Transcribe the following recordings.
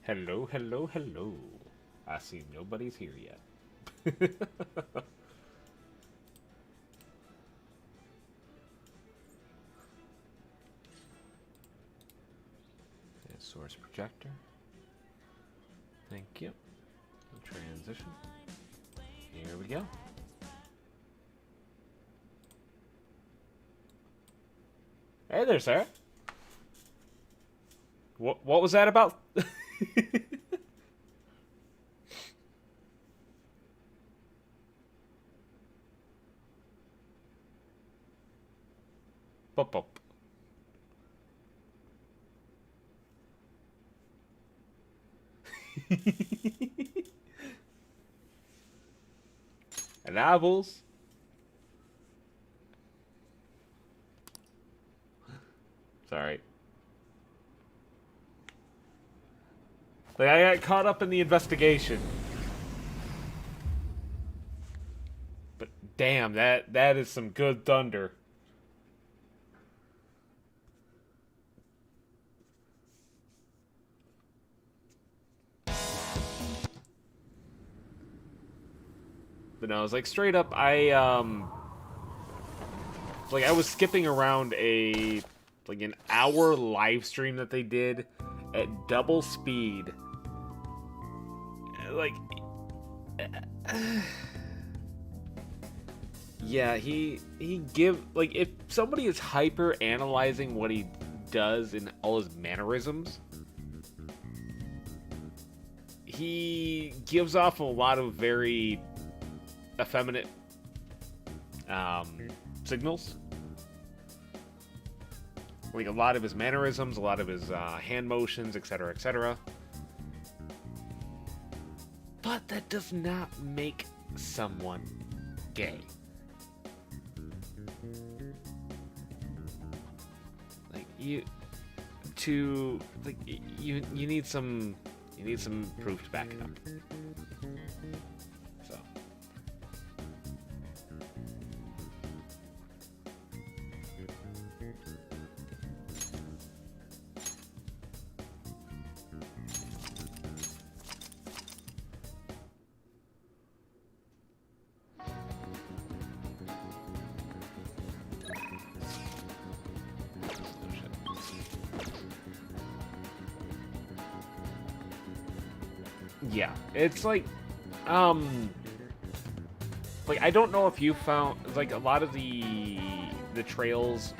Hello, hello, hello. I see nobody's here yet. Source projector. Thank you. Transition. Here we go. Hey there, Sarah. What was that about? Pop pop. And apples. Sorry. Like, I got caught up in the investigation. But damn, that is some good thunder. But no, I was like straight up I was skipping around an hour live stream that they did at double speed. Like yeah, he if somebody is hyper analyzing what he does and all his mannerisms, he gives off a lot of very effeminate signals. Like a lot of his mannerisms, a lot of his hand motions, etc., etc. But that does not make someone gay. Like you need some proof to back it up. So yeah, it's like I don't know if you found like a lot of the trails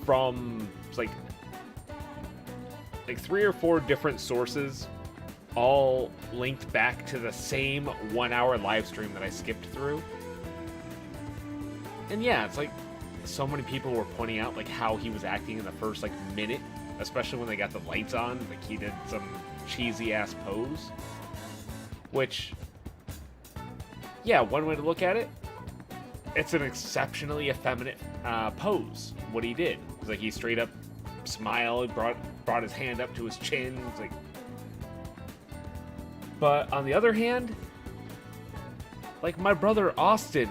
from like 3 or 4 different sources all linked back to the same 1 hour live stream that I skipped through. And yeah, it's like so many people were pointing out like how he was acting in the first like minute, especially when they got the lights on. Like he did some cheesy ass pose, which, yeah, one way to look at it, it's an exceptionally effeminate pose. What he did was like he straight up smiled, brought his hand up to his chin. It's like, but on the other hand, like my brother Austin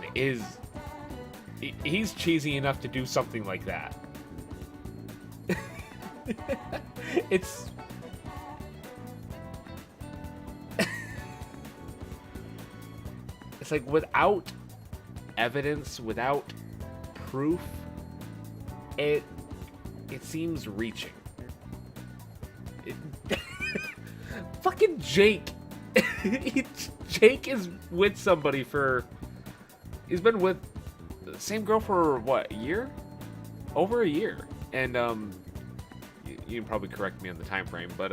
he's cheesy enough to do something like that. It's like without evidence, without proof, it seems reaching. Fucking Jake. Jake is with somebody he's been with the same girl for what, a year? Over a year. And you can probably correct me on the time frame, but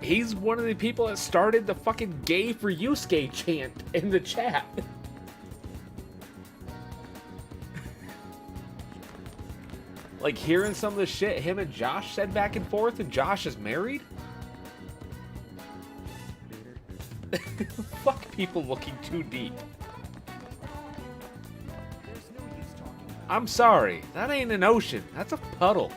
he's one of the people that started the fucking gay for Yusuke chant in the chat. Like hearing some of the shit him and Josh said back and forth, and Josh is married? Fuck people looking too deep. I'm sorry, that ain't an ocean, that's a puddle.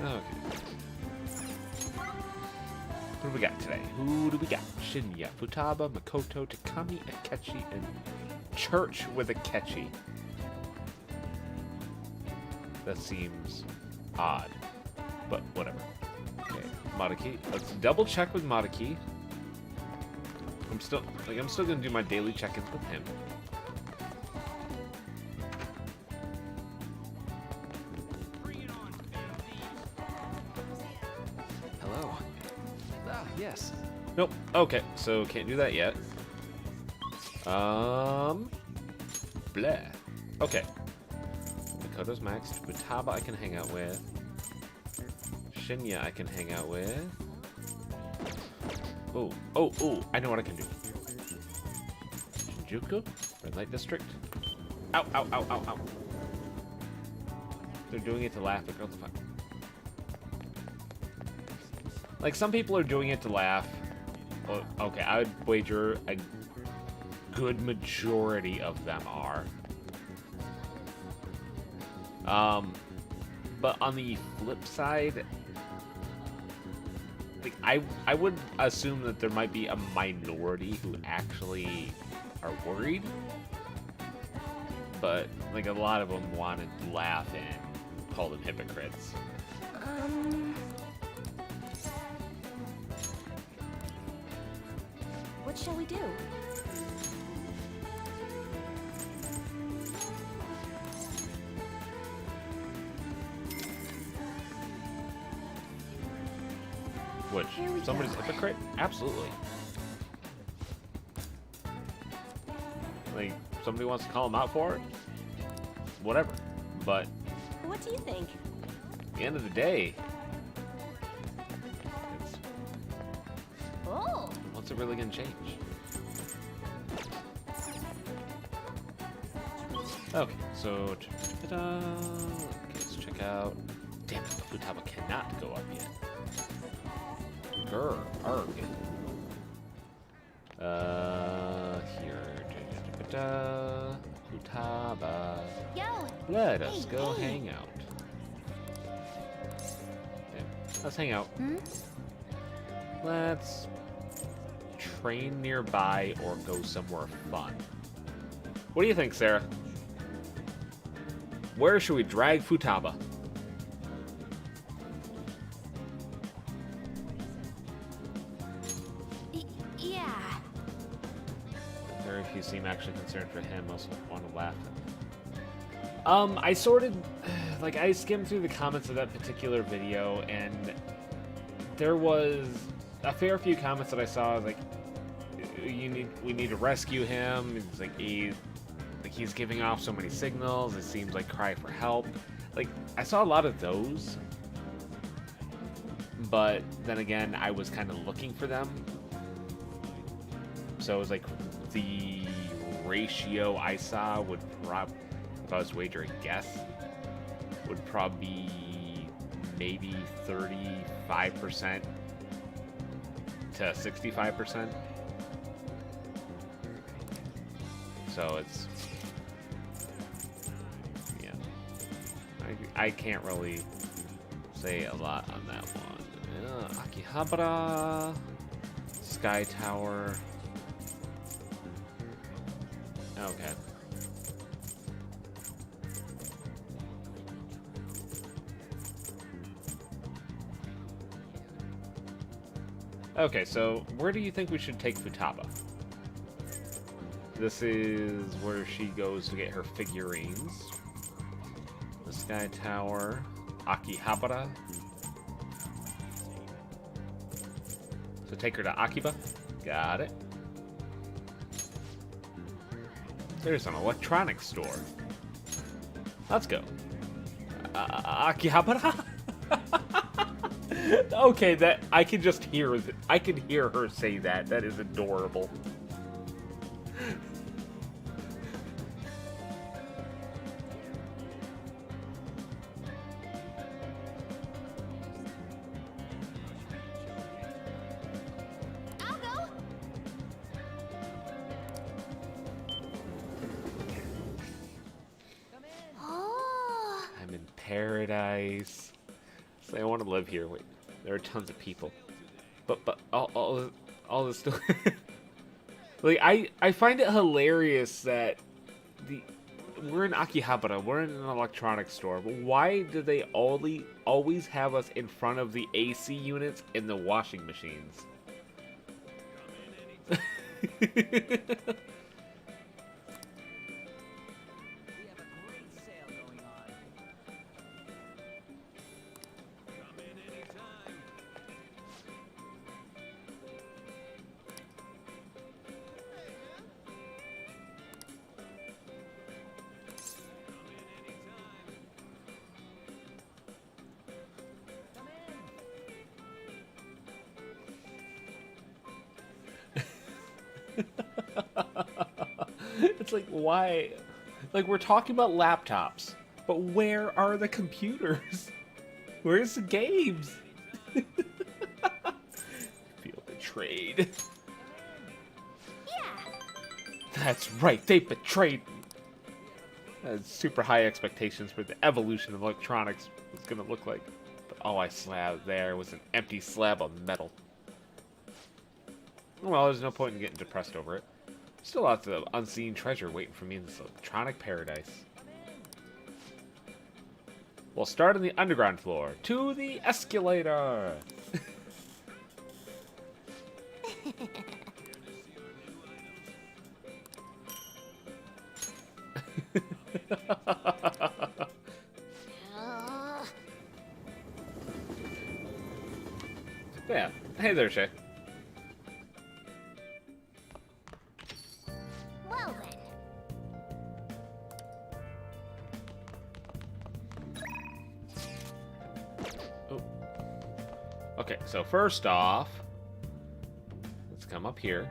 Okay. What do we got today? Who do we got? Shinya, Futaba, Makoto, Takami, Akechi, and Church with Akechi. That seems odd, but whatever. Okay, Madaki. Let's double check with Madaki. I'm still gonna do my daily check-ins with him. Hello. Ah, yes. Nope. Okay, so can't do that yet. Bleh. Okay. Makoto's maxed. Futaba I can hang out with. Shinya I can hang out with. Oh, I know what I can do. Shinjuku? Red Light District? Ow, ow, ow, ow, ow. They're doing it to laugh, but what the fuck? Like, some people are doing it to laugh. Well, okay, I would wager a good majority of them are. But on the flip side, like, I would assume that there might be a minority who actually are worried. But, like, a lot of them wanted to laugh and call them hypocrites. What shall we do? Which, somebody's a hypocrite? Absolutely. Like, somebody wants to call them out for it? Whatever. But, What do you think? at the end of the day, it's, Oh, what's it really gonna change? Okay, so, ta-da. Okay, let's check out. Damn it, the Futaba cannot go up yet. Grr, arg. Here. Da-da-da-da-da. Futaba. yo! Let us Hey, go hey. hang out. Yeah, let's hang out. Hmm? Let's train nearby or go somewhere fun. What do you think, Sarah? Where should we drag Futaba? Yeah. Very few seem actually concerned for him. Most want to laugh at him. I sorted, like, I skimmed through the comments of that particular video, and there was a fair few comments that I saw, like, we need to rescue him. It's like he's giving off so many signals. It seems like cry for help. Like, I saw a lot of those, but then again, I was kind of looking for them. So it was like the ratio I saw would probably, if I was to wager a guess, would probably be maybe 35% to 65%. So it's, yeah, I can't really say a lot on that one. Akihabara, Sky Tower. Okay. Okay, so where do you think we should take Futaba? This is where she goes to get her figurines. The Sky Tower, Akihabara. So take her to Akiba. Got it. There's an electronics store. Let's go. Akihabara? Okay, that I can just hear. I can hear her say that. That is adorable. I'll go. Oh. I'm in paradise. So I want to live here. Wait, there are tons of people. But all this stuff. Like I find it hilarious that we're in Akihabara, we're in an electronics store, but why do they always have us in front of the AC units and the washing machines? It's like, why? Like, we're talking about laptops, but where are the computers? Where's the games? Feel betrayed. Yeah. That's right, they betrayed me. Super high expectations for the evolution of electronics was gonna look like. But all I saw there was an empty slab of metal. Well, there's no point in getting depressed over it. Still lots of unseen treasure waiting for me in this electronic paradise. We'll start on the underground floor. To the escalator! Yeah. Hey there, Shay. Well then. Oh. Okay, so first off, let's come up here.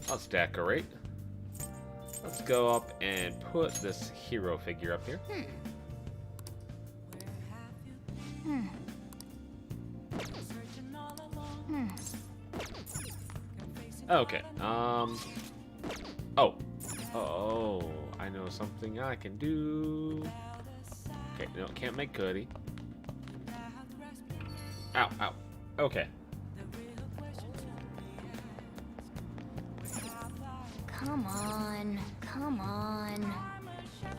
Let's decorate. Let's go up and put this hero figure up here. Okay, Oh, I know something I can do. Okay, no, can't make goodie. Ow, ow. Okay. Come on. Come on.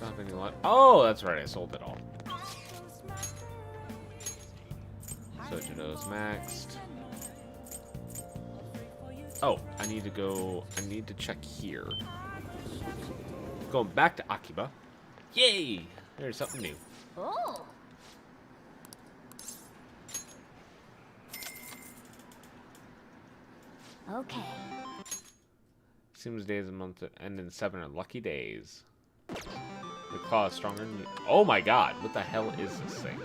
Nothing left. Oh, that's right, I sold it all. Sojido's maxed. Oh, I need to check here. Going back to Akiba. Yay! There's something new. Oh. Okay. Seems days and months that end in 7 are lucky days. The claw is stronger than you. Oh my god, what the hell is this thing?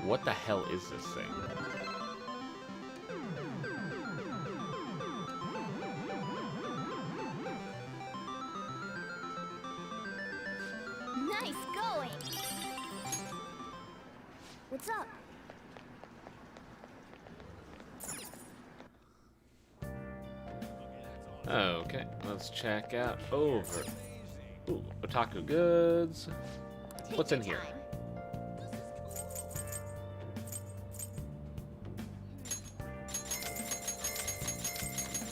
What the hell is this thing? Nice going. What's up? Okay, let's check out over. Ooh, otaku goods. What's in here?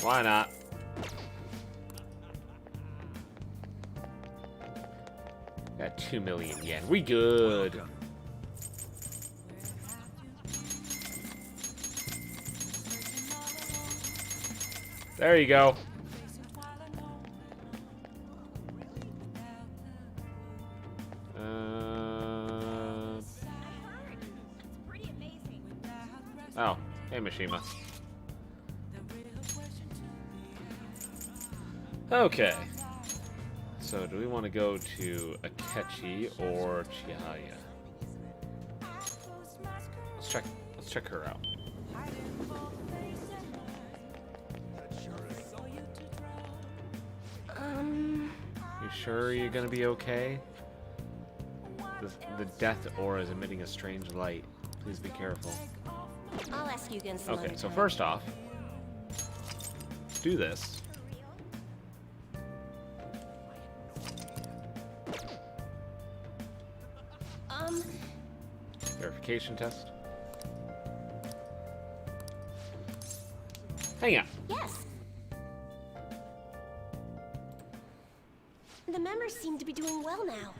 Why not? Got 2 million yen. We good. There you go. Oh, hey Mishima. Okay. So, do we want to go to Akechi or Chihaya? Let's check her out. You sure you're gonna be okay? The death aura is emitting a strange light. Please be careful. I'll ask you again some Okay, other so time. first off, do this. verification test? Hang on. Yes. The members seem to be doing well now.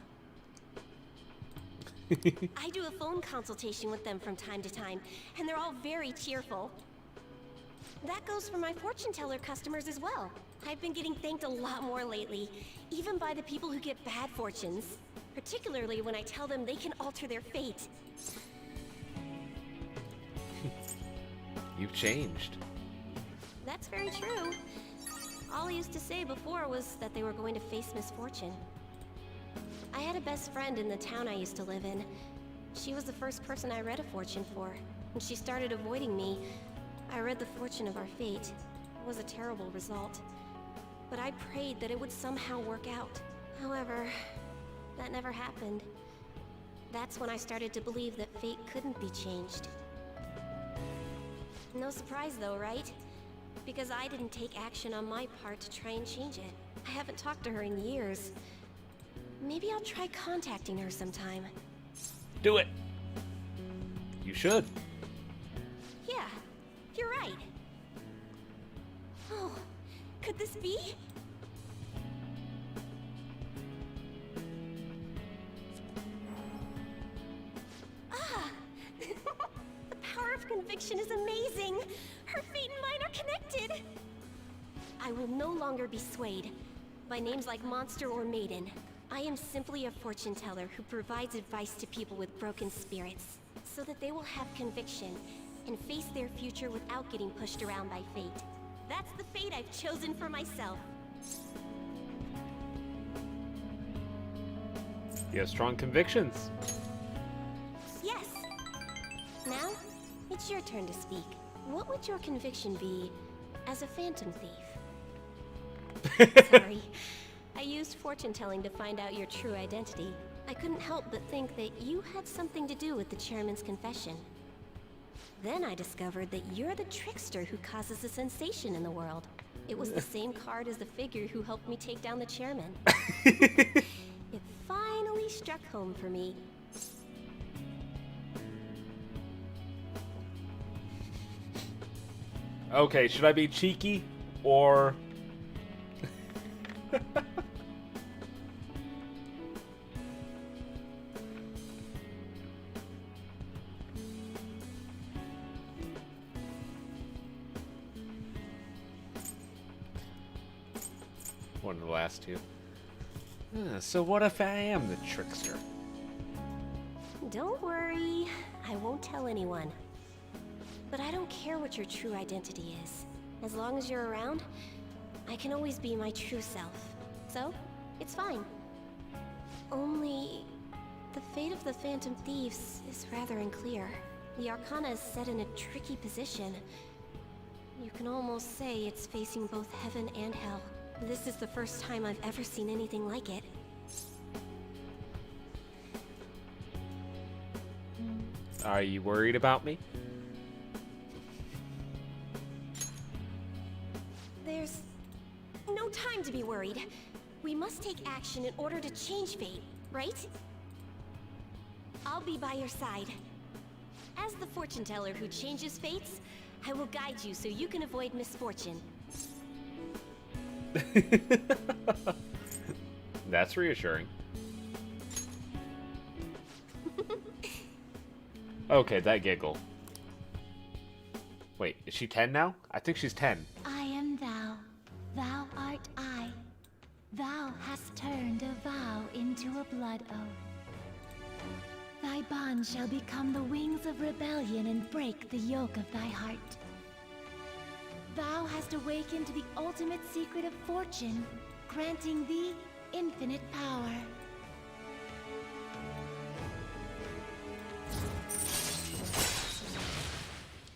I do a phone consultation with them from time to time, and they're all very cheerful. That goes for my fortune teller customers as well. I've been getting thanked a lot more lately, even by the people who get bad fortunes. Particularly when I tell them they can alter their fate. You've changed. That's very true. All I used to say before was that they were going to face misfortune. I had a best friend in the town I used to live in. She was the first person I read a fortune for. When she started avoiding me, I read the fortune of our fate. It was a terrible result. But I prayed that it would somehow work out. However, that never happened. That's when I started to believe that fate couldn't be changed. No surprise though, right? Because I didn't take action on my part to try and change it. I haven't talked to her in years. Maybe I'll try contacting her sometime. Do it. You should. Yeah, you're right. Oh, could this be? Ah! The power of conviction is amazing! Her fate and mine are connected! I will no longer be swayed by names like monster or maiden. I am simply a fortune teller who provides advice to people with broken spirits, so that they will have conviction and face their future without getting pushed around by fate. That's the fate I've chosen for myself. You have strong convictions. Yes. Now, it's your turn to speak. What would your conviction be as a phantom thief? Sorry. I used fortune telling to find out your true identity. I couldn't help but think that you had something to do with the chairman's confession. Then I discovered that you're the trickster who causes a sensation in the world. It was the same card as the figure who helped me take down the chairman. It finally struck home for me. Okay, should I be cheeky or... One of the last two. So what if I am the trickster? Don't worry, I won't tell anyone. But I don't care what your true identity is. As long as you're around, I can always be my true self. So, it's fine. Only, the fate of the Phantom Thieves is rather unclear. The Arcana is set in a tricky position. You can almost say it's facing both heaven and hell. This is the first time I've ever seen anything like it. Are you worried about me? There's no time to be worried. We must take action in order to change fate, right? I'll be by your side. As the fortune teller who changes fates, I will guide you so you can avoid misfortune. That's reassuring. Okay, that giggle. Wait, is she 10 now? I think she's 10. I am thou, thou art I. Thou hast turned a vow into a blood oath. Thy bond shall become the wings of rebellion and break the yoke of thy heart. Thou hast awakened to the ultimate secret of fortune, granting thee infinite power.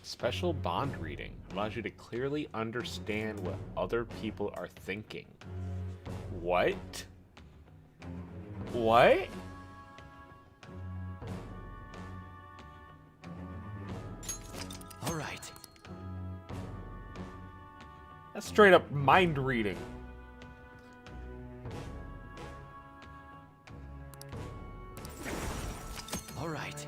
Special bond reading allows you to clearly understand what other people are thinking. What? What? All right. That's straight up mind reading. All right.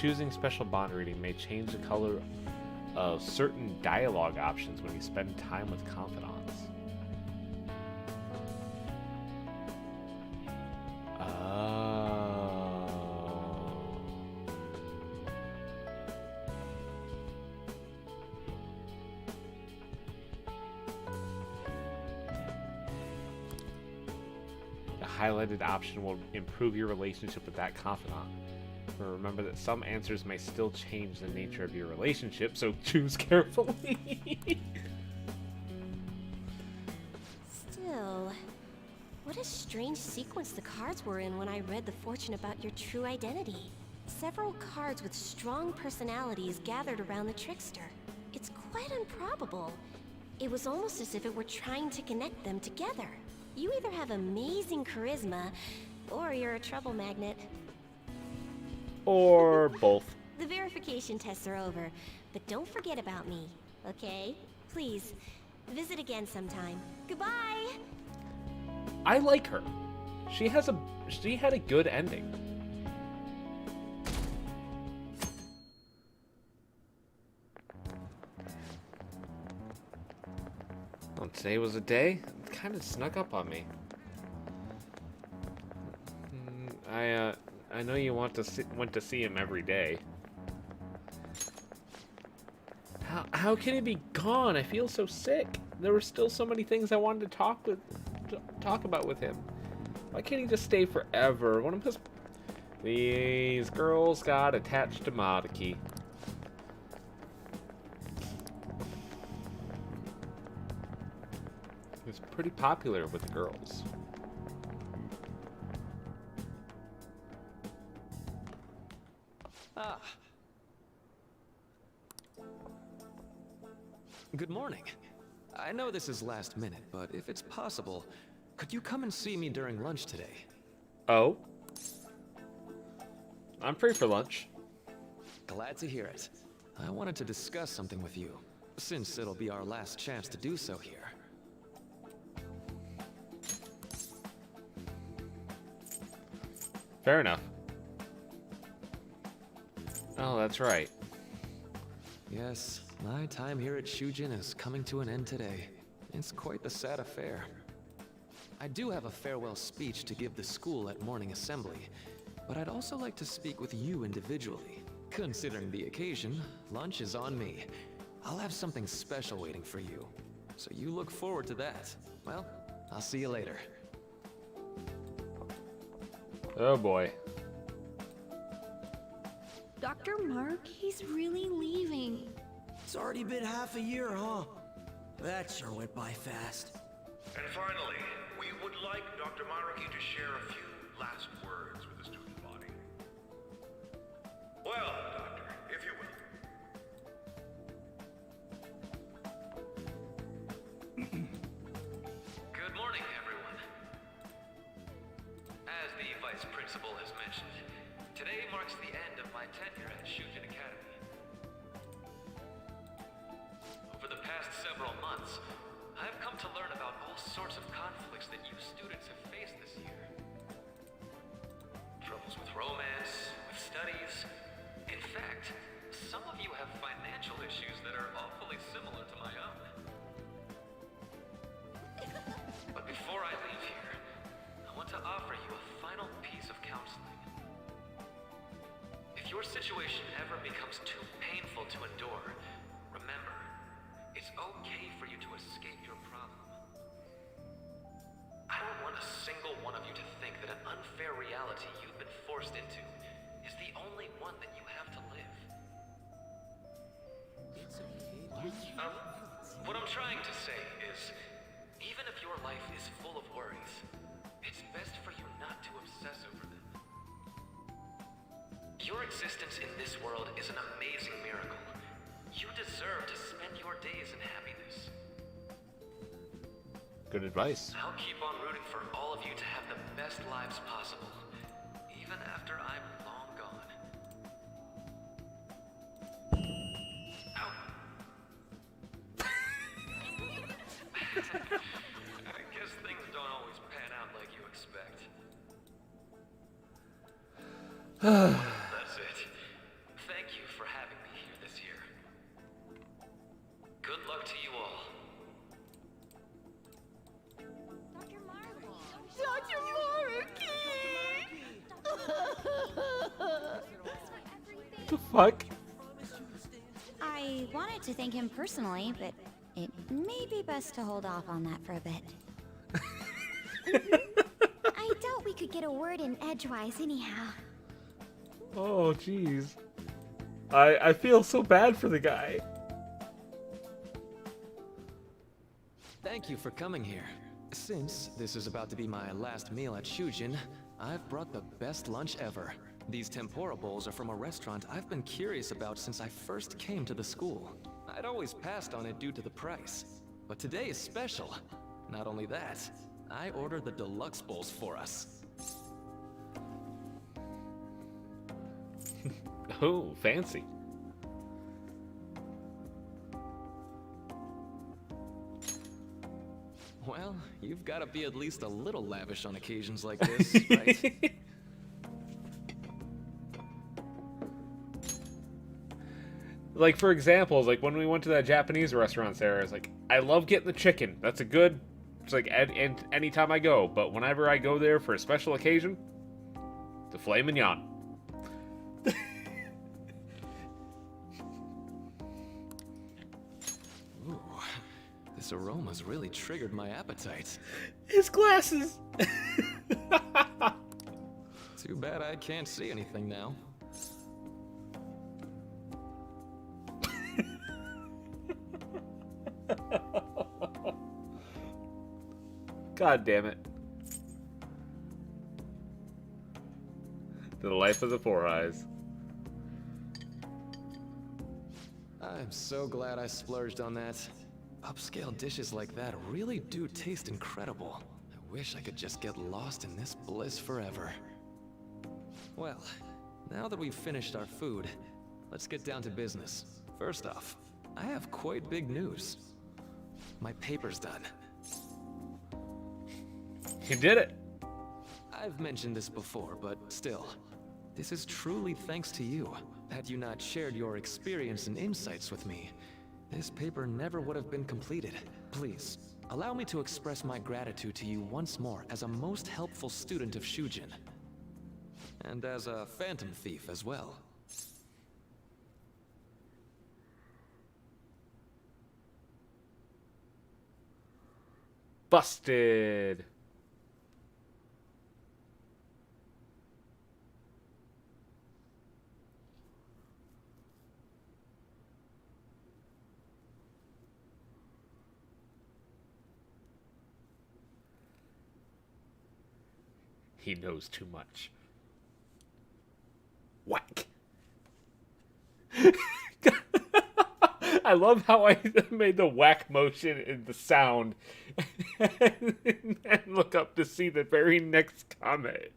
Choosing special bond reading may change the color of certain dialogue options when you spend time with confidants. The highlighted option will improve your relationship with that confidant. But remember that some answers may still change the nature of your relationship, so choose carefully. Still, what a strange sequence the cards were in when I read the fortune about your true identity. Several cards with strong personalities gathered around the trickster. It's quite improbable. It was almost as if it were trying to connect them together. You either have amazing charisma, or you're a trouble magnet. Or both. The verification tests are over, but don't forget about me, okay? Please, visit again sometime. Goodbye! I like her. She had a good ending. Well, today was a day. It kind of snuck up on me. I know you went to see him every day. How can he be gone? I feel so sick. There were still so many things I wanted to talk about with him. Why can't he just stay forever? One of his... These girls got attached to Maruki. He was pretty popular with the girls. Ah. Good morning. I know this is last minute, but if it's possible, could you come and see me during lunch today? Oh? I'm free for lunch. Glad to hear it. I wanted to discuss something with you, since it'll be our last chance to do so here. Fair enough. Oh, that's right. Yes, my time here at Shujin is coming to an end today. It's quite the sad affair. I do have a farewell speech to give the school at morning assembly, but I'd also like to speak with you individually. Considering the occasion, lunch is on me. I'll have something special waiting for you, so you look forward to that. Well, I'll see you later. Oh boy. Dr. Mark, he's really leaving. It's already been half a year, huh? That sure went by fast. And finally, we would like Dr. Maruki to share a few last words with the student body. Well, Doctor, if you will. Good morning, everyone. As the Vice Principal has mentioned, today marks the end of my tenure at Shujin Academy. Over the past several months, I've come to learn about all sorts of conflicts that you students have faced this year. Troubles with romance, with studies. In fact, some of you have financial issues that are awfully similar to my own. But before I leave here, I want to offer you a final piece of counseling. If your situation ever becomes too painful to endure, remember, it's okay for you to escape your problem. I don't want a single one of you to think that an unfair reality you've been forced into is the only one that you have to live. What I'm trying to say is, even if your life is full of worries, it's best for you not to obsess over them. Your existence in this world is an amazing miracle. You deserve to spend your days in happiness. Good advice. I'll keep on rooting for all of you to have the best lives possible, even after I'm long gone. Ow. I guess things don't always pan out like you expect. That's it. The fuck? I wanted to thank him personally, but it may be best to hold off on that for a bit. I doubt we could get a word in edgewise anyhow. Oh, jeez. I feel so bad for the guy. Thank you for coming here. Since this is about to be my last meal at Shujin, I've brought the best lunch ever. These tempura bowls are from a restaurant I've been curious about since I first came to the school. I'd always passed on it due to the price. But today is special. Not only that, I ordered the deluxe bowls for us. Oh, fancy. Well, you've got to be at least a little lavish on occasions like this, right? Like, for example, like when we went to that Japanese restaurant, Sarah, it's like, I love getting the chicken. That's a good, it's like, and anytime I go. But whenever I go there for a special occasion, the filet mignon. Ooh, this aroma's really triggered my appetite. His glasses. Too bad I can't see anything now. God damn it. The life of the Four Eyes. I'm so glad I splurged on that. Upscale dishes like that really do taste incredible. I wish I could just get lost in this bliss forever. Well, now that we've finished our food, let's get down to business. First off, I have quite big news. My paper's done. You did it. I've mentioned this before, but still, this is truly thanks to you. Had you not shared your experience and insights with me, this paper never would have been completed. Please, allow me to express my gratitude to you once more as a most helpful student of Shujin. And as a phantom thief as well. Busted. He knows too much. Whack. I love how I made the whack motion and the sound and look up to see the very next comment.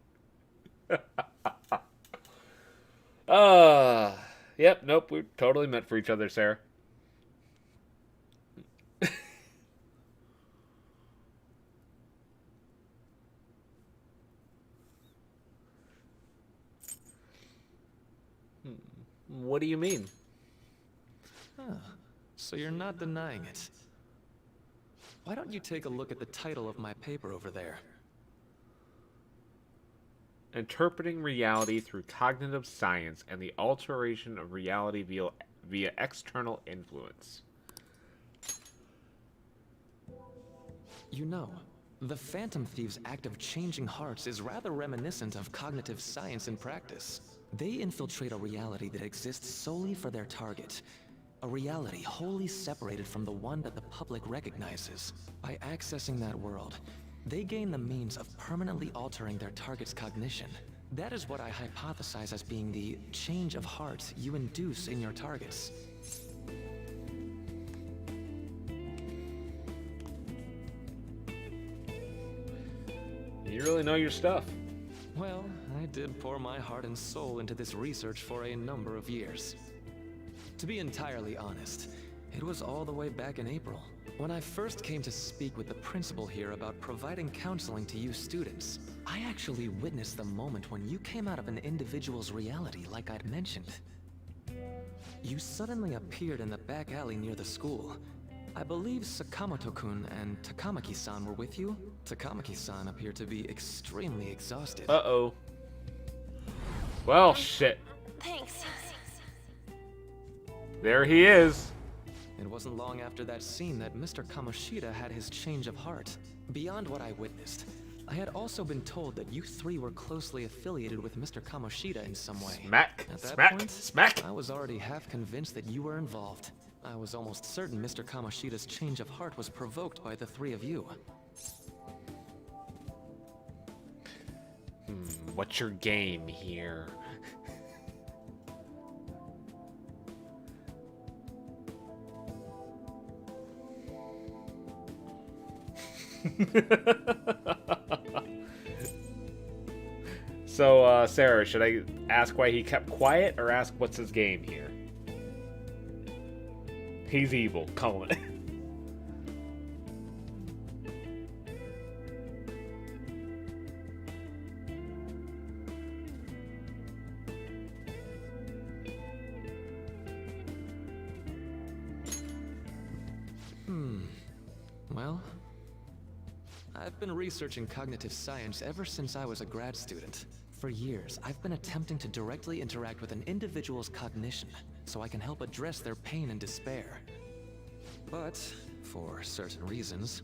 Yep, nope, we're totally meant for each other, Sarah. What do you mean? Huh. So you're not denying it. Why don't you take a look at the title of my paper over there? Interpreting reality through cognitive science and the alteration of reality via external influence. You know, the Phantom Thieves' act of changing hearts is rather reminiscent of cognitive science in practice. They infiltrate a reality that exists solely for their target. A reality wholly separated from the one that the public recognizes. By accessing that world, they gain the means of permanently altering their target's cognition. That is what I hypothesize as being the change of heart you induce in your targets. You really know your stuff. Well, I did pour my heart and soul into this research for a number of years. To be entirely honest, it was all the way back in April, when I first came to speak with the principal here about providing counseling to you students. I actually witnessed the moment when you came out of an individual's reality like I'd mentioned. You suddenly appeared in the back alley near the school. I believe Sakamoto-kun and Takamaki-san were with you? Takamaki-san appeared to be extremely exhausted. Uh-oh. Well, shit. Thanks. There he is. It wasn't long after that scene that Mr. Kamoshida had his change of heart. Beyond what I witnessed, I had also been told that you three were closely affiliated with Mr. Kamoshida in some way. Smack, At that smack, point, smack. I was already half convinced that you were involved. I was almost certain Mr. Kamoshida's change of heart was provoked by the three of you. What's your game here? So, Sarah, should I ask why he kept quiet or ask what's his game here? He's evil, call it. Well, I've been researching cognitive science ever since I was a grad student. For years, I've been attempting to directly interact with an individual's cognition, so I can help address their pain and despair. But, for certain reasons,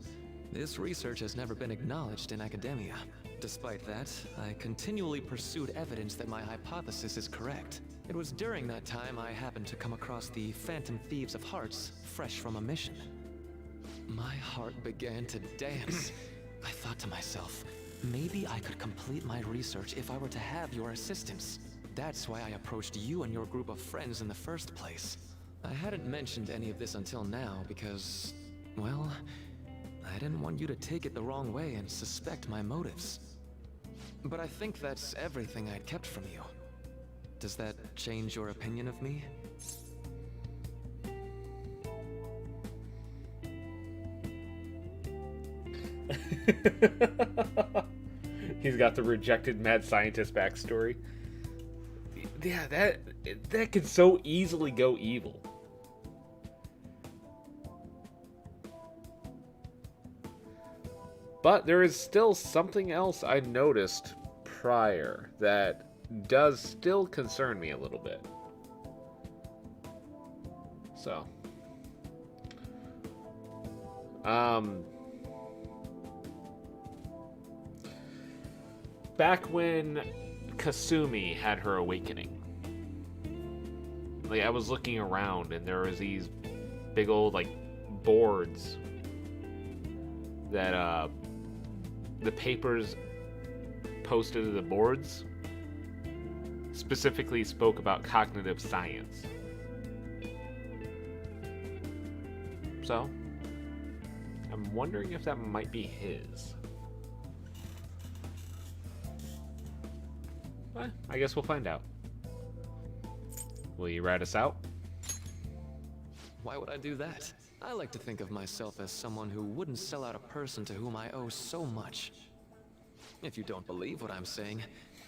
this research has never been acknowledged in academia. Despite that, I continually pursued evidence that my hypothesis is correct. It was during that time I happened to come across the Phantom Thieves of Hearts, fresh from a mission. My heart began to dance. I thought to myself, maybe I could complete my research if I were to have your assistance. That's why I approached you and your group of friends in the first place. I hadn't mentioned any of this until now because, well, I didn't want you to take it the wrong way and suspect my motives. But I think that's everything I'd kept from you. Does that change your opinion of me? He's got the rejected mad scientist backstory. Yeah, that could so easily go evil. But there is still something else I noticed prior that does still concern me a little bit. So, back when Kasumi had her awakening, like I was looking around and there was these big old like boards that the papers posted to the boards specifically spoke about cognitive science. So, I'm wondering if that might be his. Well, I guess we'll find out. Will you write us out? Why would I do that? I like to think of myself as someone who wouldn't sell out a person to whom I owe so much. If you don't believe what I'm saying,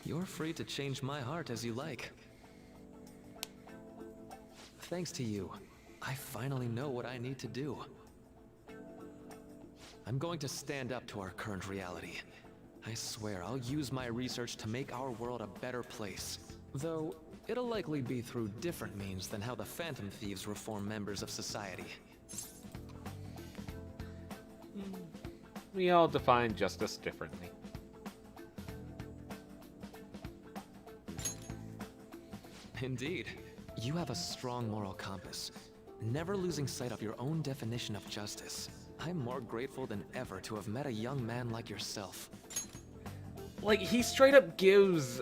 you're free to change my heart as you like. Thanks to you, I finally know what I need to do. I'm going to stand up to our current reality. I swear I'll use my research to make our world a better place. Though, it'll likely be through different means than how the Phantom Thieves reform members of society. We all define justice differently. Indeed. You have a strong moral compass, never losing sight of your own definition of justice. I'm more grateful than ever to have met a young man like yourself. Like, he straight up gives,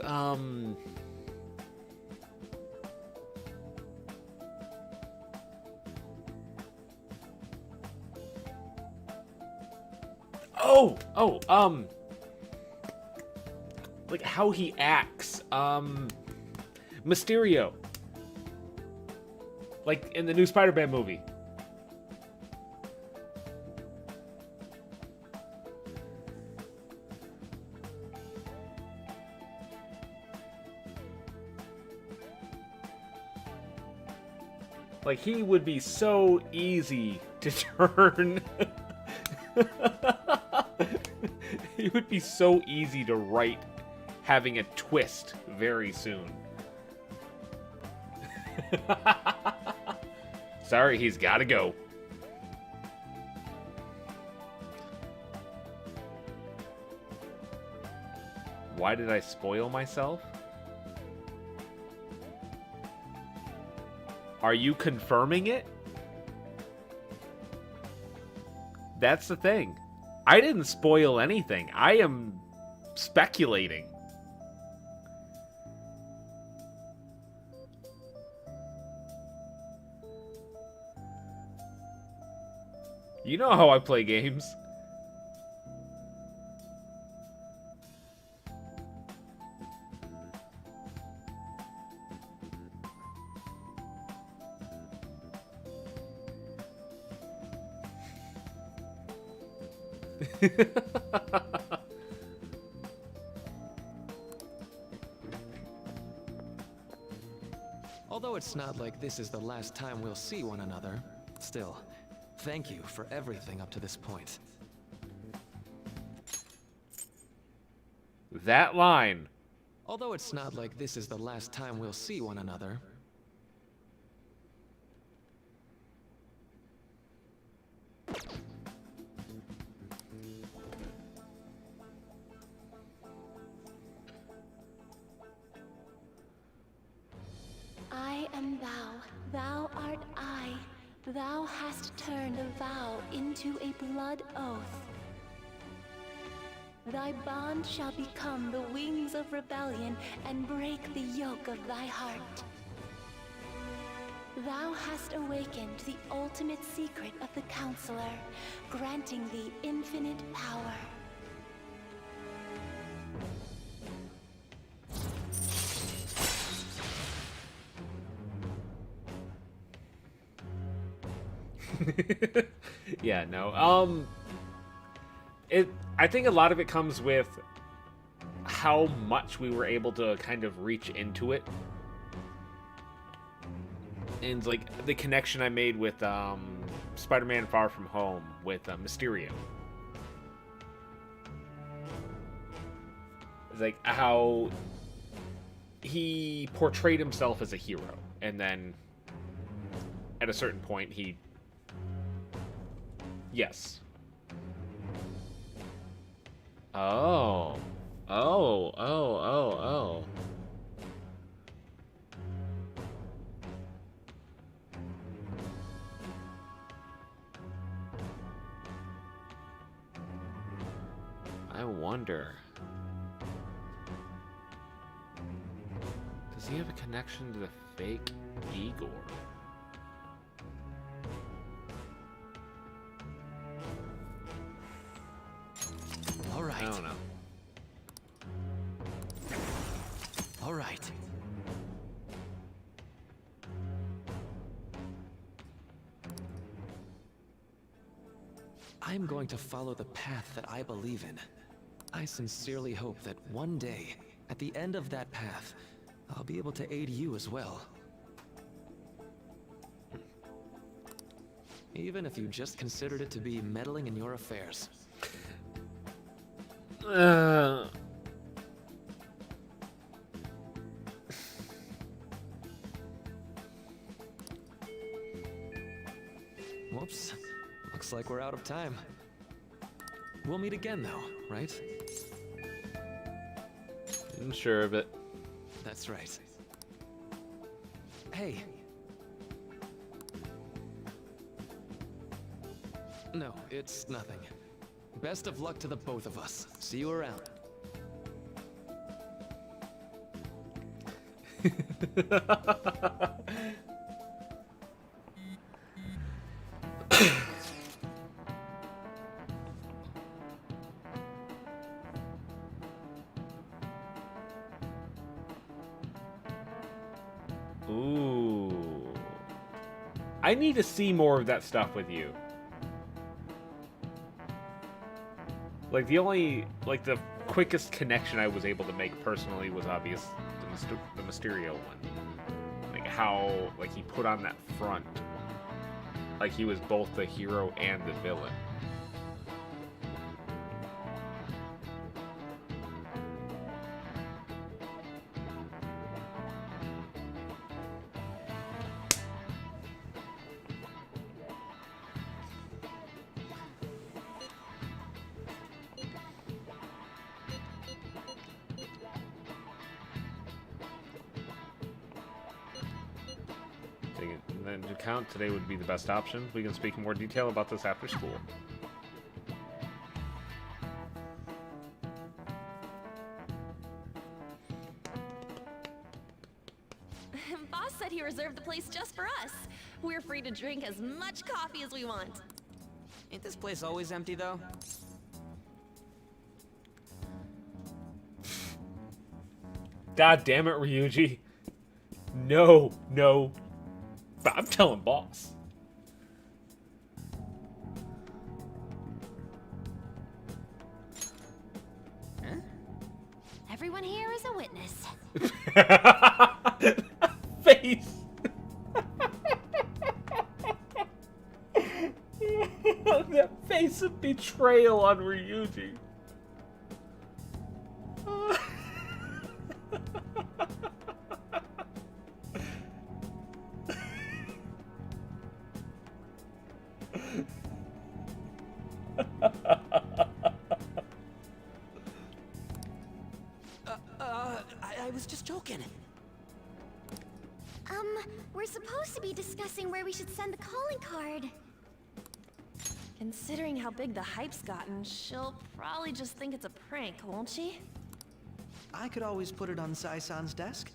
like how he acts, Mysterio. Like in the new Spider-Man movie. Like, he would be so easy to turn. He would be so easy to write having a twist very soon. Sorry, he's gotta go. Why did I spoil myself? Are you confirming it? That's the thing. I didn't spoil anything. I am speculating. You know how I play games. Although it's not like this is the last time we'll see one another, still, thank you for everything up to this point. That line. Although it's not like this is the last time we'll see one another. I am thou, thou art I. Thou hast turned a vow into a blood oath. Thy bond shall become the wings of rebellion and break the yoke of thy heart. Thou hast awakened the ultimate secret of the Counselor, granting thee infinite power. Yeah, no. I think a lot of it comes with how much we were able to kind of reach into it. And like the connection I made with Spider-Man Far From Home with Mysterio. It's like how he portrayed himself as a hero, and then at a certain point he... Yes. Oh. Oh. I wonder. Does he have a connection to the fake Igor? All right. I don't know. All right. I'm going to follow the path that I believe in. I sincerely hope that one day, at the end of that path, I'll be able to aid you as well. Even if you just considered it to be meddling in your affairs. Whoops. Looks like we're out of time. We'll meet again, though, right? I'm sure of it. That's right. Hey. No, it's nothing. Best of luck to the both of us. See you around. Ooh. I need to see more of that stuff with you. Like, the quickest connection I was able to make personally was obvious the Mysterio one. Like, how, like, he put on that front. Like, he was both the hero and the villain. then to count, today would be the best option. We can speak in more detail about this after school. Boss said he reserved the place just for us. We're free to drink as much coffee as we want. Ain't this place always empty, though? God damn it, Ryuji. No, no. But I'm telling boss. Everyone here is a witness. Face. That face of betrayal on Ryuji. I was just joking. We're supposed to be discussing where we should send the calling card. Considering how big the hype's gotten, she'll probably just think it's a prank, won't she? I could always put it on Sai-san's desk.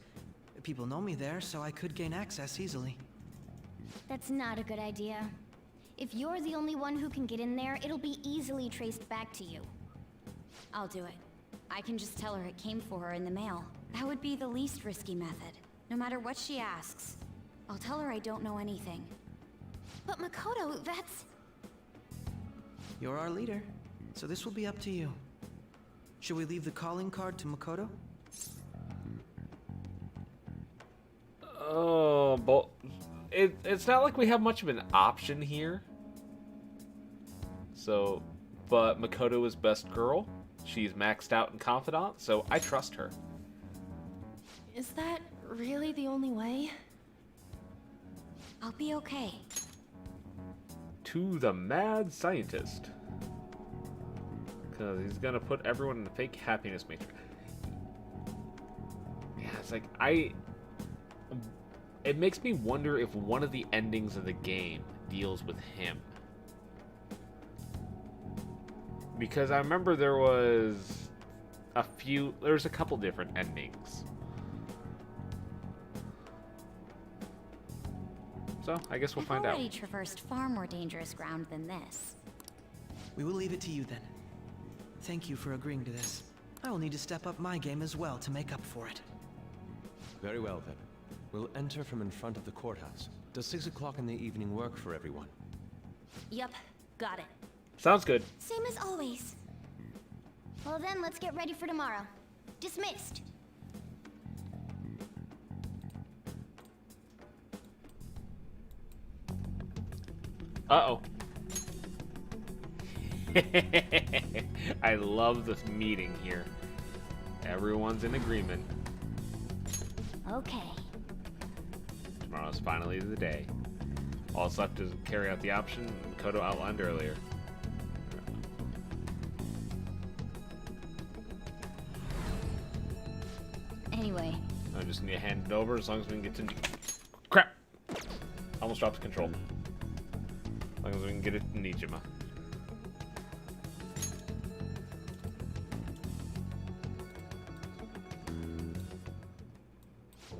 People know me there, so I could gain access easily. That's not a good idea. If you're the only one who can get in there, it'll be easily traced back to you. I'll do it. I can just tell her it came for her in the mail. That would be the least risky method. No matter what she asks, I'll tell her I don't know anything. But Makoto, that's... You're our leader, so this will be up to you. Should we leave the calling card to Makoto? Oh, but it's not like we have much of an option here. So, but Makoto is best girl. She's maxed out in confidant, so I trust her. Is that really the only way? I'll be okay. To the mad scientist. Because he's gonna put everyone in the fake happiness matrix. Yeah, it's like, it makes me wonder if one of the endings of the game deals with him. Because I remember there was a couple different endings. So, I guess we'll find out. I've already traversed far more dangerous ground than this. We will leave it to you then. Thank you for agreeing to this. I will need to step up my game as well to make up for it. Very well, then. We'll enter from in front of the courthouse. Does 6 o'clock in the evening work for everyone? Yep, got it. Sounds good. Same as always. Well then, let's get ready for tomorrow. Dismissed. Uh-oh. I love this meeting here. Everyone's in agreement. Okay. Tomorrow's finally the day. All that's left is carry out the option Kodo outlined earlier. Anyway. I just need to hand it over as long as we can get to... Crap! Almost dropped the control. As long as we can get it to Nijima.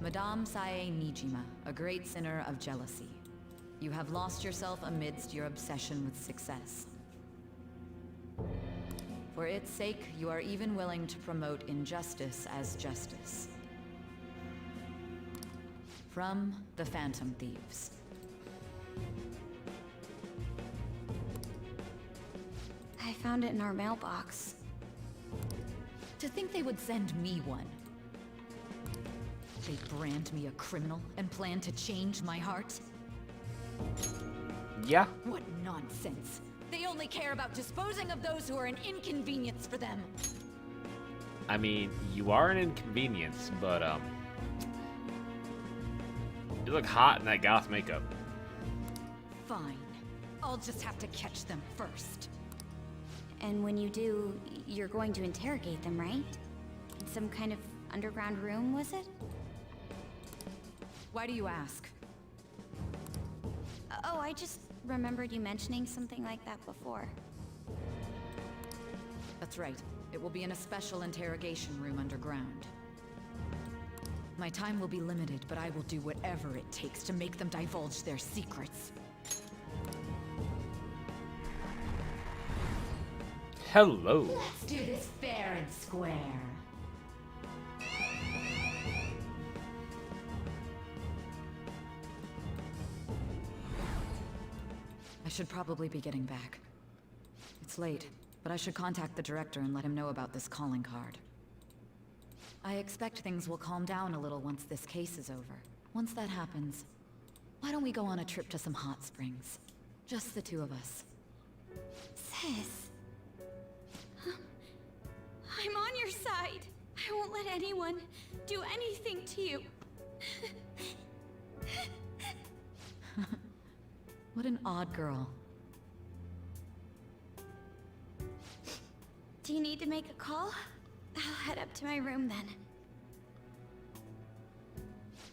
Madame Sae Nijima, a great sinner of jealousy. You have lost yourself amidst your obsession with success. For its sake, you are even willing to promote injustice as justice. From the Phantom Thieves. I found it in our mailbox. To think they would send me one. They brand me a criminal and plan to change my heart? Yeah. What nonsense! They only care about disposing of those who are an inconvenience for them. I mean, you are an inconvenience, but, you look hot in that goth makeup. Fine. I'll just have to catch them first. And when you do, you're going to interrogate them, right? In some kind of underground room, was it? Why do you ask? Oh, I just remembered you mentioning something like that before. That's right. It will be in a special interrogation room underground. My time will be limited, but I will do whatever it takes to make them divulge their secrets. Hello. Let's do this fair and square. I should probably be getting back. It's late, but I should contact the director and let him know about this calling card. I expect things will calm down a little once this case is over. Once that happens, why don't we go on a trip to some hot springs? Just the two of us. Sis. I'm on your side. I won't let anyone do anything to you. What an odd girl. Do you need to make a call? I'll head up to my room then.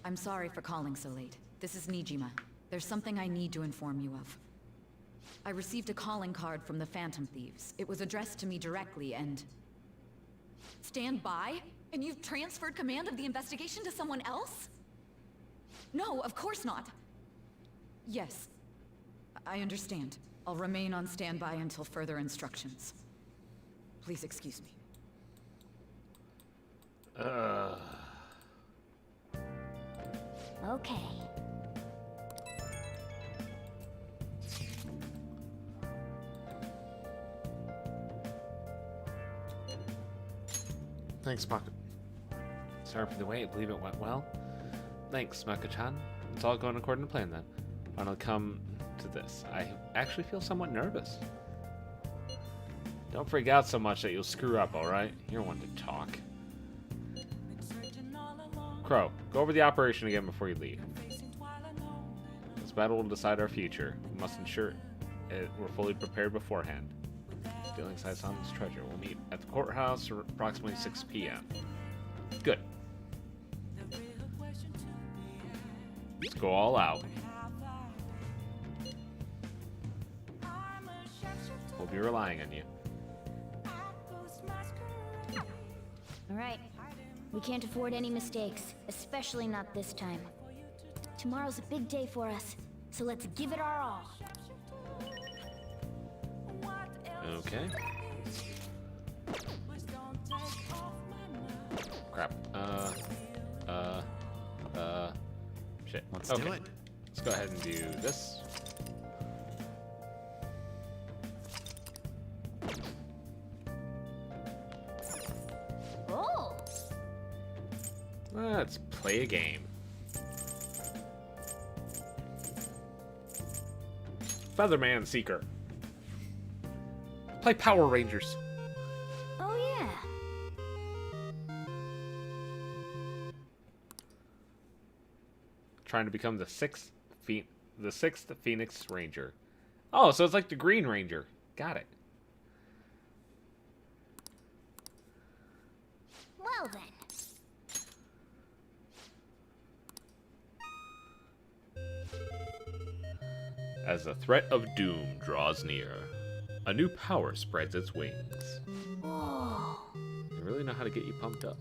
I'm sorry for calling so late. This is Nijima. There's something I need to inform you of. I received a calling card from the Phantom Thieves. It was addressed to me directly and... Stand by? And you've transferred command of the investigation to someone else? No, of course not. Yes. I understand. I'll remain on standby until further instructions. Please excuse me. Okay. Thanks, Maka. Sorry for the wait. I believe it went well. Thanks, Maka-chan. It's all going according to plan then. Finally come to this. I actually feel somewhat nervous. Don't freak out so much that you'll screw up, alright? You're one to talk. Crow, go over the operation again before you leave. This battle will decide our future. We must ensure we're fully prepared beforehand. Stealing Sai-san's treasure. We'll meet at the courthouse at approximately 6 p.m. Good. Let's go all out. We'll be relying on you. Alright. We can't afford any mistakes, especially not this time. Tomorrow's a big day for us, so let's give it our all. Okay. Crap. Shit. Let's do it. Let's go ahead and do this. Oh! Let's play a game. Featherman Seeker. Play Power Rangers. Oh yeah. Trying to become the sixth Phoenix Ranger. Oh, so it's like the Green Ranger. Got it. Well then. As the threat of doom draws near, a new power spreads its wings. Whoa. They really know how to get you pumped up.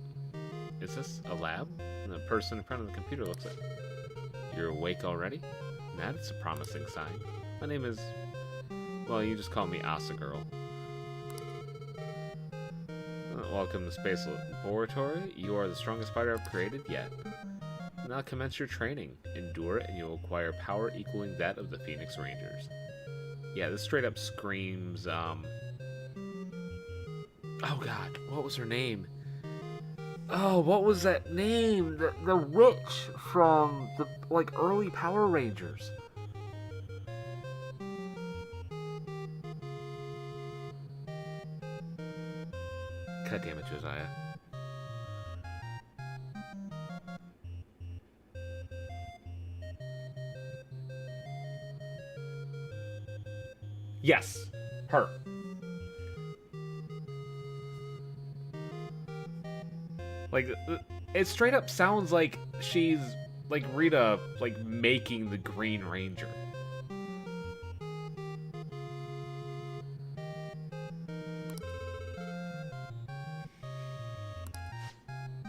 Is this a lab? And the person in front of the computer looks like, you're awake already? That's a promising sign. My name is, well, you just call me Asa Girl. Welcome to Space Laboratory. You are the strongest fighter I've created yet. Now commence your training. Endure it and you'll acquire power equaling that of the Phoenix Rangers. Yeah, this straight up screams, oh god, what was her name? Oh, what was that name? The witch from the, like, early Power Rangers. God damn it, Josiah. Yes, her. Like, it straight up sounds like she's like Rita, like making the Green Ranger.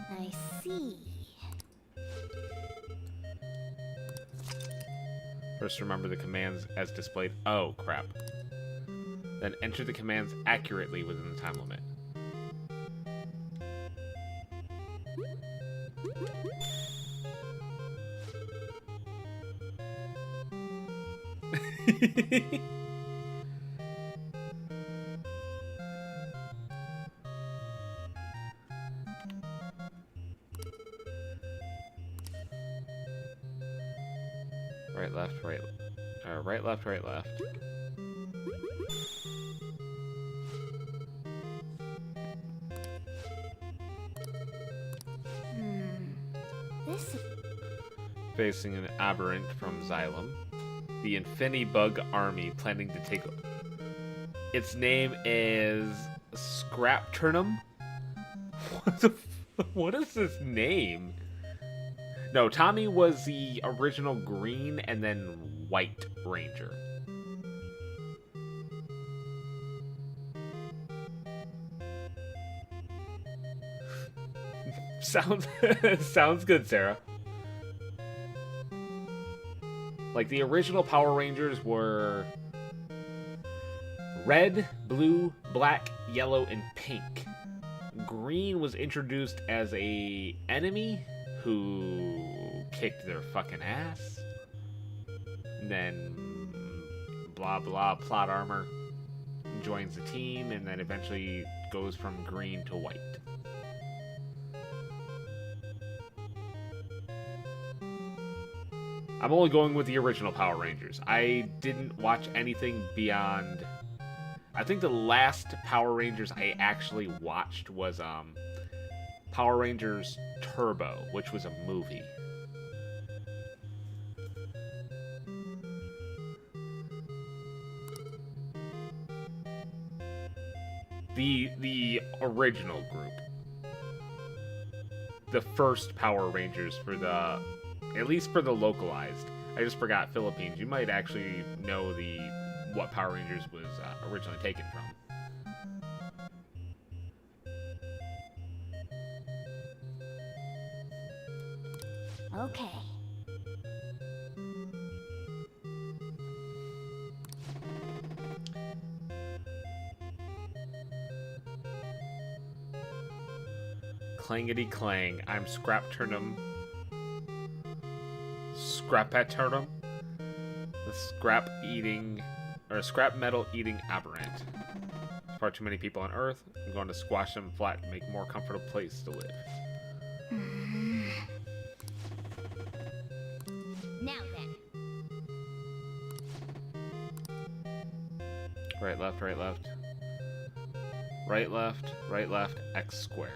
I see. First, remember the commands as displayed. Oh, crap. Then enter the commands accurately within the time limit. Right, left, right. Right, left, right, left. This is... Facing an aberrant from Xylem. The Infinibug army planning to take... Its name is... Scrapturnum? What is this name? No, Tommy was the original Green and then White Ranger. Sounds good, Sarah. Like, the original Power Rangers were red, blue, black, yellow, and pink. Green was introduced as a enemy who kicked their fucking ass. And then blah blah plot armor joins the team and then eventually goes from green to white. I'm only going with the original Power Rangers. I didn't watch anything beyond... I think the last Power Rangers I actually watched was Power Rangers Turbo, which was a movie. The original group. The first Power Rangers for the... At least for the localized. I just forgot Philippines. You might actually know what Power Rangers was originally taken from. Okay. Clangety clang. I'm Scrapturnum. Scrapaturnum? The scrap metal eating aberrant. There's far too many people on Earth. I'm going to squash them flat to make a more comfortable place to live. Now then. Right, left, right, left. Right, left, right, left, X square.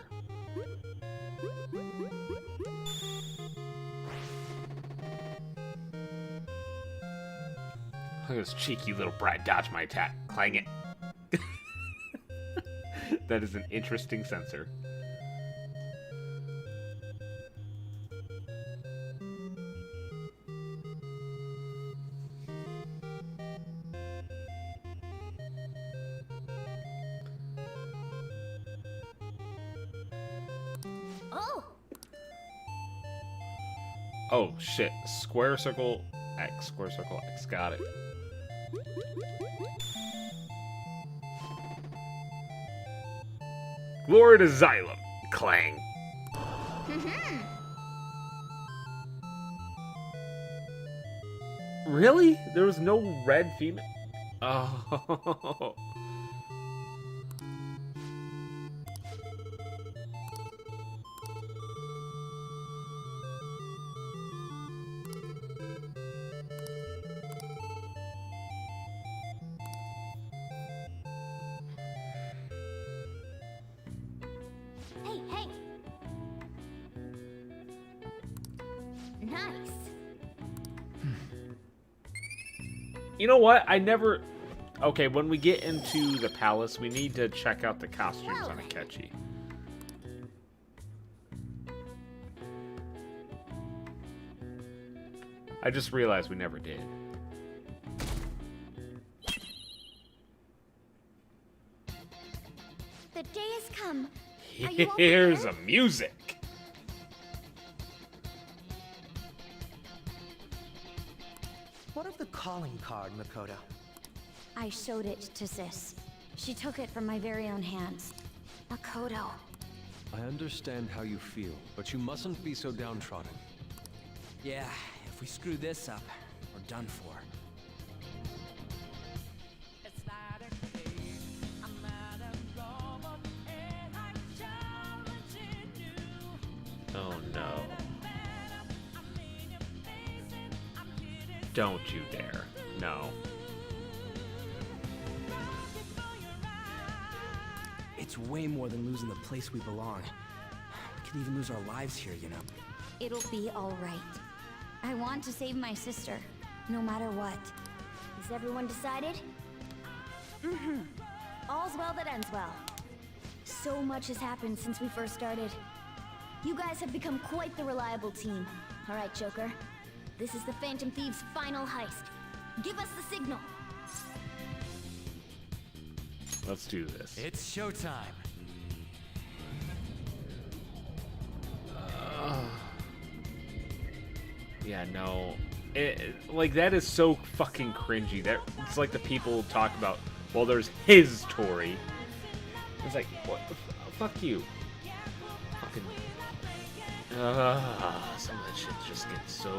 Look at this cheeky little brat dodge my attack. Clang it. That is an interesting sensor. Oh! Oh, shit. Square, circle, X. Square, circle, X. Got it. Glory to Xylem. Clang. Really? There was no red female? Oh. Hey, hey! Nice. You know what? I never... Okay, when we get into the palace, we need to check out the costumes on Akechi. I just realized we never did. The day has come. Are you all Here's prepared? some music. What of the calling card, Makoto? I showed it to Sis. She took it from my very own hands. Makoto. I understand how you feel, but you mustn't be so downtrodden. Yeah, if we screw this up, we're done for. Oh no. Don't you dare. No. It's way more than losing the place we belong. We could even lose our lives here, you know. It'll be all right. I want to save my sister, no matter what. Is everyone decided? Mm-hmm. All's well that ends well. So much has happened since we first started. You guys have become quite the reliable team. All right, Joker. This is the Phantom Thieves' final heist. Give us the signal. Let's do this. It's showtime. Yeah, no. Like, that is so fucking cringy. That it's like the people talk about, well, there's his Tori. It's like, what? Fuck you. Fucking. Some of that shit just gets so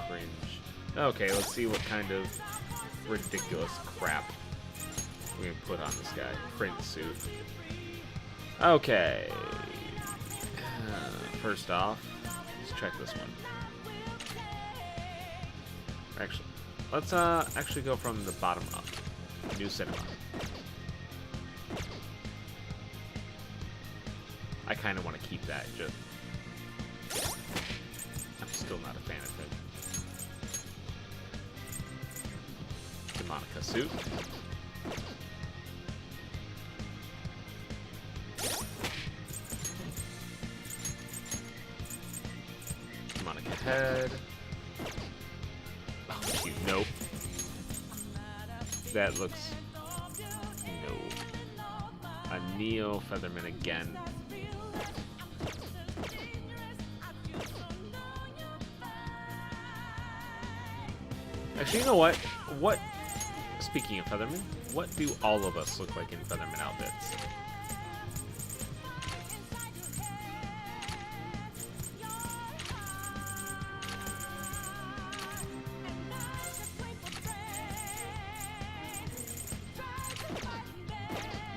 cringe. Okay, let's see what kind of ridiculous crap we can put on this guy. Print suit. Okay. First off, let's check this one. Actually, let's actually go from the bottom up. New cinema. I kind of want to keep that. Just, I'm still not a fan of it. Demonica suit. Demonica head. Oh, cute. Nope. That looks... No. A Neo Featherman again. Actually, you know what? Speaking of Featherman, what do all of us look like in Featherman outfits?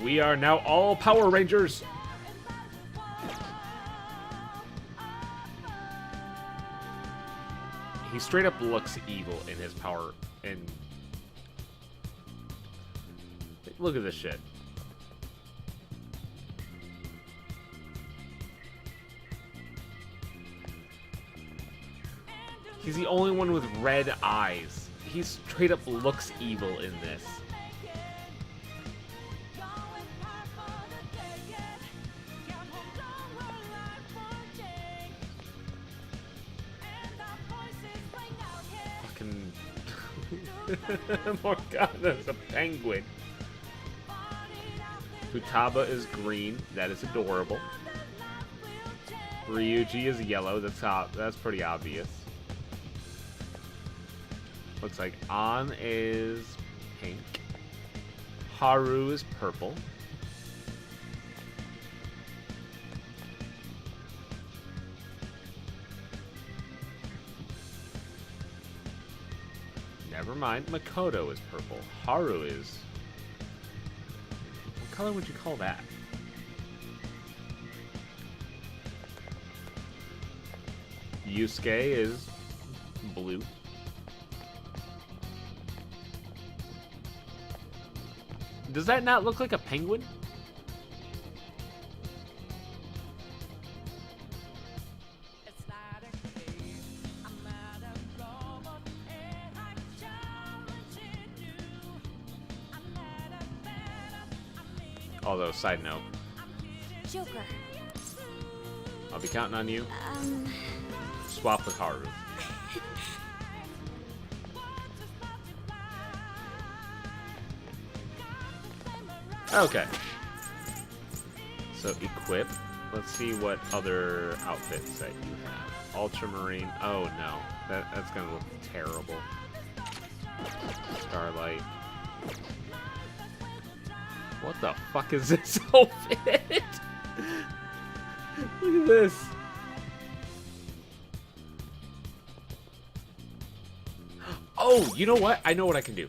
We are now all Power Rangers! He straight up looks evil in his power, and look at this shit. He's the only one with red eyes. He straight up looks evil in this. Morgana's a penguin. Futaba is green. That is adorable. Ryuji is yellow. That's pretty obvious. Looks like An is pink. Haru is purple. Never mind, Makoto is purple. Haru is... What color would you call that? Yusuke is blue. Does that not look like a penguin? Although, side note, Joker. I'll be counting on you. Swap with Haru. Okay. So equip. Let's see what other outfits that you have. Ultramarine. Oh no, that's gonna look terrible. Starlight. What the fuck is this outfit? Look at this. Oh, you know what? I know what I can do.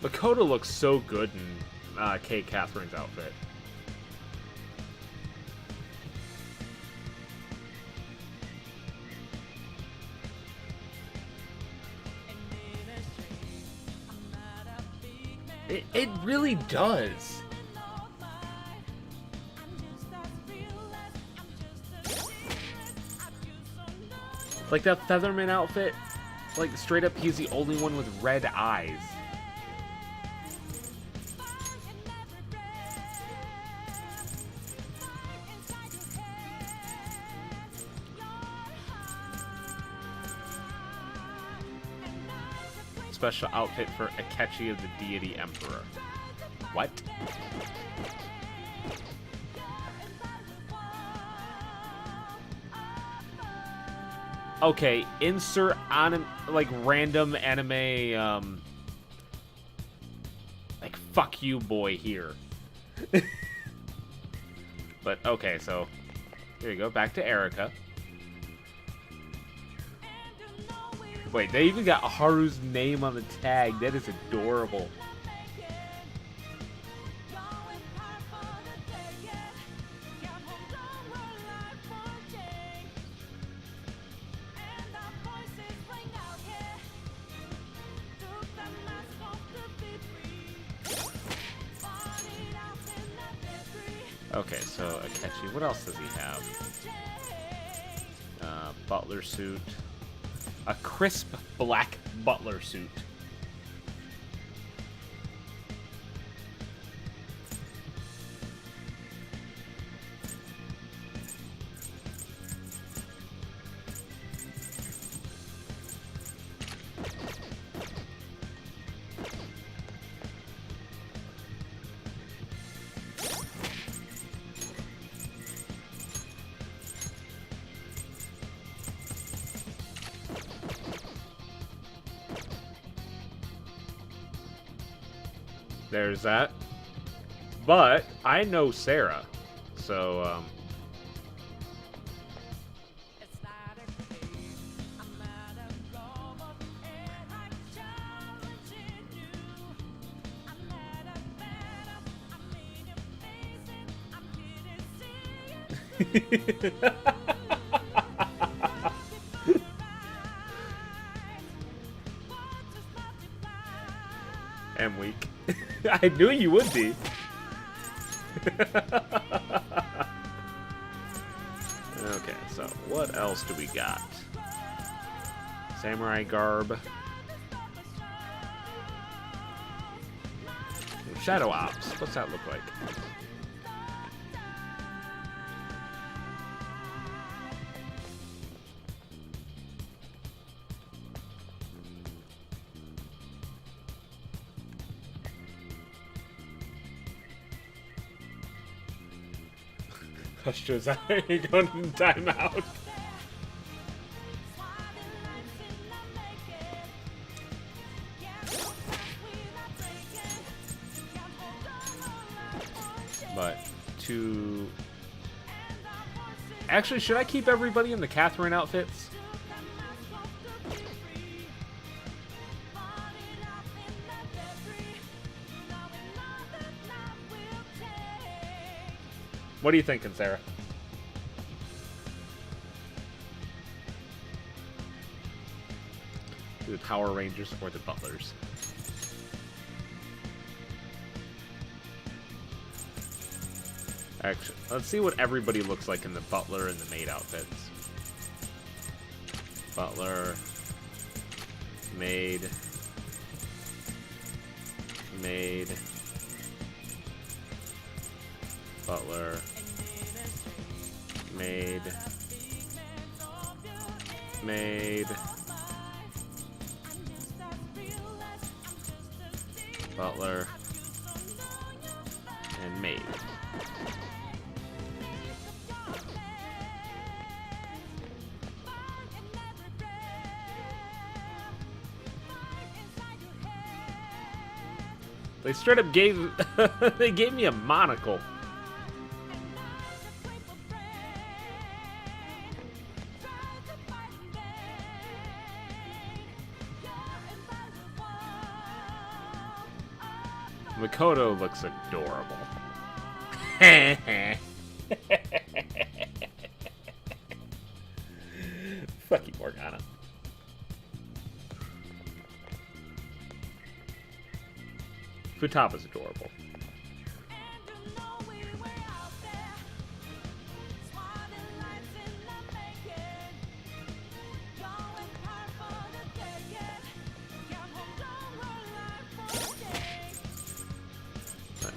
Lakota looks so good in Kate Catherine's outfit. It really does. Like that Featherman outfit, like straight up he's the only one with red eyes. Special outfit for Akechi of the Deity Emperor. What? Okay, insert like random anime like fuck you boy here. But okay, so here you go, back to Erica. Wait, they even got Haru's name on the tag. That is adorable. Okay, so Akechi, what else does he have? Butler suit. A crisp black butler suit. There's that. But I know Sarah, so I'm weak. I knew you would be. Okay, so what else do we got? Samurai garb. Shadow Ops. What's that look like? Hush, you're going in timeout. But to... Actually, should I keep everybody in the Catherine outfits? What are you thinking, Sarah? The Power Rangers or the Butlers? Actually, let's see what everybody looks like in the butler and the maid outfits. Butler, maid, maid, butler, maid, maid, butler, and maid. They straight up gave they gave me a monocle. Makoto looks adorable. Fuck you, Morgana. Futaba's adorable.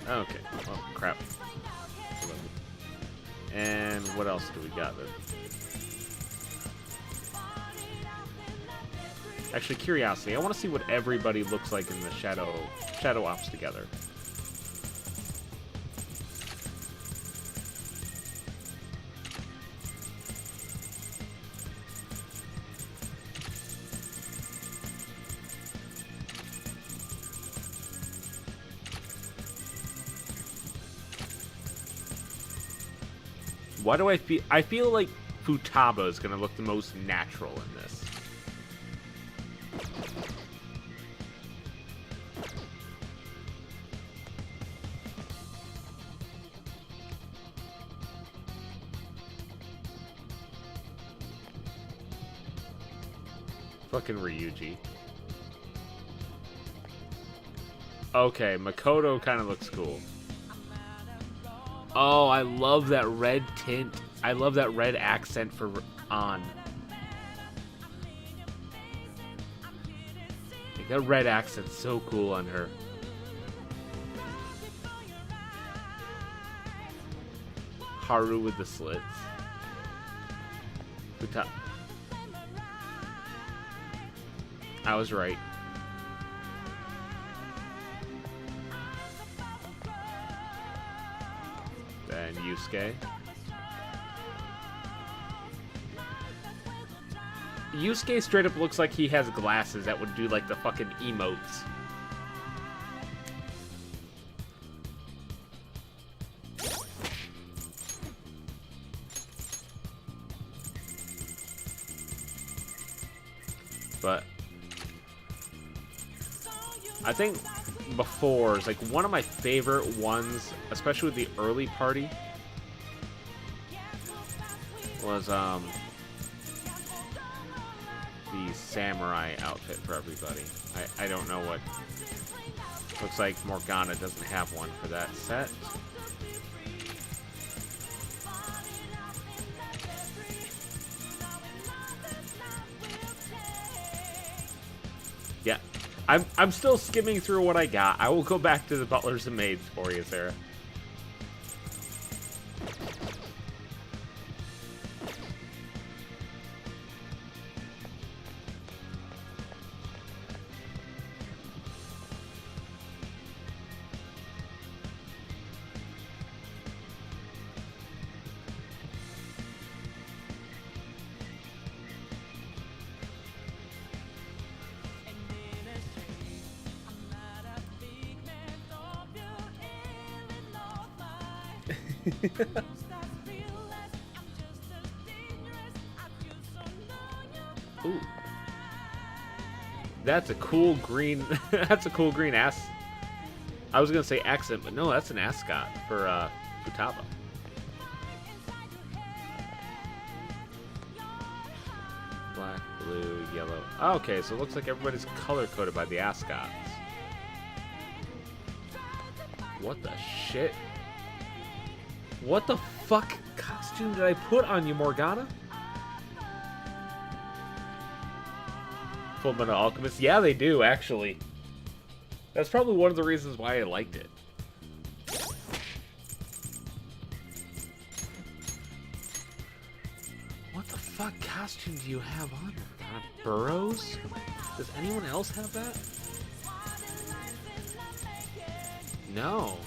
Okay, well, crap. And what else do we got then? Actually, curiosity. I want to see what everybody looks like in the Shadow Ops together. Why do I feel like Futaba is going to look the most natural in this. Fucking Ryuji. Okay, Makoto kind of looks cool. Oh, I love that red tint. I love that red accent for An. Like, that red accent's so cool on her. Haru with the slits. I was right. Then Yusuke. Yusuke straight up looks like he has glasses that would do like the fucking emotes. But I think before is like one of my favorite ones, especially with the early party, was the samurai outfit for everybody. I don't know what. Looks like Morgana doesn't have one for that set. Yeah, I'm still skimming through what I got. I will go back to the butlers and maids for you, Sarah. Ooh. That's a cool green that's a cool green I was gonna say accent, but no, that's an ascot for Futaba. blue, yellow. Oh, okay, so it looks like everybody's color-coded by the ascots. What the shit? What the fuck costume did I put on you, Morgana? Full Metal Alchemist? Yeah, they do, actually. That's probably one of the reasons why I liked it. What the fuck costume do you have on, Morgana? Burrows? Does anyone else have that? No.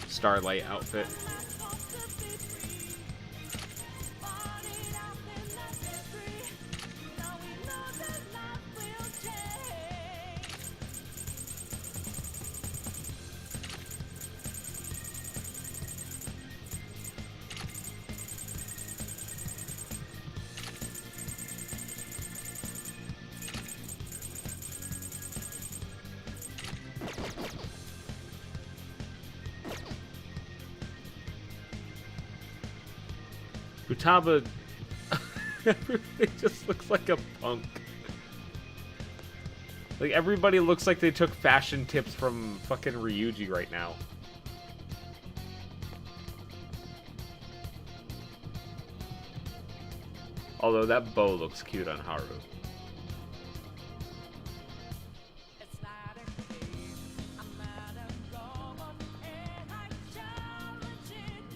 Starlight outfit. Futaba, everybody just looks like a punk. Like, everybody looks like they took fashion tips from fucking Ryuji right now. Although that bow looks cute on Haru.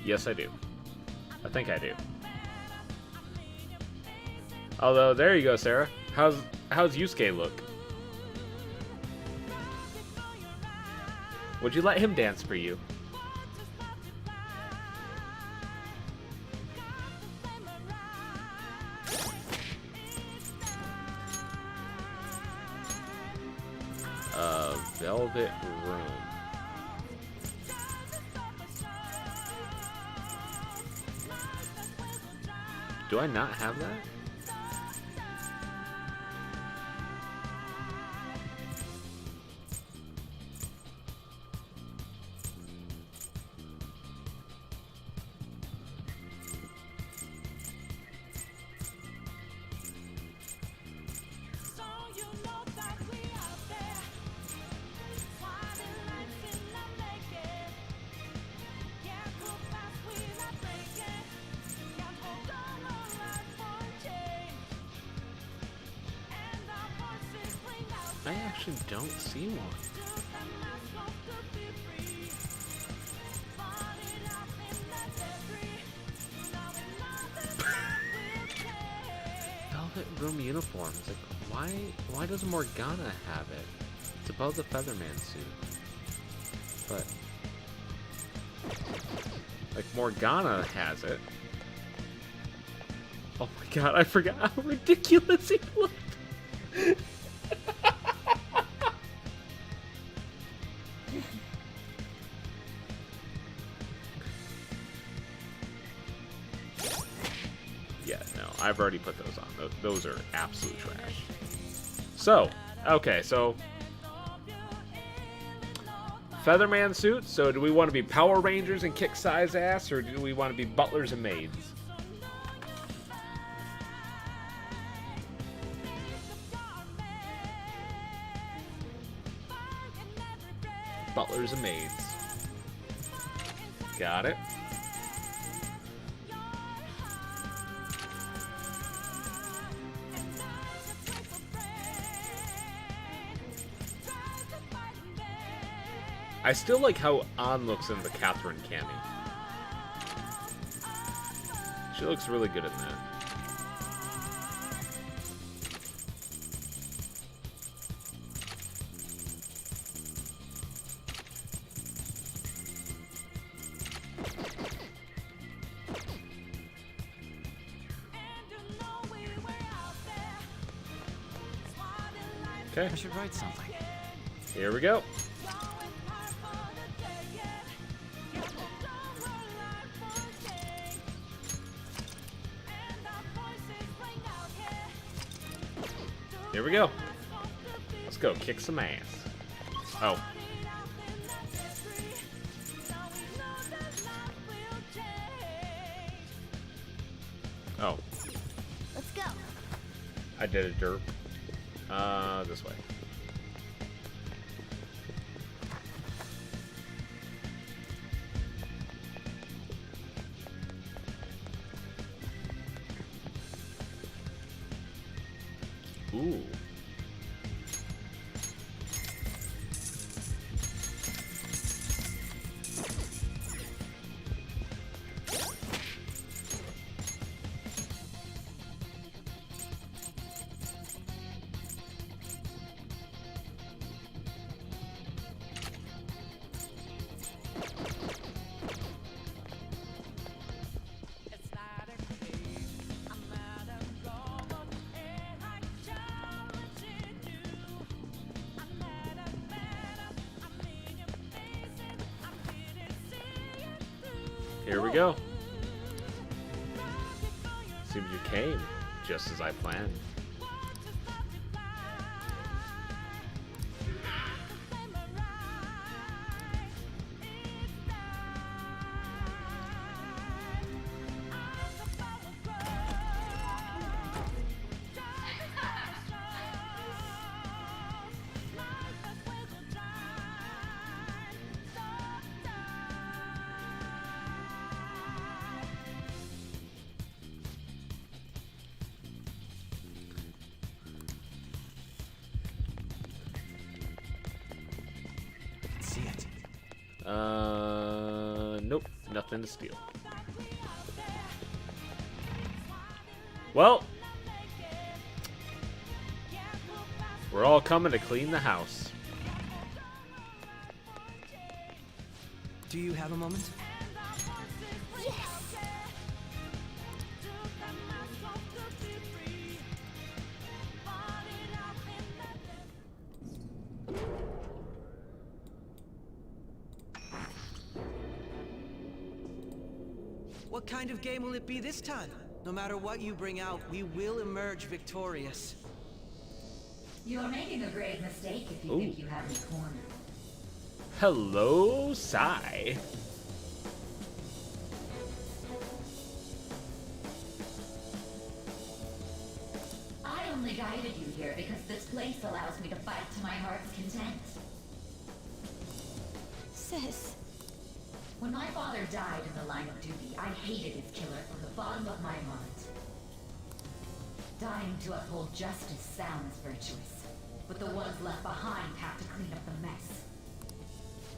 Yes, I do. I think I do. Although, there you go, Sarah. How's Yusuke look? Would you let him dance for you? Velvet Room. Do I not have that? I actually don't see one. Velvet Room uniforms. Like, why does Morgana have it? It's above the Featherman suit. But like, Morgana has it. Oh my god, I forgot how ridiculous he looked. Yeah, no, I've already put those on. Those are absolute trash. So, okay, so Featherman suits. So do we want to be Power Rangers and kick Sai's ass, or do we want to be butlers and maids? Butlers and maids. Got it. I still like how An looks in the Catherine cami. She looks really good in that. Okay. I should write something. Here we go. Here we go. Let's go kick some ass. Oh. Oh. Let's go. I did a derp. This way. Ooh. Here we go. Seems you came just as I planned. See it. Nope, nothing to steal. Well, we're all coming to clean the house. Do you have a moment? Yes! What kind of game will it be this time? No matter what you bring out, we will emerge victorious. You're making a grave mistake if you think you have me cornered. Hello, Sai. I only guided you here because this place allows me to fight to my heart's content. Sis. When my father died in the line of duty, I hated his killer from the bottom of my heart. Dying to uphold justice sounds virtuous, but the ones left behind have to clean up the mess.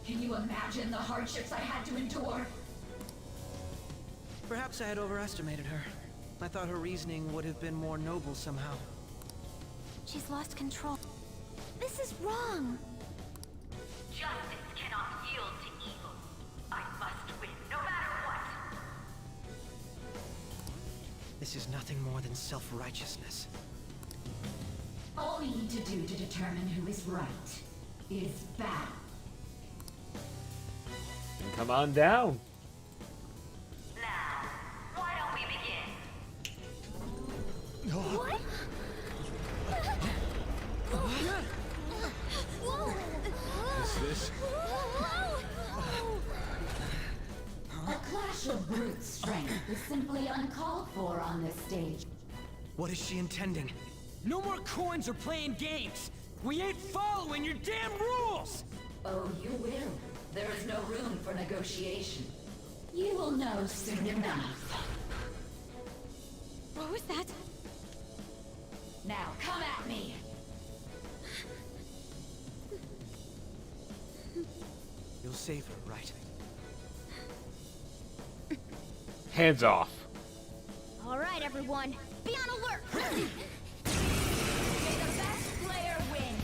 Can you imagine the hardships I had to endure? Perhaps I had overestimated her. I thought her reasoning would have been more noble somehow. She's lost control. This is wrong. Justice cannot yield to evil. I must win, no matter what. This is nothing more than self-righteousness. All we need to do to determine who is right is battle. And come on down. Now, why don't we begin? What? Is this? A clash of brute strength is simply uncalled for on this stage. What is she intending? No more coins or playing games! We ain't following your damn rules! Oh, you will. There is no room for negotiation. You will know soon enough. What was that? Now, come at me! You'll save her, right? Hands off. All right, everyone. Be on alert. May the best player win!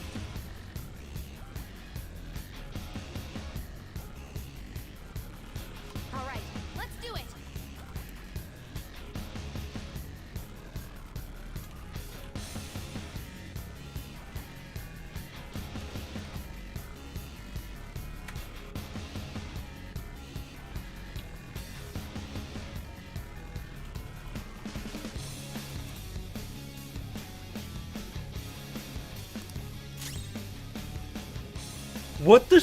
All right, let's do it. What the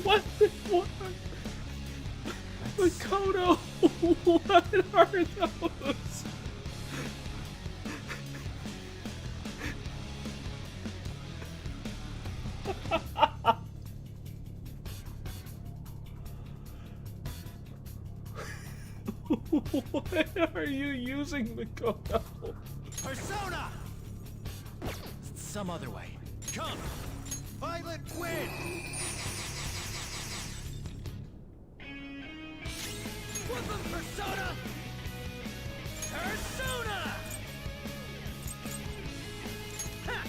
what the what? Makoto, what are those? What are you using, Makoto? Persona! Some other way. Come! Violet win! Woodland Persona! Persona! Ha!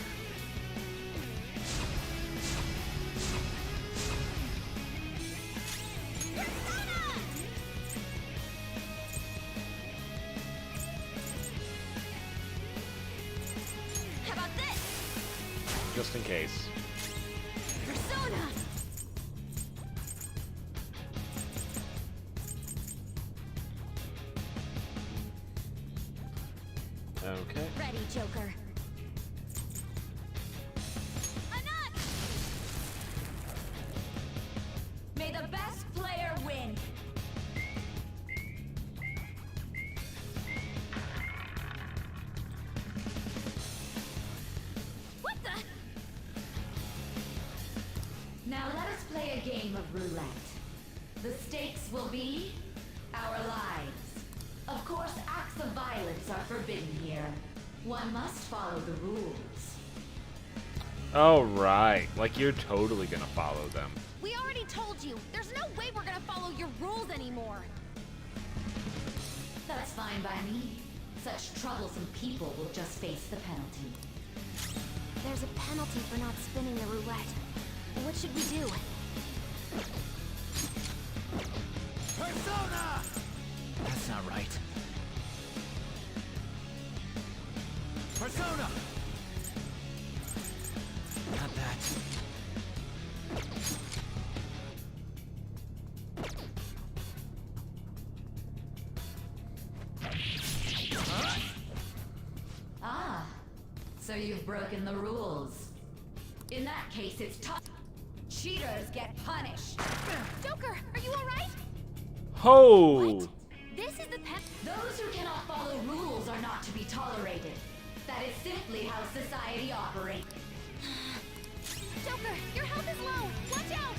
How about this? Just in case. Persona! Okay. Ready, Joker. May the best player win. What the? Now let us play a game of roulette. The stakes will be our lives. Of course, acts of violence are forbidden here. One must follow the rules. Oh, right. Like, you're totally gonna follow them. We already told you. There's no way we're gonna follow your rules anymore. That's fine by me. Such troublesome people will just face the penalty. There's a penalty for not spinning the roulette. What should we do? Persona! That's not right. Persona! Not that. Ah, so you've broken the rules. In that case, it's tough. Cheaters get punished. Joker, are you alright? Ho! This is the Those who cannot follow rules are not to be tolerated. That is simply how society operates. Joker, your health is low. Watch out!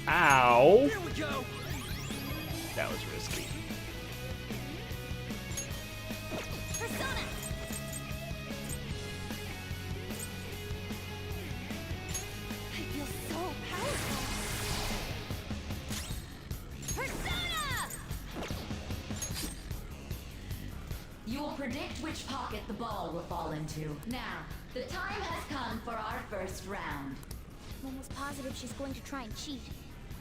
Ow! Here we go! That was risky. Persona! I feel so powerful. Persona! You will predict which pocket the ball will fall into. Now, the time has come for our first round. I'm almost positive she's going to try and cheat.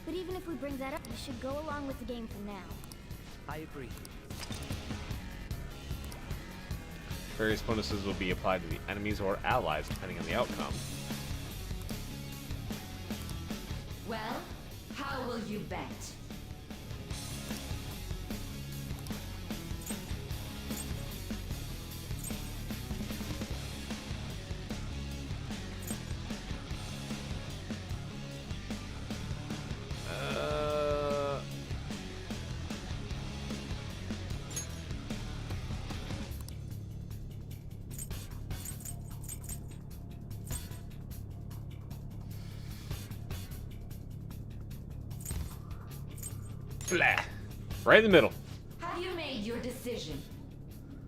But even if we bring that up, we should go along with the game for now. I agree. Various bonuses will be applied to the enemies or allies depending on the outcome. Well, how will you bet? Blah. Right in the middle. Have you made your decision?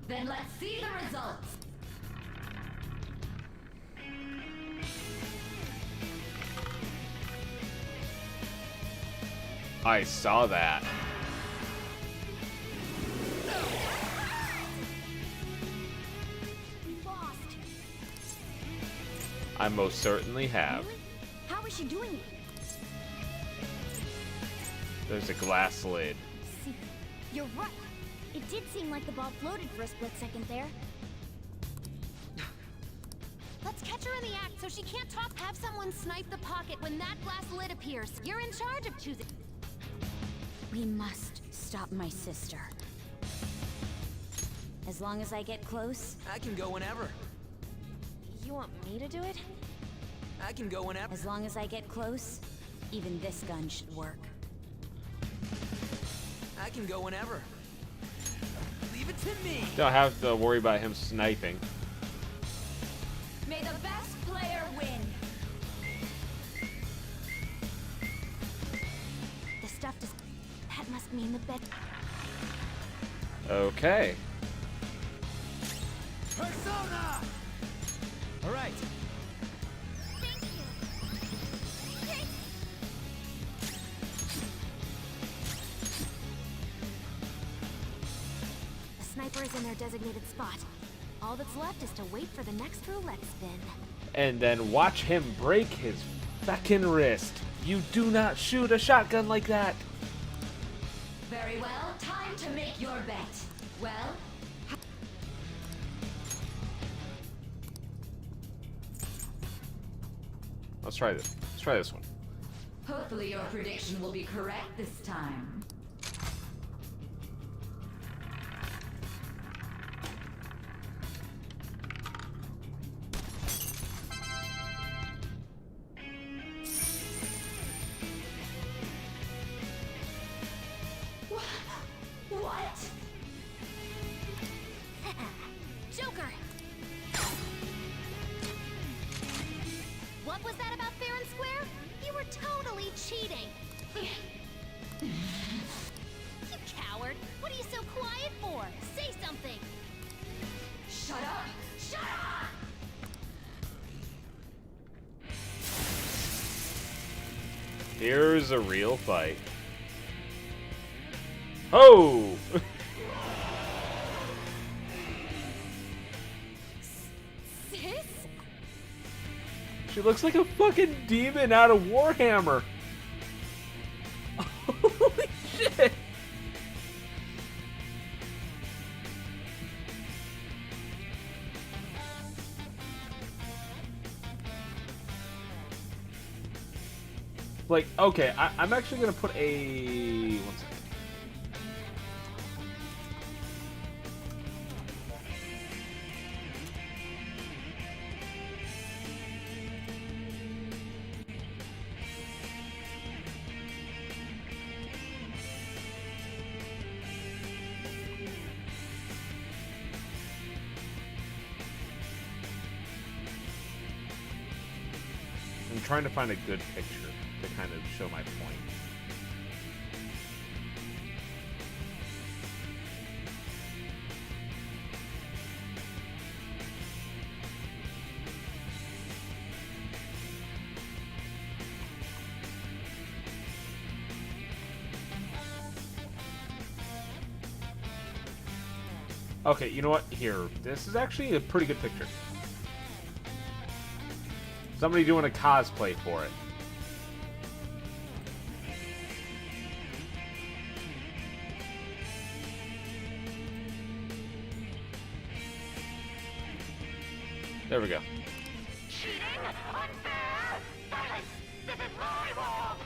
Then let's see the results. I saw that. We lost. I most certainly have. Really? How is she doing it? There's a glass lid. See, you're right. It did seem like the ball floated for a split second there. Let's catch her in the act so she can't talk. Have someone snipe the pocket when that glass lid appears. You're in charge of choosing. We must stop my sister. As long as I get close, I can go whenever. You want me to do it? I can go whenever. as long as I get close, even this gun should work. I can go whenever. Leave it to me. Don't have to worry about him sniping. May the best player win. The stuff does. That must mean the bed. Okay. Persona! All right. Thank you. The sniper is in their designated spot. All that's left is to wait for the next roulette spin. And then watch him break his feckin' wrist. You do not shoot a shotgun like that. Very well, time to make your bet. Well, Let's try this. Let's try this one. hopefully your prediction will be correct this time. What? Joker! What was that about fair and square? You were totally cheating. You coward! What are you so quiet for? Say something! Shut up! Shut up! Here's a real fight. Oh! Sis? She looks like a fucking demon out of Warhammer. Holy shit! Like, okay, I'm actually gonna put a... One second. I'm trying to find a good picture to kind of show my point. Okay, you know what? Here, this is actually a pretty good picture. Somebody doing a cosplay for it. There we go. Cheating? Unfair? Silence! This is my world!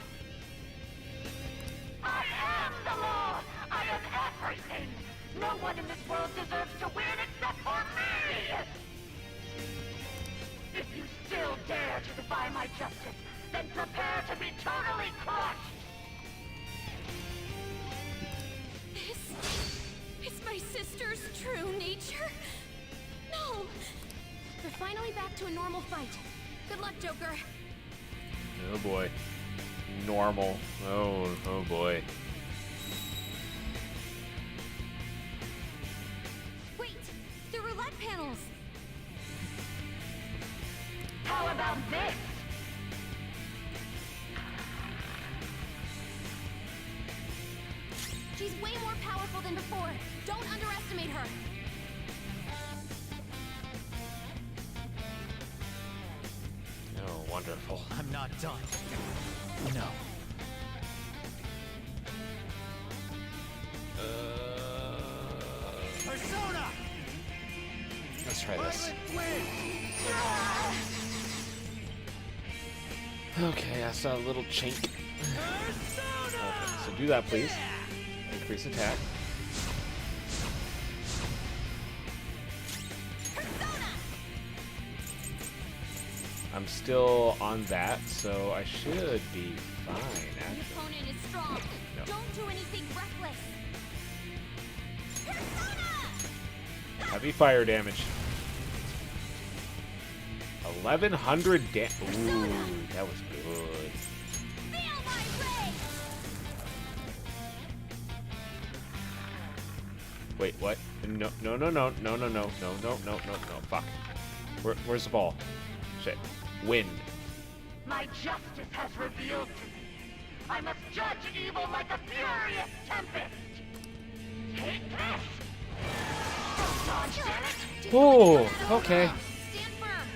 I am the law! I am everything! No one in this world deserves to win except for me! If you still dare to defy my justice, then prepare to be totally crushed! This is my sister's true nature? No! We're finally back to a normal fight. Good luck, Joker. Oh boy. Normal. Oh boy. Wait! The roulette panels! How about this? She's way more powerful than before. Don't underestimate her. Oh, wonderful. I'm not done. No. Persona! Let's try this. Okay, I saw a little chink. Okay, so do that, please. Increase attack. I'm still on that, so I should be fine, The actually. opponent is strong. No. Don't do anything reckless. Heavy fire damage. 1100 damage. Ooh, that was good. Wait, what? No, no, no, no, no, no, no, no, no, no, no, no. Fuck. Where's the ball? Shit. Wind. My justice has revealed to me. I must judge evil like a furious tempest. Take this! Don't dodge, damn it! Oh, okay. Stand firm.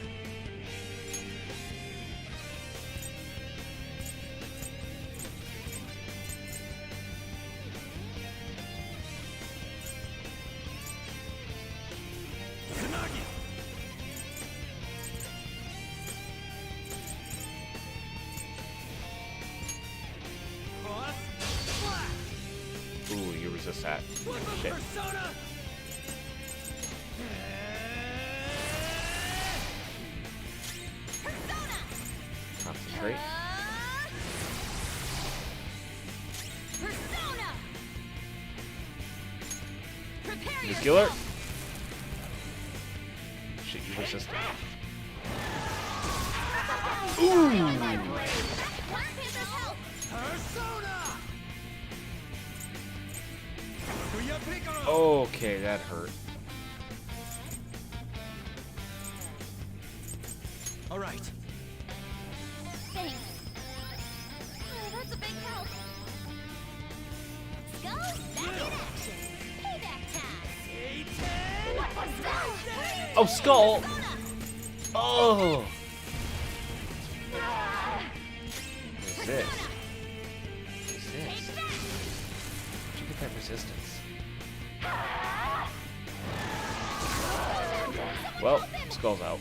Ooh, you resist that. Shit. Concentrate. Persona. Prepare You kill her? Shit, you resist it. Okay, that hurt. All right. Thanks. Oh, that's a big help. Go back in action. Payback time. What was that? Oh, skull! Oh! What's this? What's this? Did you get that resistance? Well, skull's out.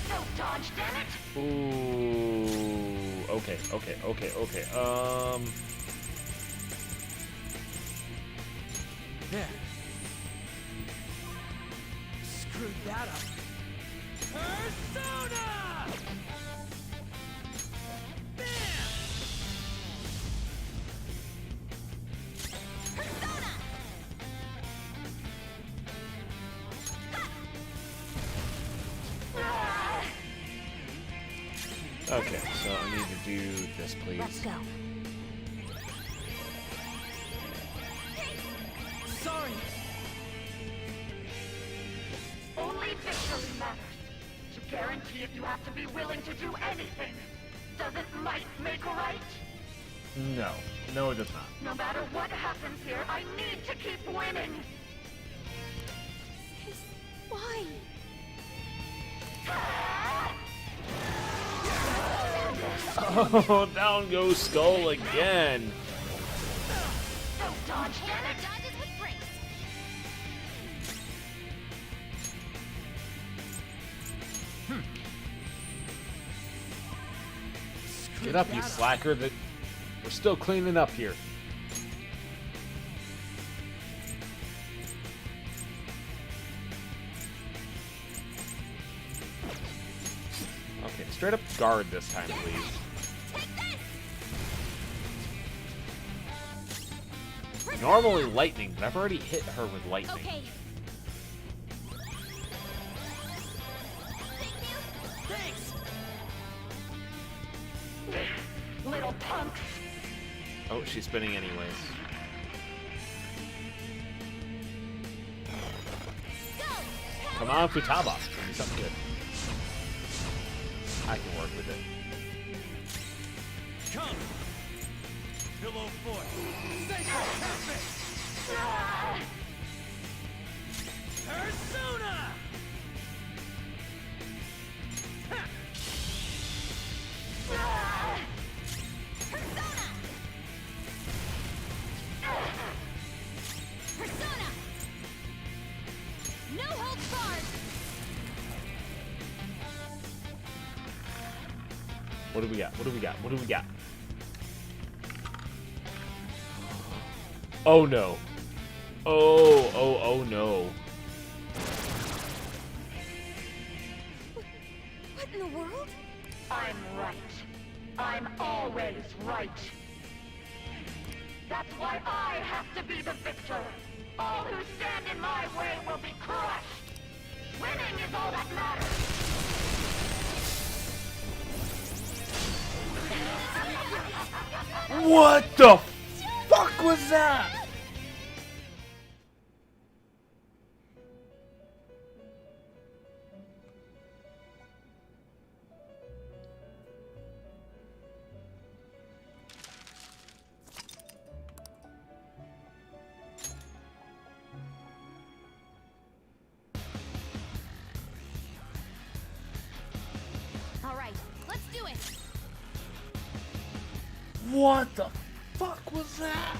Don't dodge, damn it! Ooh. Okay, okay, okay, okay. There. Screwed that up. Persona! Bam! Okay, so I need to do this, please. Let's go. Sorry. Only victory matters. To guarantee it, you have to be willing to do anything. Doesn't might make right? No. No, it does not. No matter what happens here, I need to keep winning. Why? Oh, down goes skull again. Don't dodge, damn it! Dodges with grace. Get up, you slacker. We're still cleaning up here. Okay, straight up guard this time, please. Normally lightning, but I've already hit her with lightning. Okay. Thanks! Little punks! Oh, she's spinning anyways. Come on, Futaba. Give me something good. I can work with it. Come. Pillow fort. Sacred perfect. Persona. Persona. No holds barred. What do we got? What do we got? What do we got? Oh no. Oh no. What in the world? I'm right. I'm always right. That's why I have to be the victor. All who stand in my way will be crushed. Winning is all that matters. What the fuck was that? All right, let's do it. What the fuck was that?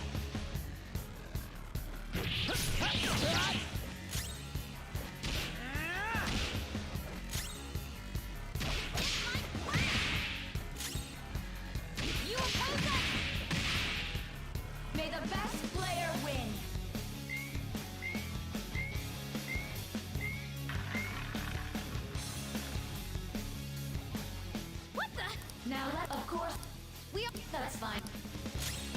You oppose us. May the best player win. What the? Now of course, that's fine.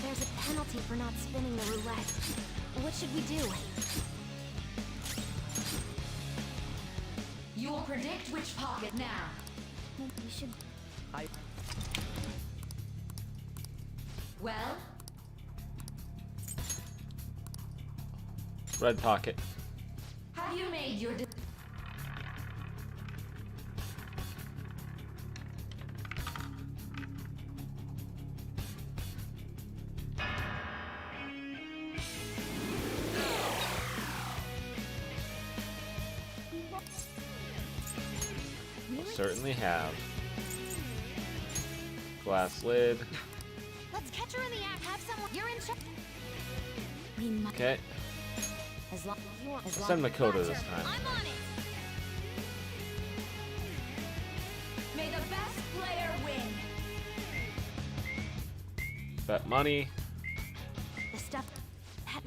There's a penalty for not spinning the roulette. What should we do? You will predict which pocket now. We should... Well, Red pocket. have you made your Certainly have. Glass lid. Let's catch her in the act. Have someone. You're in charge. We must. Okay. As long as you want. Send Makoto this time. I'm on it. May the best player win. Bet money. The stuff. That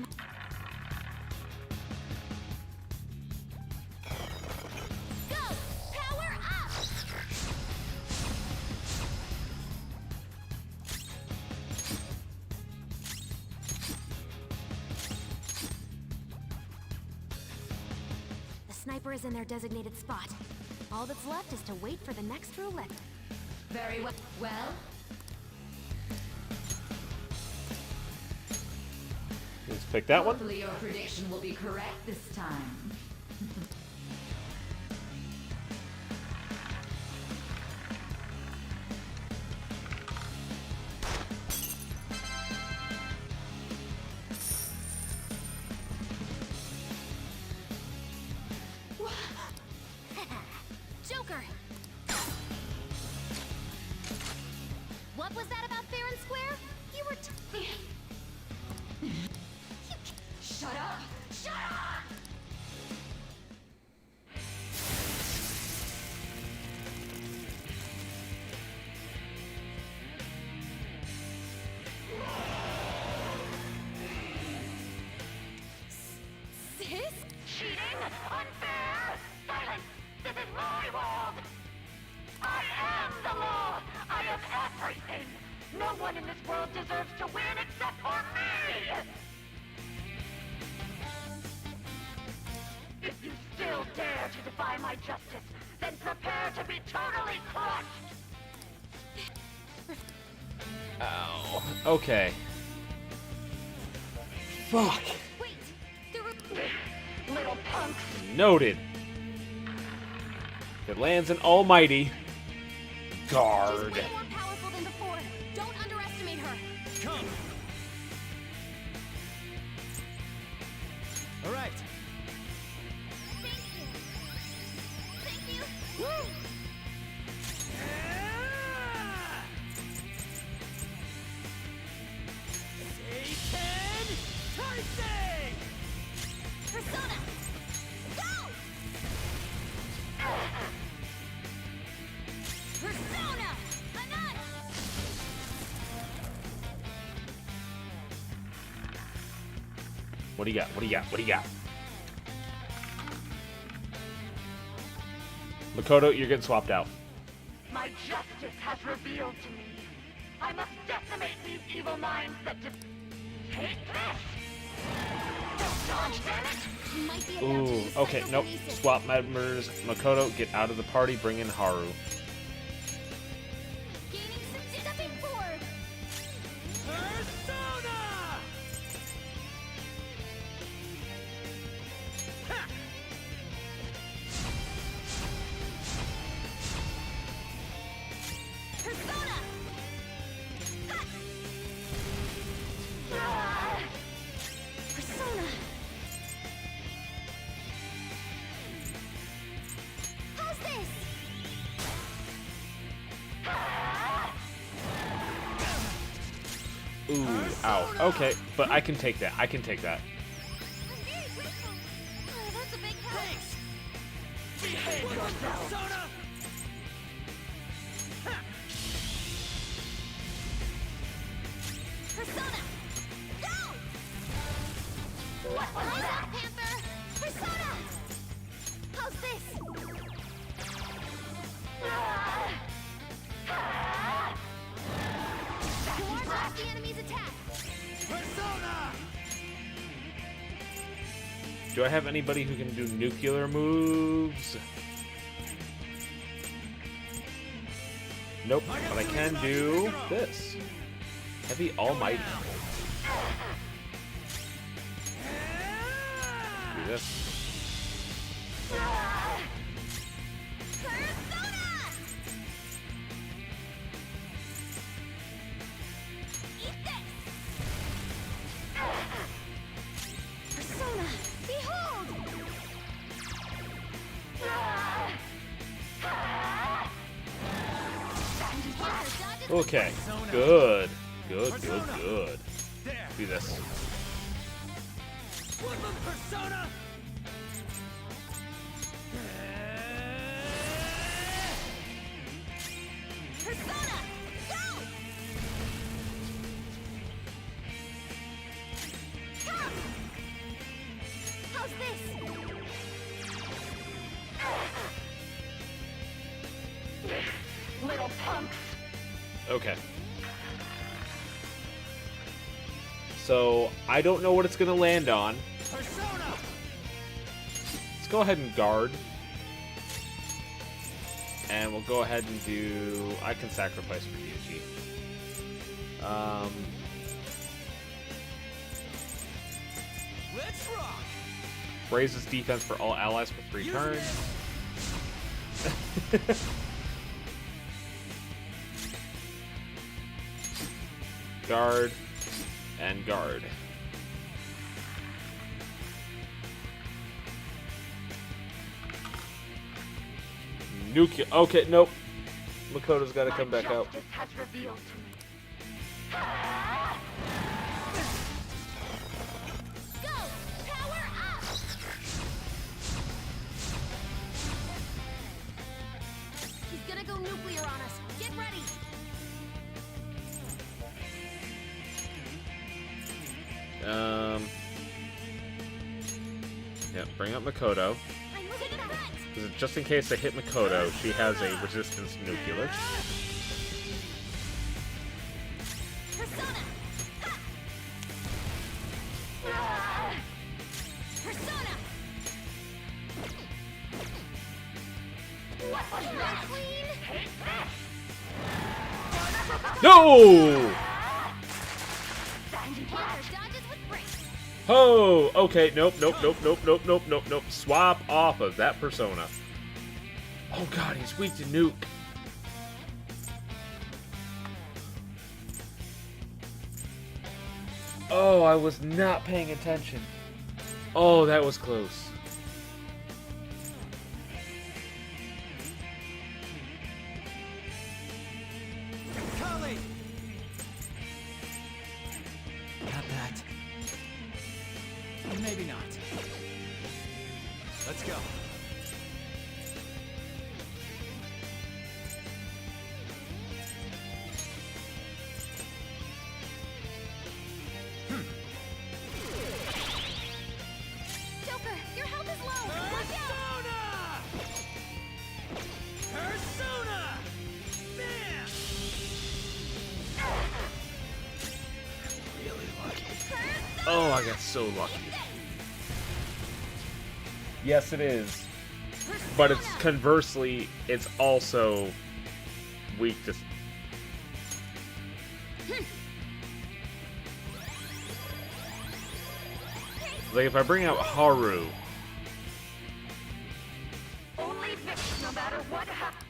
Go! Power up! The sniper is in their designated spot. All that's left is to wait for the next roulette. Very well. Well, Let's pick that one. hopefully your prediction will be correct this time. Joker. What was that about fair and square? You were. Shut up! Shut up! Sis? Cheating? Unfair? Silence! This is my world! I am the law! I am everything! No one in this world deserves to win except for me! If you still dare to defy my justice, then prepare to be totally crushed! Ow. Okay. Fuck. Wait! Little punks! Noted. If it lands an almighty guard. She's way more powerful than before. Don't underestimate her. Come! Alright. Thank you. Thank you. Woo! Satan Tyson! Persona! Go! Persona! Anat! What do you got? What do you got? What do you got? Makoto, you're getting swapped out. My justice has revealed to me. I must decimate these evil minds that take this! Might be about to Ooh, use okay, nope. psychokinesis. Swap members. Makoto, get out of the party. Bring in Haru. Gaining some stepping forward. Persona. Persona. How's this? Ooh, ow. Okay, but I can take that. I can take that. I'm very grateful. Oh, that's a big help. Behave yourself! Persona. Go! What was Rise that? up, Panther. Persona. How's this? You ward off the enemy's attack. Do I have anybody who can do nuclear moves? Nope, but I can do this. Heavy Almighty. Do this. Persona! Eat this! Persona, behold! Okay, good. Good, good, good. Do this. Persona! Persona, go! Come! How's this? Little punks! Okay. So, I don't know what it's going to land on. Persona! Let's go ahead and guard. And we'll go ahead and do... I can sacrifice for Yuji. Let's rock! Raises defense for all allies for 3 turns. Guard. And guard. Nuke. Okay, nope. Makoto's got to come back out. Justice has revealed to me. Go! Power up! He's gonna go nuclear on us. Get ready! Yeah, bring up Makoto. I'm moving in front! Because just in case I hit Makoto, she has a resistance nuclear. Persona! Ha! Persona! What was that? Queen! Take this! No! Panther dodges with brace. Oh, okay, nope, nope, nope, nope, nope, nope, nope, nope. Swap off of that persona. Oh god, he's weak to nuke. Oh, I was not paying attention. Oh, that was close. Kali! Not that. Maybe not. Let's go. Joker, your health is low! Watch out! Persona! Bam! Really lucky. Persona! Oh, I got so lucky. Yes, it is. But it's conversely, it's also weak to... Like, if I bring out Haru... Only this, no matter what happens.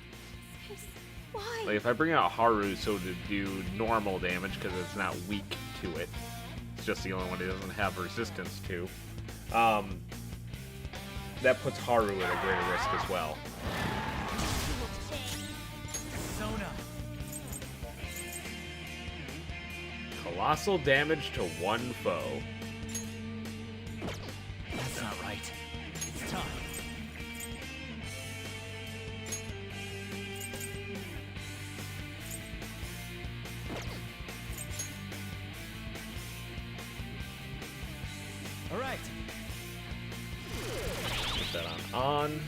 Why? Like, if I bring out Haru so to do normal damage, because it's not weak to it. It's just the only one it doesn't have resistance to. That puts Haru at a greater risk as well. Colossal damage to one foe. That's not right. It's time. All right. Put that on.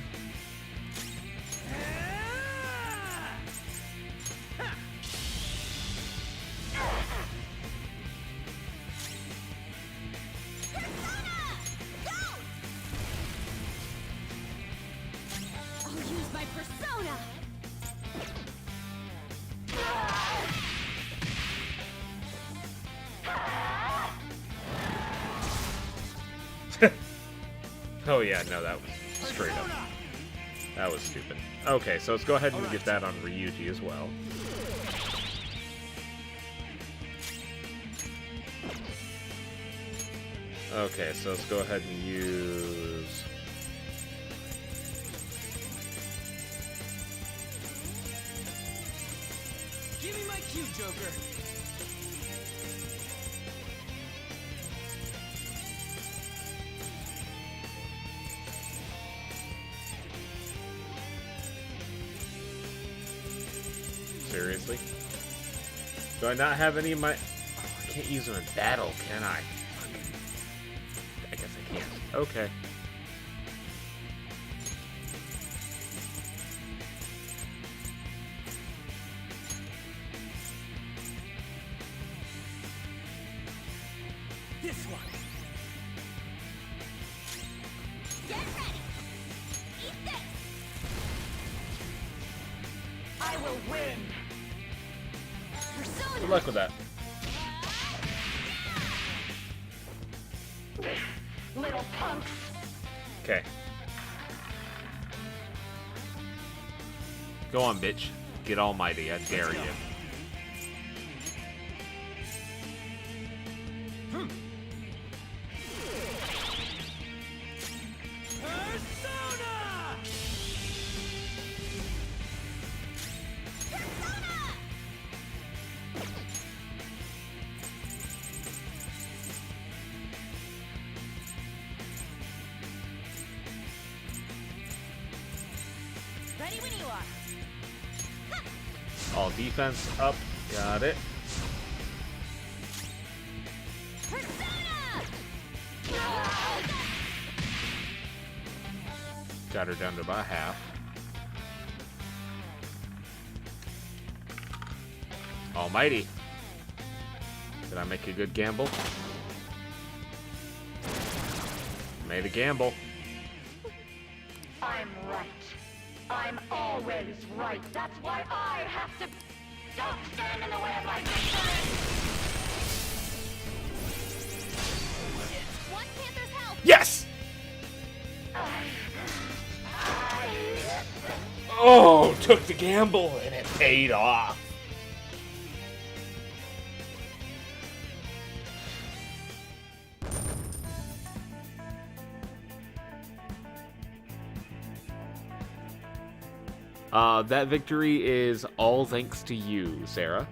I'll use my persona. Oh yeah, no, that was straight up. That was stupid. Okay, so let's go ahead and get that on Ryuji as well. Okay, so let's go ahead and use... Give me my cue, Joker. Seriously? Do I not have any of my... Oh, I can't use them in battle, can I? I guess I can't. Okay. This one. Get ready. Eat this. I will win. Persona. Good luck with that. Little punks. Okay. Go on, bitch. Get almighty, I dare you. Ready when you are. All defense up. Got it. Persona. Got her down to about half. Almighty. Did I make a good gamble? Made a gamble. I'm right. I'm always right. That's why I have to... Don't stand in the way of my victory! Want Panther's help? Yes! Oh, took the gamble and it paid off. That victory is all thanks to you, Sarah.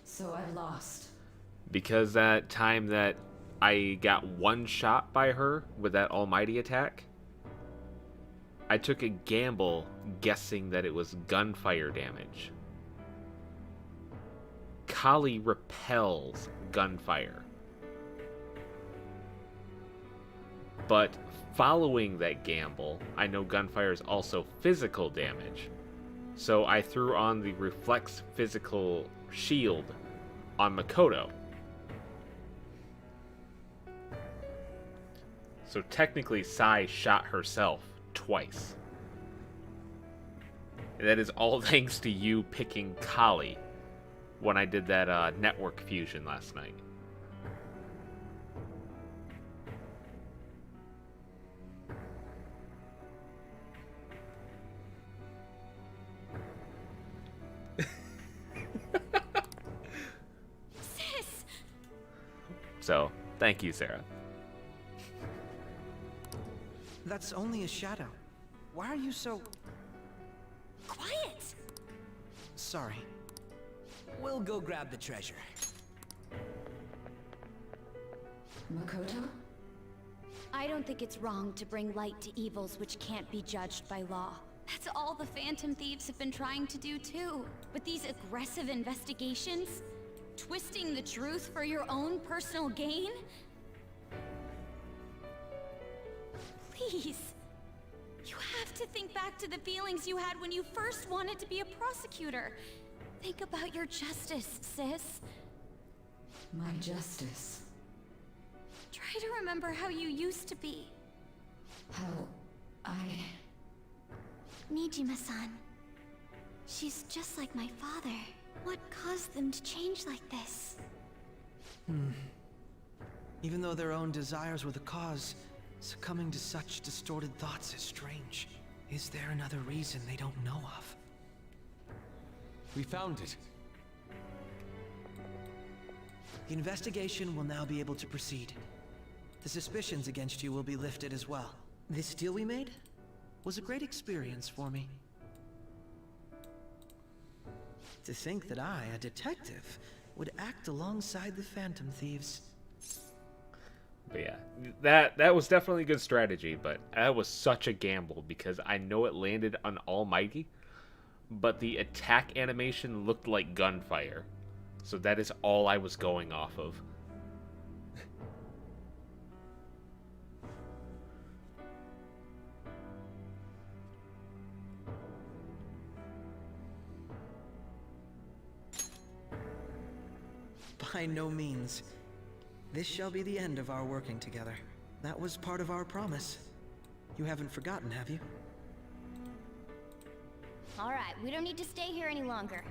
So I've lost. Because that time that I got one shot by her with that almighty attack, I took a gamble guessing that it was gunfire damage. Kali repels gunfire. But following that gamble, I know gunfire is also physical damage. So I threw on the Reflex Physical Shield on Makoto. So technically, Sai shot herself twice. And that is all thanks to you picking Kali when I did that network fusion last night. Sis! So, thank you, Sarah. That's only a shadow. Why are you so... Quiet! Sorry. We'll go grab the treasure. Makoto? I don't think it's wrong to bring light to evils which can't be judged by law. That's all the Phantom Thieves have been trying to do too. But these aggressive investigations? Twisting the truth for your own personal gain? Please. You have to think back to the feelings you had when you first wanted to be a prosecutor. Think about your justice, sis. My justice. Try to remember how you used to be. How I... Nijima-san. She's just like my father. What caused them to change like this? Even though their own desires were the cause, succumbing to such distorted thoughts is strange. Is there another reason they don't know of? We found it. The investigation will now be able to proceed. The suspicions against you will be lifted as well. This deal we made was a great experience for me. To think that I, a detective, would act alongside the Phantom Thieves. But yeah, that was definitely a good strategy, but that was such a gamble because I know it landed on Almighty, but the attack animation looked like gunfire. So that is all I was going off of. By no means. This shall be the end of our working together. That was part of our promise. You haven't forgotten, have you? Alright, we don't need to stay here any longer.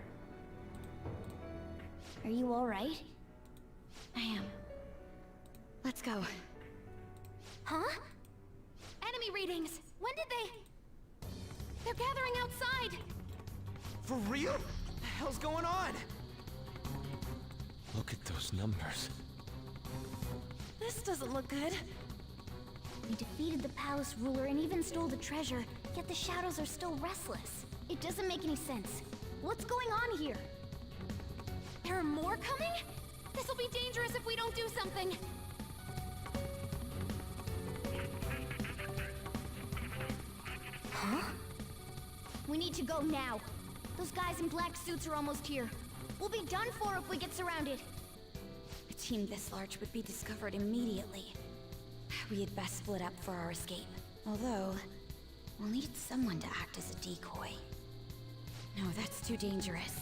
Are you alright? I am. Let's go. Huh? Enemy readings! When did they... They're gathering outside! For real? What the hell's going on? Look at those numbers. This doesn't look good. We defeated the palace ruler and even stole the treasure, yet the shadows are still restless. It doesn't make any sense. What's going on here? There are more coming? This'll be dangerous if we don't do something. Huh? We need to go now. Those guys in black suits are almost here. We'll be done for if we get surrounded. A team this large would be discovered immediately. We had best split up for our escape. Although, we'll need someone to act as a decoy. No, that's too dangerous.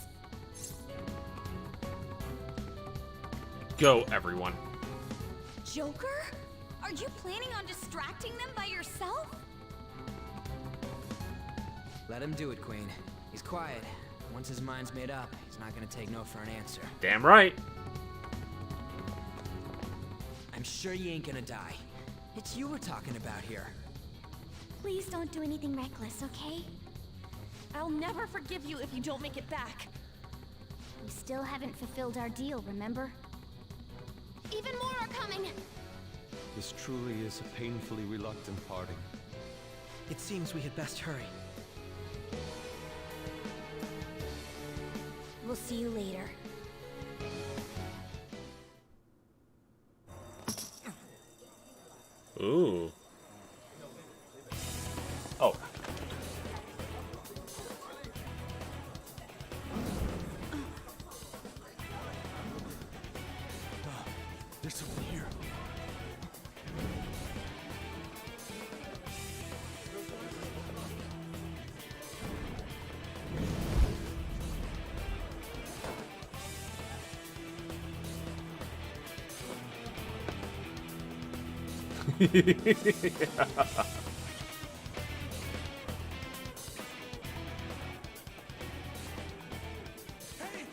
Go, everyone. Joker? Are you planning on distracting them by yourself? Let him do it, Queen. He's quiet. Once his mind's made up, he's not gonna take no for an answer. Damn right. I'm sure you ain't gonna die. It's you we're talking about here. Please don't do anything reckless, okay? I'll never forgive you if you don't make it back. We still haven't fulfilled our deal, remember? Even more are coming! This truly is a painfully reluctant parting. It seems we had best hurry. We'll see you later. Ooh. Oh. There's something here. Hey,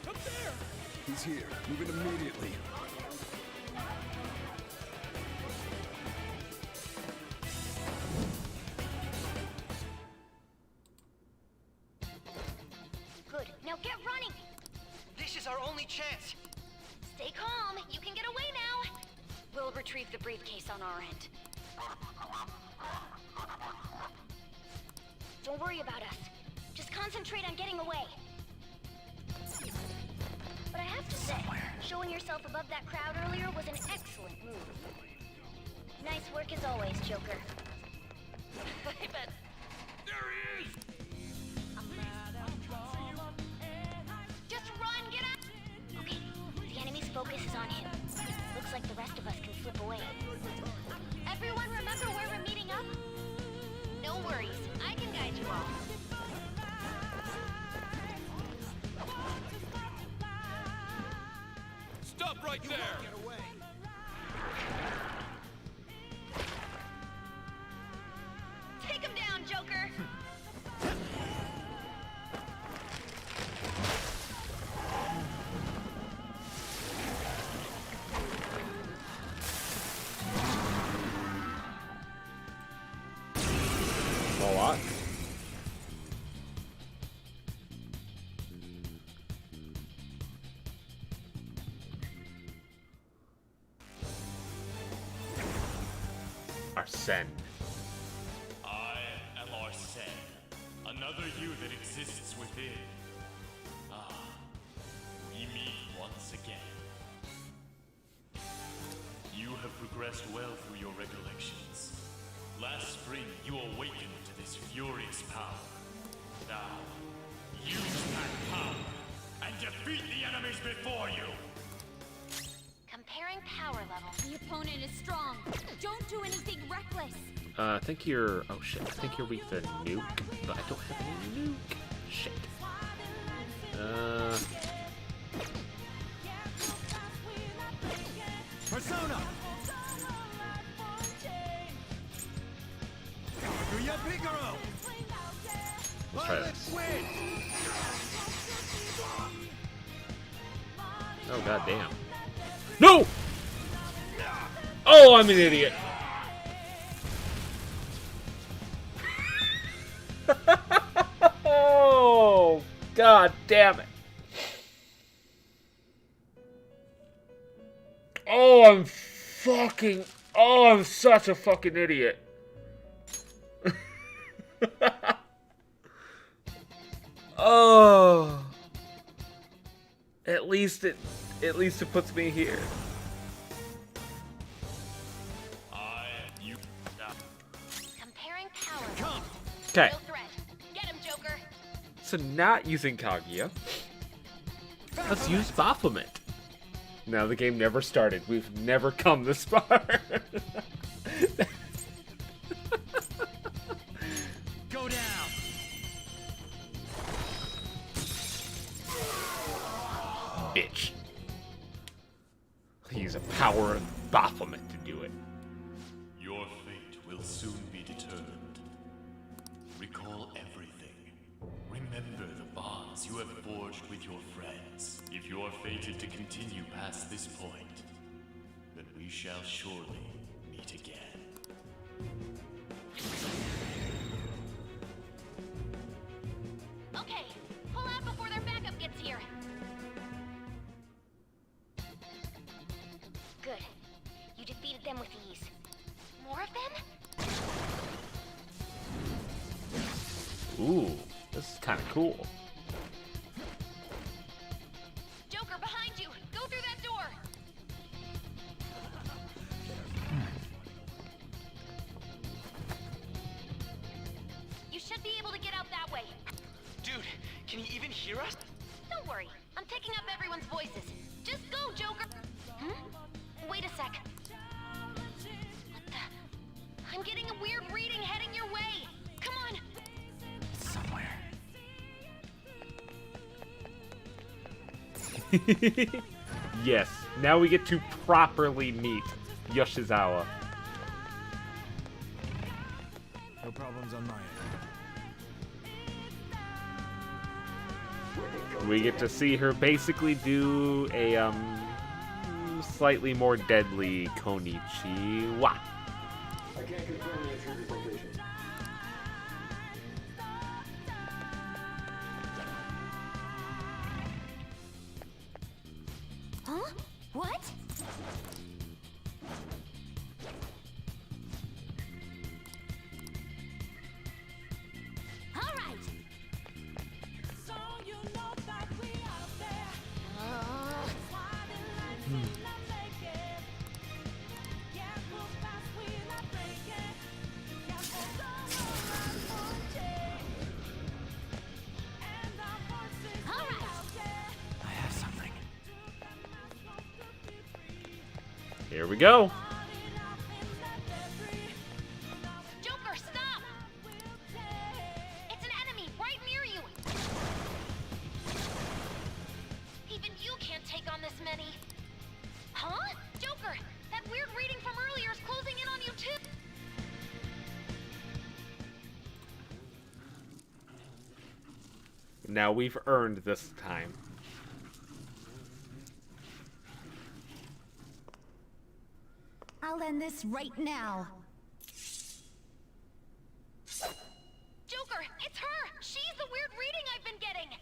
up there! He's here. Move in immediately. Good. Now get running! This is our only chance. Stay calm. You can get away now. We'll retrieve the briefcase on our end. Don't worry about us. Just concentrate on getting away. But I have to say, showing yourself above that crowd earlier was an excellent move. Nice work as always, Joker. I bet. There he is! Just run, get out! Okay, the enemy's focus is on him. Looks like the rest of us can slip away. Everyone remember where we're meeting up? No worries, I can guide you all. Stop right there! Get away. Take him down, Joker! A lot. Arsene. I am Arsene, another you that exists within. Ah, we meet once again. You have progressed well through your recollections. Last spring, you awakened to this furious power. Now, use that power and defeat the enemies before you! Comparing power levels. The opponent is strong. Don't do anything reckless. I think you're. Oh shit! I think you're weak to nuke, but I don't have any nuke. Shit. Persona! Kaguya Picaro! Let's try this. Win! Oh god damn. No! Oh, I'm an idiot. Oh, god damn it. Oh, I'm such a fucking idiot. Oh. At least it puts me here. Comparing power levels. Okay. No threat. Get him, Joker. So not using Kaguya. Let's use Baphomet. Now the game never started. We've never come this far. Go down! Bitch. I'll use a power of Baphomet to do it. Your fate will soon be determined. Recall everything. Remember the bonds you have forged with your friends. If you are fated to continue past this point, then we shall surely meet again. Okay, pull out before their backup gets here. Good. You defeated them with ease. More of them? Ooh, this is kind of cool. Joker, behind you! Go through that door! You should be able to get out that way. Dude, can he even hear us? Don't worry, I'm picking up everyone's voices. Just go, Joker! Hmm? Wait a sec. What the? I'm getting a weird reading heading your way. Come on. It's somewhere. Yes, now we get to properly meet Yoshizawa. No problems on my end. We get to see her basically do a slightly more deadly Konichiwa. I can't confirm the intruder's location. Huh? What? All right. I have something. Here we go. Joker, stop! It's an enemy right near you. Even you can't take on this many. Huh? Joker, that weird reading from earlier is closing in on you too. Now we've earned this time. I'll end this right now. Joker, it's her! She's the weird reading I've been getting!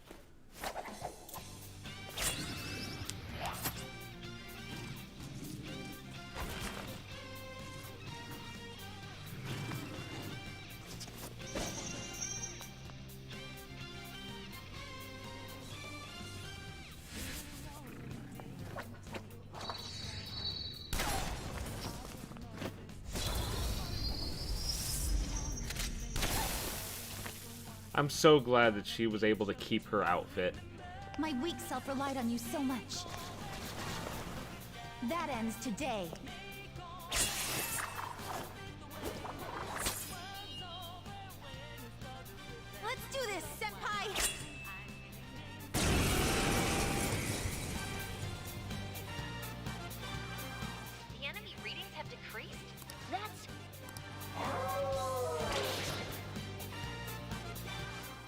I'm so glad that she was able to keep her outfit. My weak self relied on you so much. That ends today. Let's do this, Senpai! The enemy readings have decreased? That's...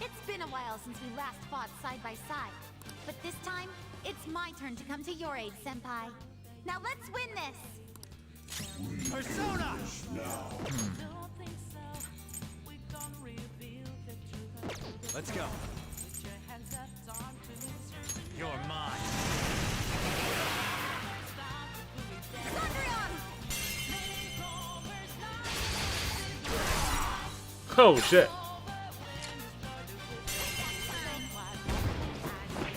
It's been a while since we last fought side by side. But this time, it's my turn to come to your aid, Senpai. Now let's win this! Persona! Let's go. You're mine. Oh shit.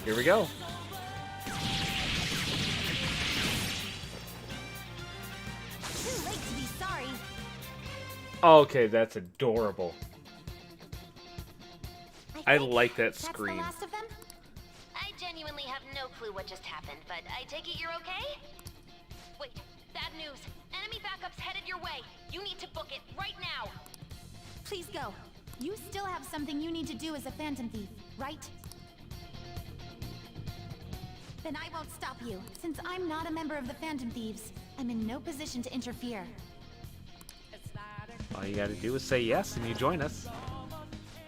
Here we go. Too late to be sorry. Okay, that's adorable. I think like that that's the scream. last of them? I genuinely have no clue what just happened, but I take it you're okay? Wait, bad news. Enemy backup's headed your way. You need to book it right now. Please go. You still have something you need to do as a Phantom Thief, right? Then I won't stop you. Since I'm not a member of the Phantom Thieves, I'm in no position to interfere. All you gotta do is say yes and you join us.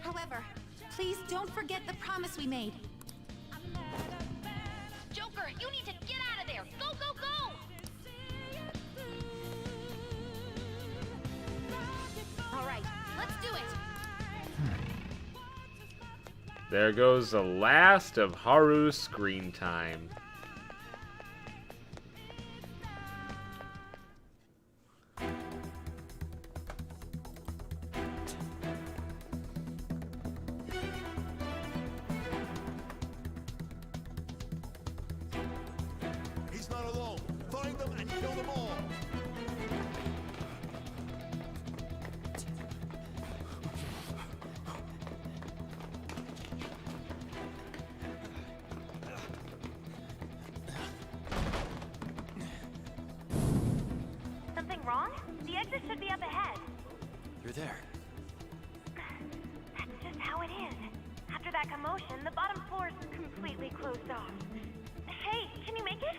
However, please don't forget the promise we made. Joker, you need to get out of there. Go, go, go! All right, let's do it. There goes the last of Haru's screen time. He's not alone. Find them and kill them all. You're there. That's just how it is. After that commotion, the bottom floor is completely closed off. Hey, can you make it?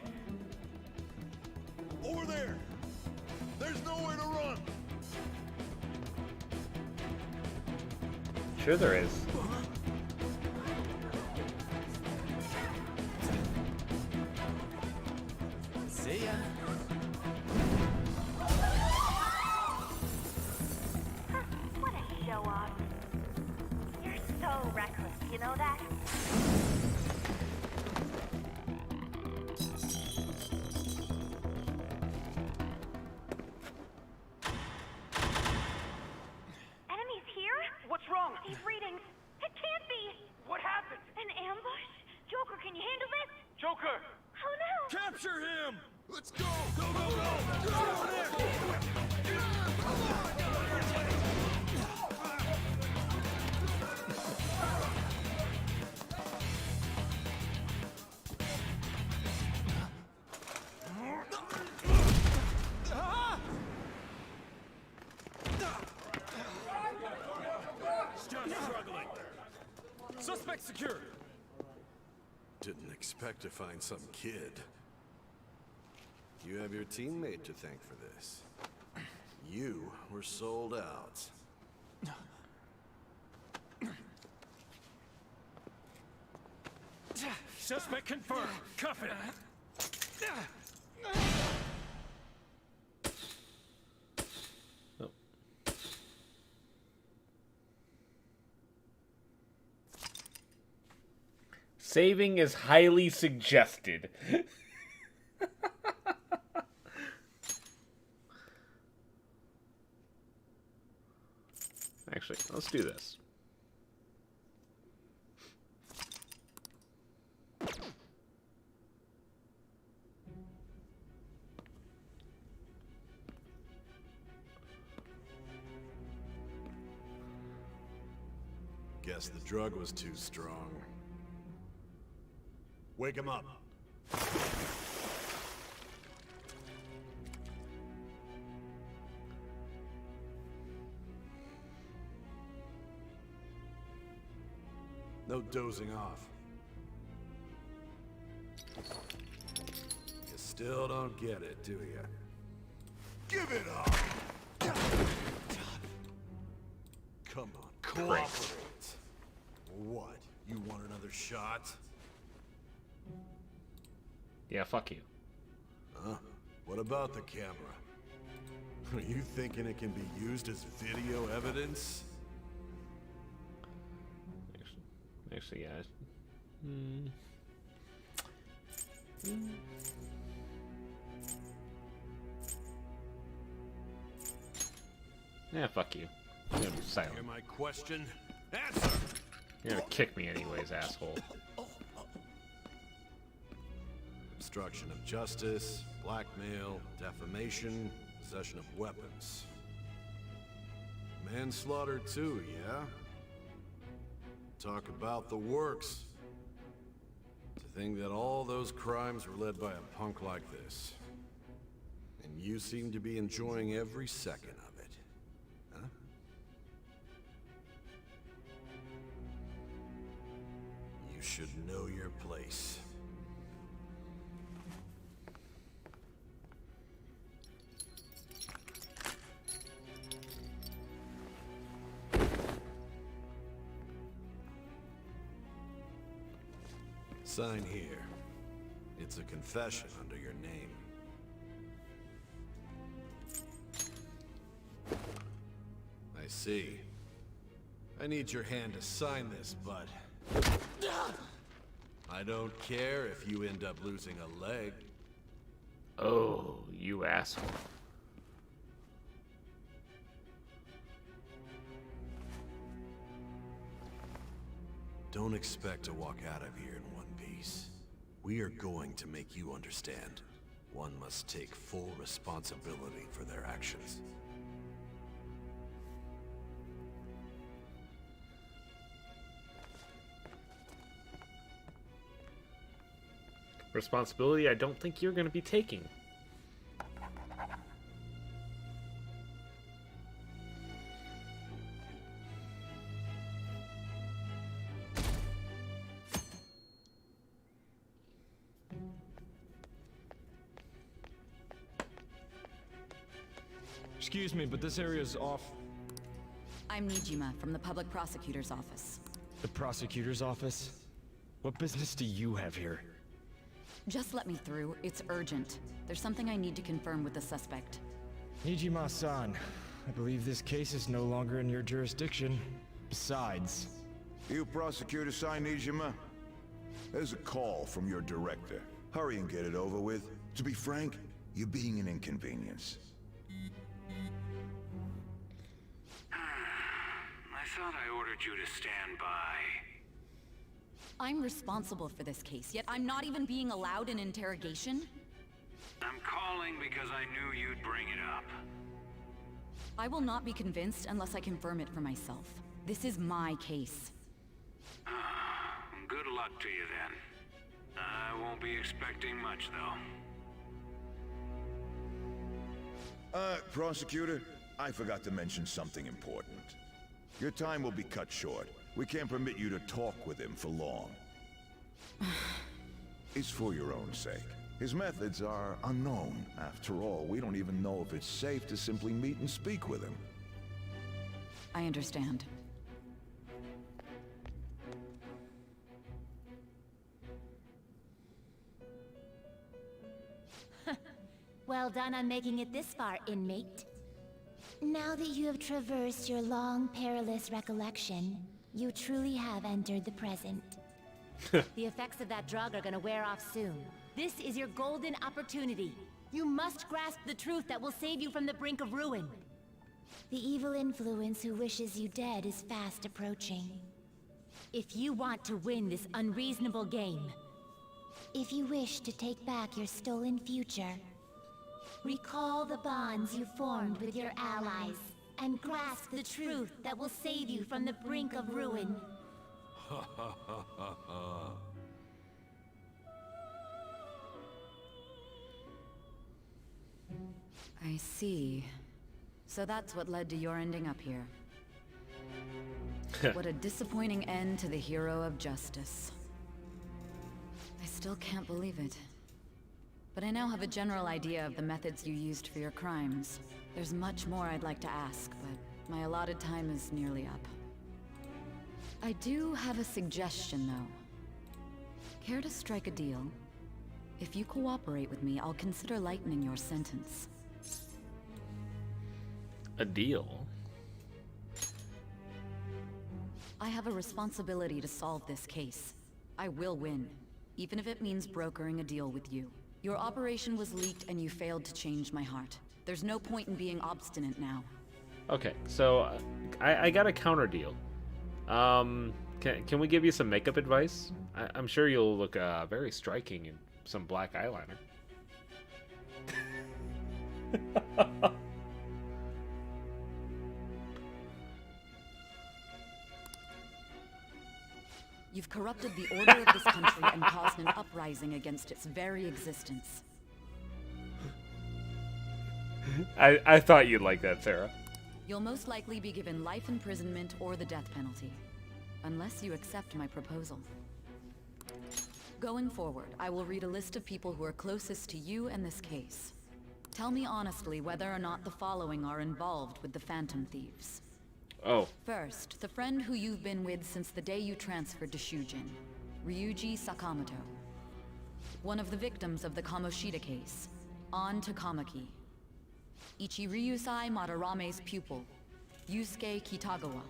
Over there! There's nowhere to run! Sure there is. See ya. What a show off. You're so reckless, you know that? Enemies here? What's wrong? These readings. It can't be. What happened? An ambush? Joker, can you handle this? Joker! Oh no! Capture him! Let's go! Go, go, go! Go over there! Stop struggling! Suspect secured! Didn't expect to find some kid. You have your teammate to thank for this. You were sold out. Suspect confirmed. Cuff it. Oh. Saving is highly suggested. Actually, let's do this. Guess the drug was too strong. Wake him up. No dozing off. You still don't get it, do you? Give it up! Come on, cooperate. What? You want another shot? Yeah, fuck you. Huh? What about the camera? Are you thinking it can be used as video evidence? Actually, yeah. Yeah, fuck you. I'm gonna be silent. Hear my question? Answer! You're gonna kick me anyways, asshole. Obstruction of justice, blackmail, defamation, possession of weapons. Manslaughter too, yeah? Talk about the works. To think that all those crimes were led by a punk like this. And you seem to be enjoying every second of it. Huh? You should know your place. Sign here. It's a confession under your name. I see. I need your hand to sign this, but I don't care if you end up losing a leg. Oh, you asshole. Don't expect to walk out of here in one piece. We are going to make you understand. One must take full responsibility for their actions. Responsibility I don't think you're gonna be taking. Excuse me, but this area's off. I'm Nijima from the Public Prosecutor's Office. The prosecutor's office? What business do you have here? Just let me through. It's urgent. There's something I need to confirm with the suspect. Nijima-san, I believe this case is no longer in your jurisdiction. Besides... You prosecutor sign Nijima? There's a call from your director. Hurry and get it over with. To be frank, you're being an inconvenience. I thought I ordered you to stand by. I'm responsible for this case, yet I'm not even being allowed an interrogation? I'm calling because I knew you'd bring it up. I will not be convinced unless I confirm it for myself. This is my case. Good luck to you then. I won't be expecting much, though. Prosecutor, I forgot to mention something important. Your time will be cut short. We can't permit you to talk with him for long. It's for your own sake. His methods are unknown. After all, we don't even know if it's safe to simply meet and speak with him. I understand. Well done on making it this far, inmate. Now that you have traversed your long, perilous recollection, you truly have entered the present. The effects of that drug are gonna wear off soon. This is your golden opportunity. You must grasp the truth that will save you from the brink of ruin. The evil influence who wishes you dead is fast approaching. If you want to win this unreasonable game, if you wish to take back your stolen future, recall the bonds you formed with your allies, and grasp the truth that will save you from the brink of ruin. Ha ha ha ha ha. I see. So that's what led to your ending up here. What a disappointing end to the hero of justice. I still can't believe it. But I now have a general idea of the methods you used for your crimes. There's much more I'd like to ask, but my allotted time is nearly up. I do have a suggestion, though. Care to strike a deal? If you cooperate with me, I'll consider lightening your sentence. A deal? I have a responsibility to solve this case. I will win, even if it means brokering a deal with you. Your operation was leaked and you failed to change my heart. There's no point in being obstinate now. Okay, so I got a counter deal. Can we give you some makeup advice? I'm sure you'll look very striking in some black eyeliner. You've corrupted the order of this country and caused an uprising against its very existence. I thought you'd like that, Sarah. You'll most likely be given life imprisonment or the death penalty, unless you accept my proposal. Going forward, I will read a list of people who are closest to you and this case. Tell me honestly whether or not the following are involved with the Phantom Thieves. Oh. First, the friend who you've been with since the day you transferred to Shujin, Ryuji Sakamoto. One of the victims of the Kamoshida case, An Takamaki. Ichiryusai Madarame's pupil, Yusuke Kitagawa.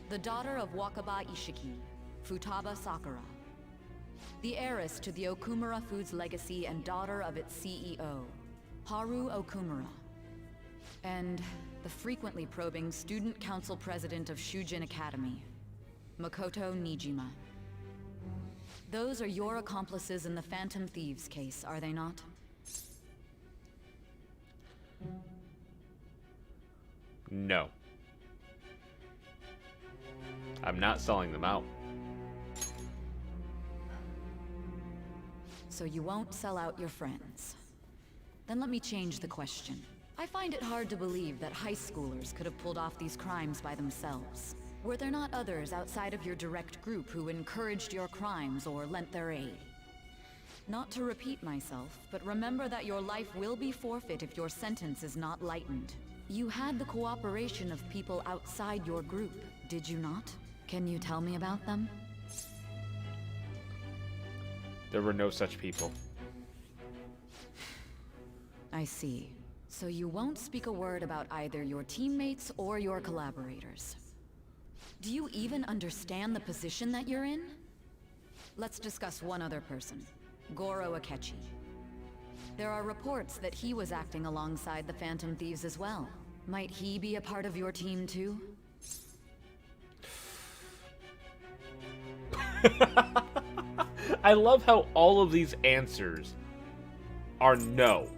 The daughter of Wakaba Ishiki, Futaba Sakura. The heiress to the Okumura Foods legacy and daughter of its CEO, Haru Okumura. And the frequently probing student council president of Shujin Academy, Makoto Nijima. Those are your accomplices in the Phantom Thieves case, are they not? No. I'm not selling them out. So you won't sell out your friends. Then let me change the question. I find it hard to believe that high schoolers could have pulled off these crimes by themselves. Were there not others outside of your direct group who encouraged your crimes or lent their aid? Not to repeat myself, but remember that your life will be forfeit if your sentence is not lightened. You had the cooperation of people outside your group, did you not? Can you tell me about them? There were no such people. I see. So you won't speak a word about either your teammates or your collaborators. Do you even understand the position that you're in? Let's discuss one other person, Goro Akechi. There are reports that he was acting alongside the Phantom Thieves as well. Might he be a part of your team too? I love how all of these answers are no.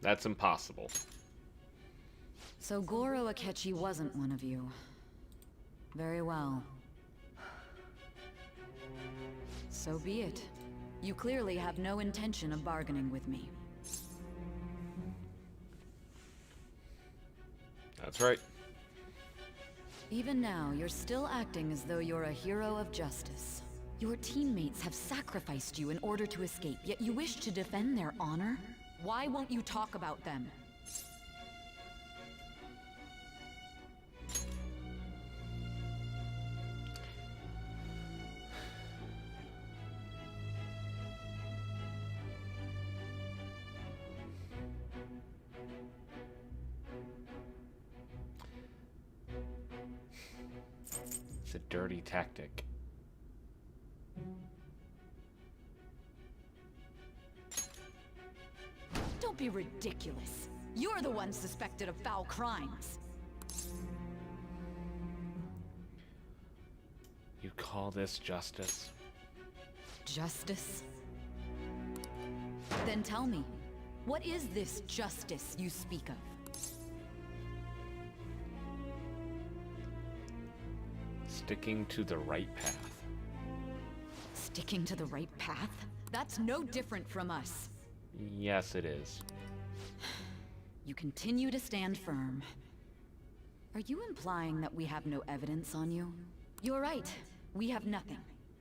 That's impossible. So Goro Akechi wasn't one of you. Very well. So be it. You clearly have no intention of bargaining with me. That's right. Even now, you're still acting as though you're a hero of justice. Your teammates have sacrificed you in order to escape, yet you wish to defend their honor? Why won't you talk about them? It's a dirty tactic. Don't be ridiculous. You're the one suspected of foul crimes. You call this justice? Justice? Then tell me, what is this justice you speak of? Sticking to the right path. Sticking to the right path? That's no different from us. Yes, it is. You continue to stand firm. Are you implying that we have no evidence on you? You're right. We have nothing.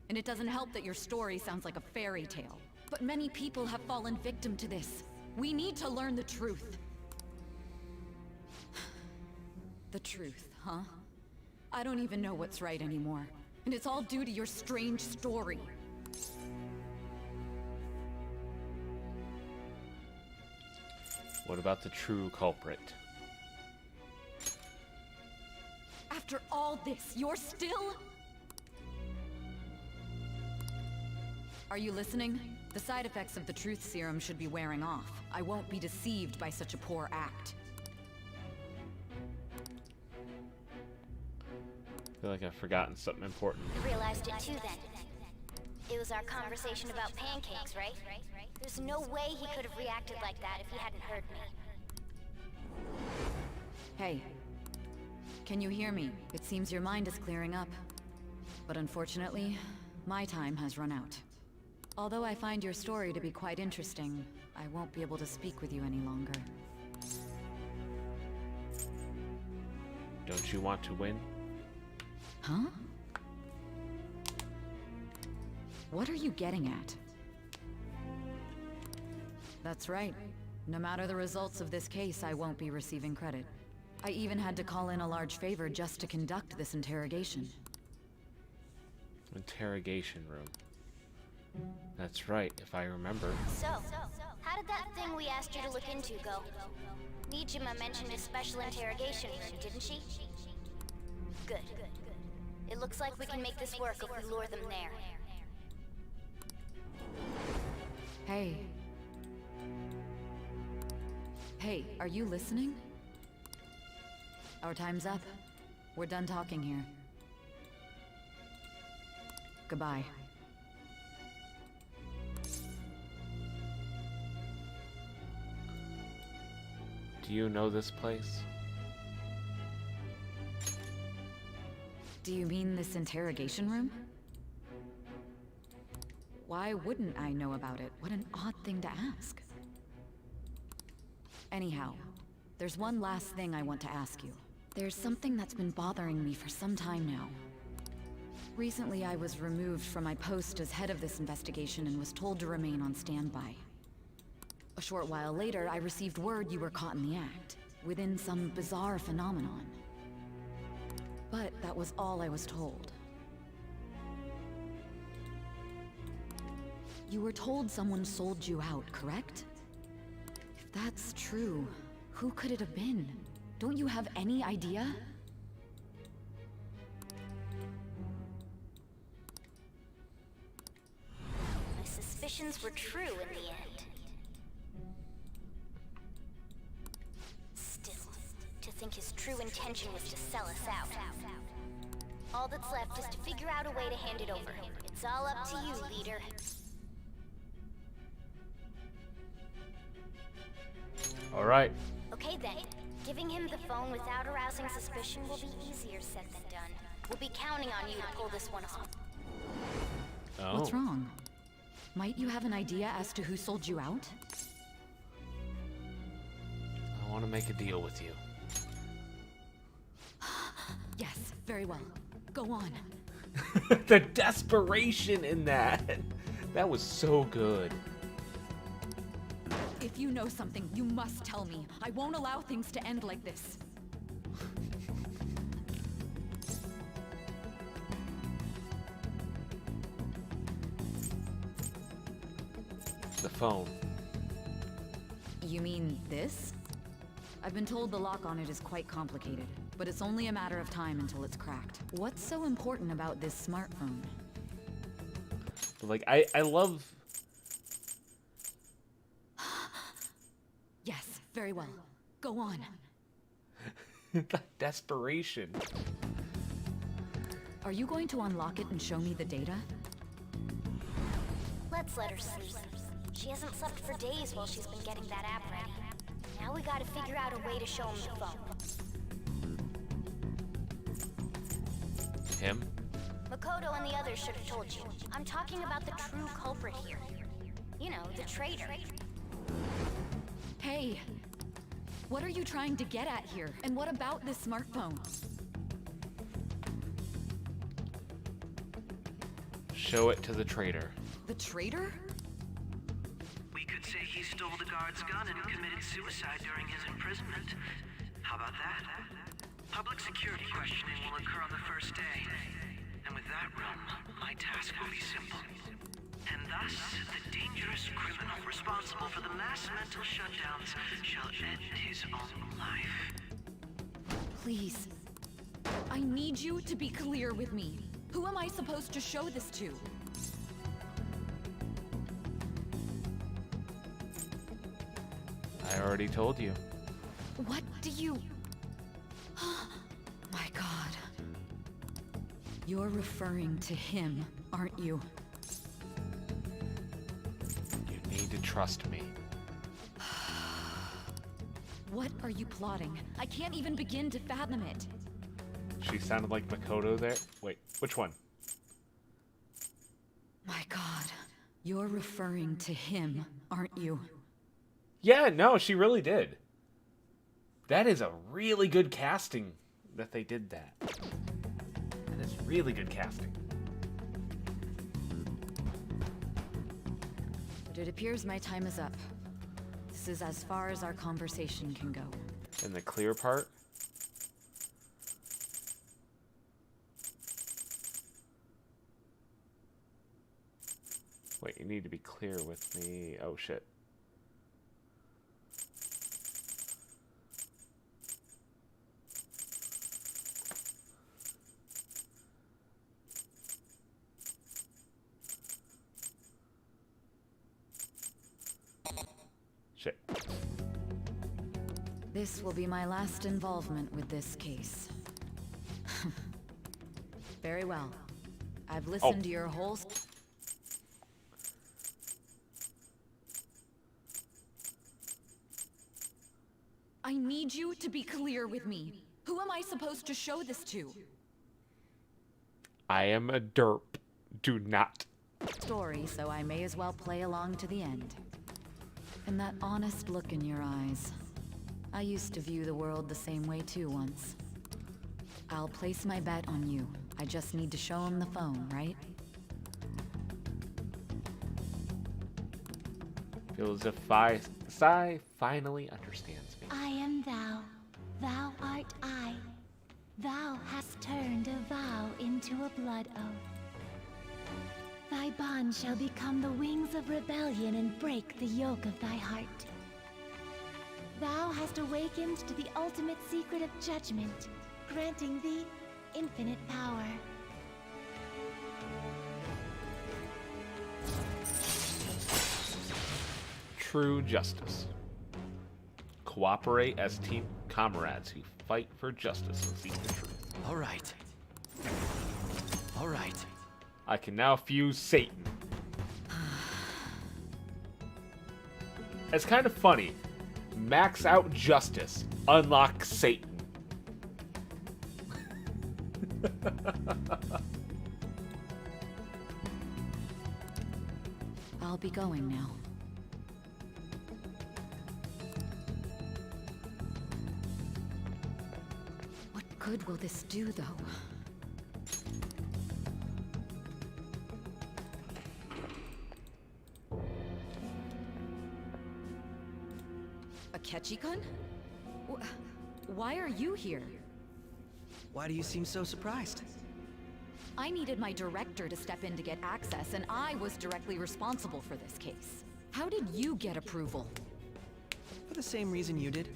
And it doesn't help that your story sounds like a fairy tale. But many people have fallen victim to this. We need to learn the truth. The truth, huh? I don't even know what's right anymore. And it's all due to your strange story. What about the true culprit? After all this, you're still... Are you listening? The side effects of the truth serum should be wearing off. I won't be deceived by such a poor act. I feel like I've forgotten something important. You realized it too then. It was our conversation about pancakes, right? There's no way he could have reacted like that if he hadn't heard me. Hey. Can you hear me? It seems your mind is clearing up. But unfortunately, my time has run out. Although I find your story to be quite interesting, I won't be able to speak with you any longer. Don't you want to win? Huh? What are you getting at? That's right. No matter the results of this case, I won't be receiving credit. I even had to call in a large favor just to conduct this interrogation. Interrogation room. That's right, if I remember. So, how did that thing we asked you to look into go? Nijima mentioned a special interrogation room, didn't she? Good. It looks like we can make this work if we lure them there. Hey. Hey, are you listening? Our time's up. We're done talking here. Goodbye. Do you know this place? Do you mean this interrogation room? Why wouldn't I know about it? What an odd thing to ask. Anyhow, there's one last thing I want to ask you. There's something that's been bothering me for some time now. Recently, I was removed from my post as head of this investigation and was told to remain on standby. A short while later, I received word you were caught in the act, within some bizarre phenomenon. But that was all I was told. You were told someone sold you out, correct? If that's true, who could it have been? Don't you have any idea? My suspicions were true in the end. Still, to think his true intention was to sell us out. All that's left is to figure out a way to hand it over. It's all up to you, leader. All right. Okay then. Giving him the phone without arousing suspicion will be easier said than done. We'll be counting on you to pull this one off. Oh. What's wrong? Might you have an idea as to who sold you out? I want to make a deal with you. Yes, very well. Go on. The desperation in that. That was so good. If you know something, you must tell me. I won't allow things to end like this. The phone. You mean this? I've been told the lock on it is quite complicated, but it's only a matter of time until it's cracked. What's so important about this smartphone? But like, I love... Yes, very well. Go on. The desperation. Are you going to unlock it and show me the data? Let's let her sleep. She hasn't slept for days while she's been getting that app ready. Now we gotta figure out a way to show him the phone. Him? Makoto and the others should have told you. I'm talking about the true culprit here. You know, the traitor. Hey! What are you trying to get at here? And what about this smartphone? Show it to the traitor. The traitor? We could say he stole the guard's gun and committed suicide during his imprisonment. How about that? Public security questioning will occur on the first day. And with that realm, my task will be simple. And thus, the dangerous criminal responsible for the mass mental shutdowns shall end his own life. Please. I need you to be clear with me. Who am I supposed to show this to? I already told you. What do you... My God. You're referring to him, aren't you? You need to trust me. What are you plotting? I can't even begin to fathom it. She sounded like Makoto there. Wait, which one? My God. You're referring to him, aren't you? Yeah, no, she really did. That is a really good casting that they did that. That is really good casting. But it appears my time is up. This is as far as our conversation can go. And the clear part? Wait, you need to be clear with me. Oh, shit. Shit. This will be my last involvement with this case. Very well. I've listened to your whole... I need you to be clear with me. Who am I supposed to show this to? I am a derp. Do not story, so I may as well play along to the end. And that honest look in your eyes. I used to view the world the same way too once. I'll place my bet on you. I just need to show him the phone, right? Feels as if Sai finally understands me. I am thou, thou art I. Thou hast turned a vow into a blood oath. Thy bond shall become the wings of rebellion and break the yoke of thy heart. Thou hast awakened to the ultimate secret of judgment, granting thee infinite power. True justice. Cooperate as team comrades who fight for justice and seek the truth. All right. All right. I can now fuse Satan. It's kind of funny. Max out justice. Unlock Satan. I'll be going now. What good will this do, though? Akechi-kun? Why are you here? Why do you seem so surprised? I needed my director to step in to get access, and I was directly responsible for this case. How did you get approval? For the same reason you did.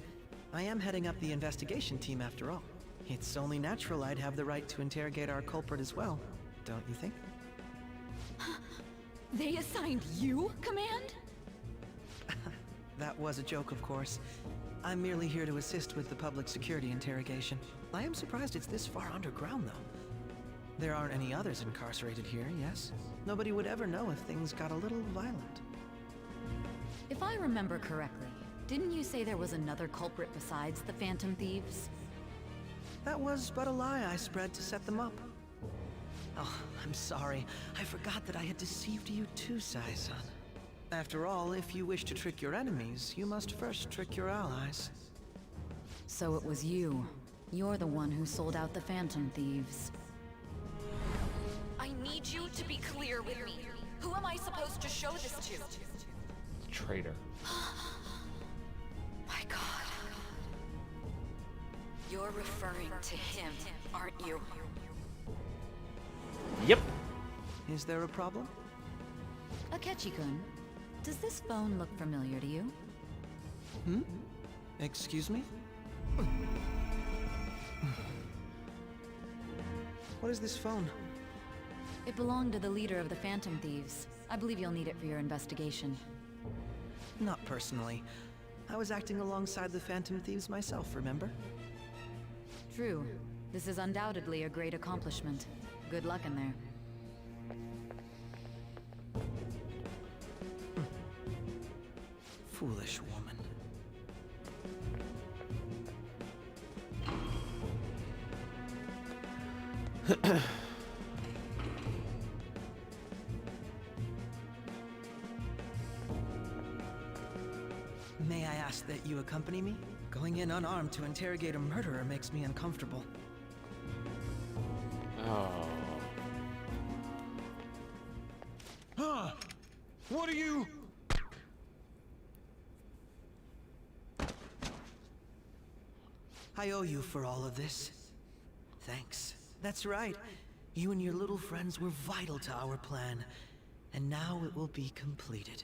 I am heading up the investigation team after all. It's only natural I'd have the right to interrogate our culprit as well, don't you think? They assigned you command? That was a joke, of course. I'm merely here to assist with the public security interrogation. I am surprised it's this far underground, though. There aren't any others incarcerated here, yes? Nobody would ever know if things got a little violent. If I remember correctly, didn't you say there was another culprit besides the Phantom Thieves? That was but a lie I spread to set them up. Oh, I'm sorry. I forgot that I had deceived you too, Sai-san. After all, if you wish to trick your enemies, you must first trick your allies. So it was you. You're the one who sold out the Phantom Thieves. I need you to be clear with me. Who am I supposed to show this to? Traitor. My God. You're referring to him, aren't you? Yep. Is there a problem? Akechi-kun, does this phone look familiar to you? Hmm? Excuse me? What is this phone? It belonged to the leader of the Phantom Thieves. I believe you'll need it for your investigation. Not personally. I was acting alongside the Phantom Thieves myself, remember? True. This is undoubtedly a great accomplishment. Good luck in there. Foolish woman. May I ask that you accompany me? Going in unarmed to interrogate a murderer makes me uncomfortable. Oh. Huh? What are you? I owe you for all of this. Thanks. That's right. You and your little friends were vital to our plan, and now it will be completed.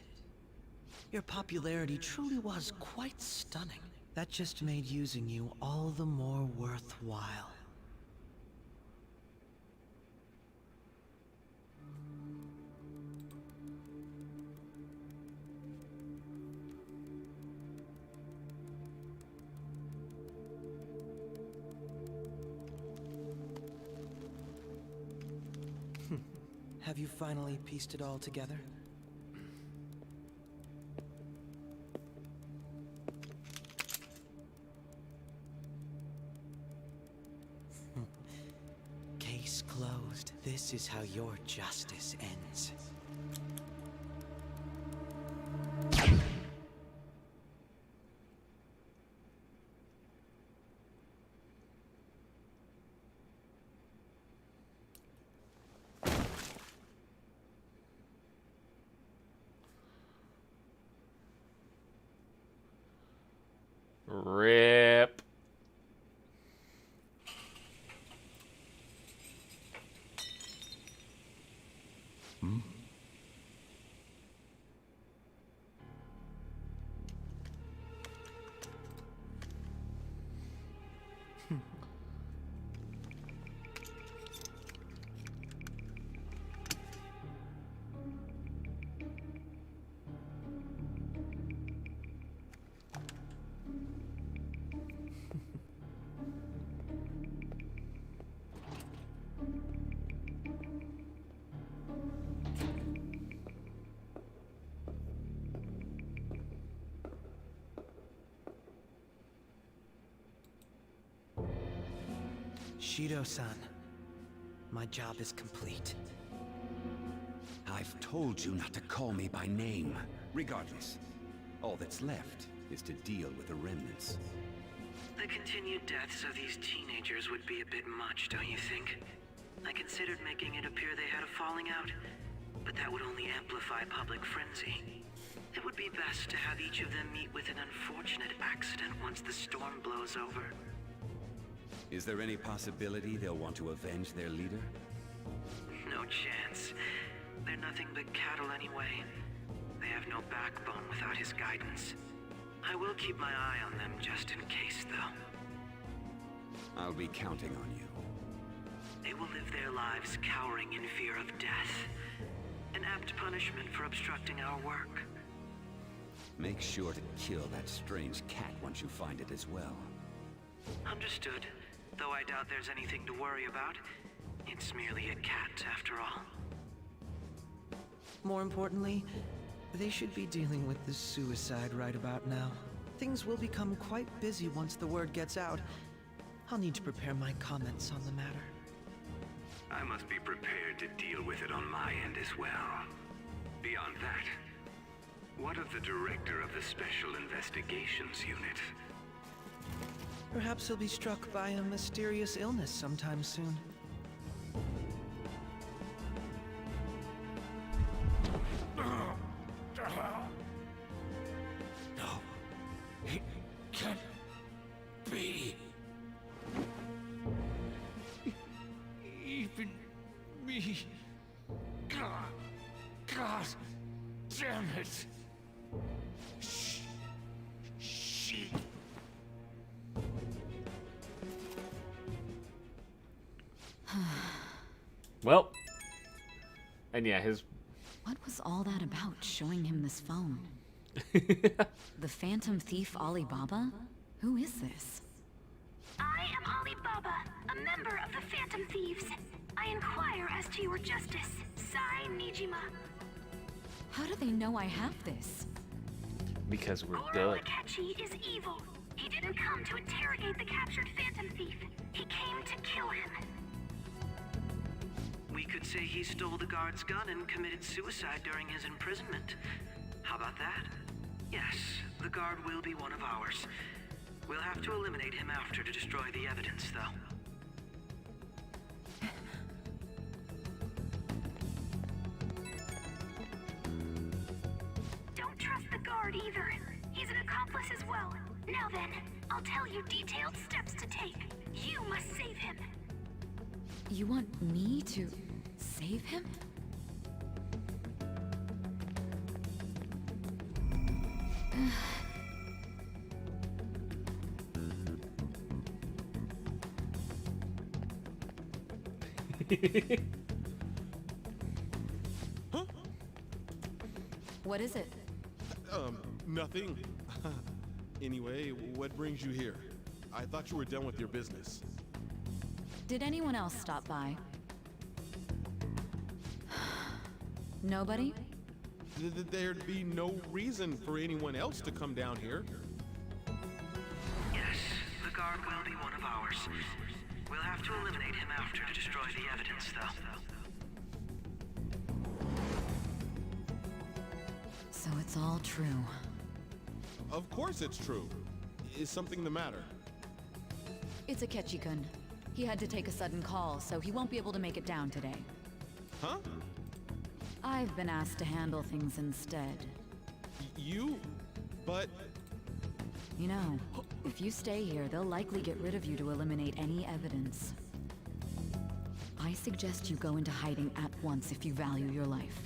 Your popularity truly was quite stunning. That just made using you all the more worthwhile. Have you finally pieced it all together? Case closed. This is how your justice ends. Rip. Hmm? Shido-san, my job is complete. I've told you not to call me by name. Regardless, all that's left is to deal with the remnants. The continued deaths of these teenagers would be a bit much, don't you think? I considered making it appear they had a falling out, but that would only amplify public frenzy. It would be best to have each of them meet with an unfortunate accident once the storm blows over. Is there any possibility they'll want to avenge their leader? No chance. They're nothing but cattle anyway. They have no backbone without his guidance. I will keep my eye on them just in case, though. I'll be counting on you. They will live their lives cowering in fear of death. An apt punishment for obstructing our work. Make sure to kill that strange cat once you find it as well. Understood. Though I doubt there's anything to worry about. It's merely a cat, after all. More importantly, they should be dealing with the suicide right about now. Things will become quite busy once the word gets out. I'll need to prepare my comments on the matter. I must be prepared to deal with it on my end as well. Beyond that, what of the director of the Special Investigations Unit? Perhaps he'll be struck by a mysterious illness sometime soon. No, it can't be. Even me. God damn it. She. Well, and yeah, his... What was all that about, showing him this phone? The Phantom Thief Alibaba? Who is this? I am Alibaba, a member of the Phantom Thieves. I inquire as to your justice, Sai Nijima. How do they know I have this? Because we're Goro good. Akechi is evil. He didn't come to interrogate the captured Phantom Thief. He came to kill him. We could say he stole the guard's gun and committed suicide during his imprisonment. How about that? Yes, the guard will be one of ours. We'll have to eliminate him after to destroy the evidence, though. Don't trust the guard either. He's an accomplice as well. Now then, I'll tell you detailed steps to take. You must save him. You want me to save him? What is it? Nothing. Anyway, what brings you here? I thought you were done with your business. Did anyone else stop by? Nobody? There'd be no reason for anyone else to come down here. Yes, the guard will be one of ours. We'll have to eliminate him after to destroy the evidence, though. So it's all true. Of course it's true. Is something the matter? It's Akechi-kun. He had to take a sudden call, so he won't be able to make it down today. Huh? I've been asked to handle things instead. You? But... You know, If you stay here, they'll likely get rid of you to eliminate any evidence. I suggest you go into hiding at once if you value your life.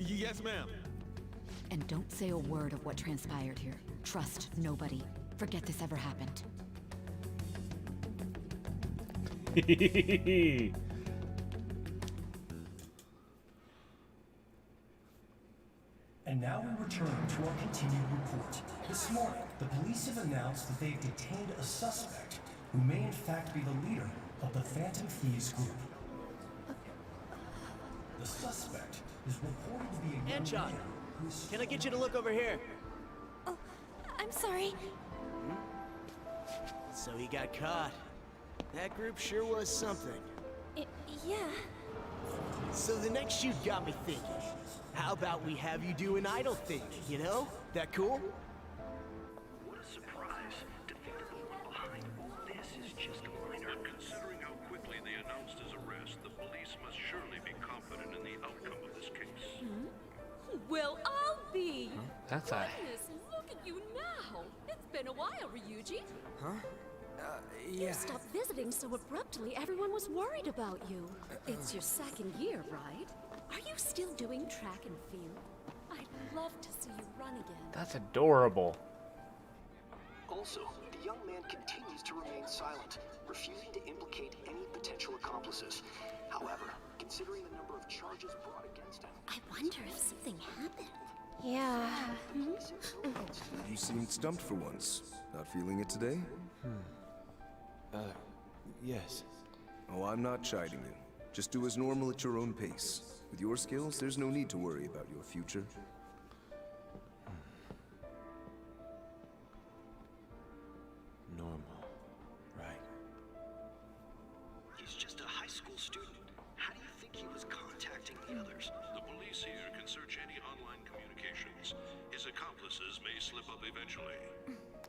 Yes, ma'am. And don't say a word of what transpired here. Trust nobody. Forget this ever happened. And now we return to our continued report. This morning, the police have announced that they've detained a suspect who may in fact be the leader of the Phantom Thieves group. The suspect is reported to be a young Anchon, man who's... can I get you to look over here? Oh, I'm sorry. So he got caught. That group sure was something. Yeah. So the next shoot got me thinking. How about we have you do an idle thing, you know? That cool? What a surprise to think that the one behind all this is just a minor. Considering how quickly they announced his arrest, the police must surely be confident in the outcome of this case. Well, I'll be. That's a... Goodness, look at you now. It's been a while, Ryuji. Huh? You stopped visiting so abruptly, everyone was worried about you. It's your second year, right? Are you still doing track and field? I'd love to see you run again. That's adorable. Also, the young man continues to remain silent, refusing to implicate any potential accomplices. However, considering the number of charges brought against him... I wonder if something happened. Yeah. You seemed stumped for once. Not feeling it today? Yes. Oh, I'm not chiding you. Just do as normal at your own pace. With your skills, there's no need to worry about your future. Normal. Right. He's just a high school student. How do you think he was contacting the others? The police here can search any online communications. His accomplices may slip up eventually.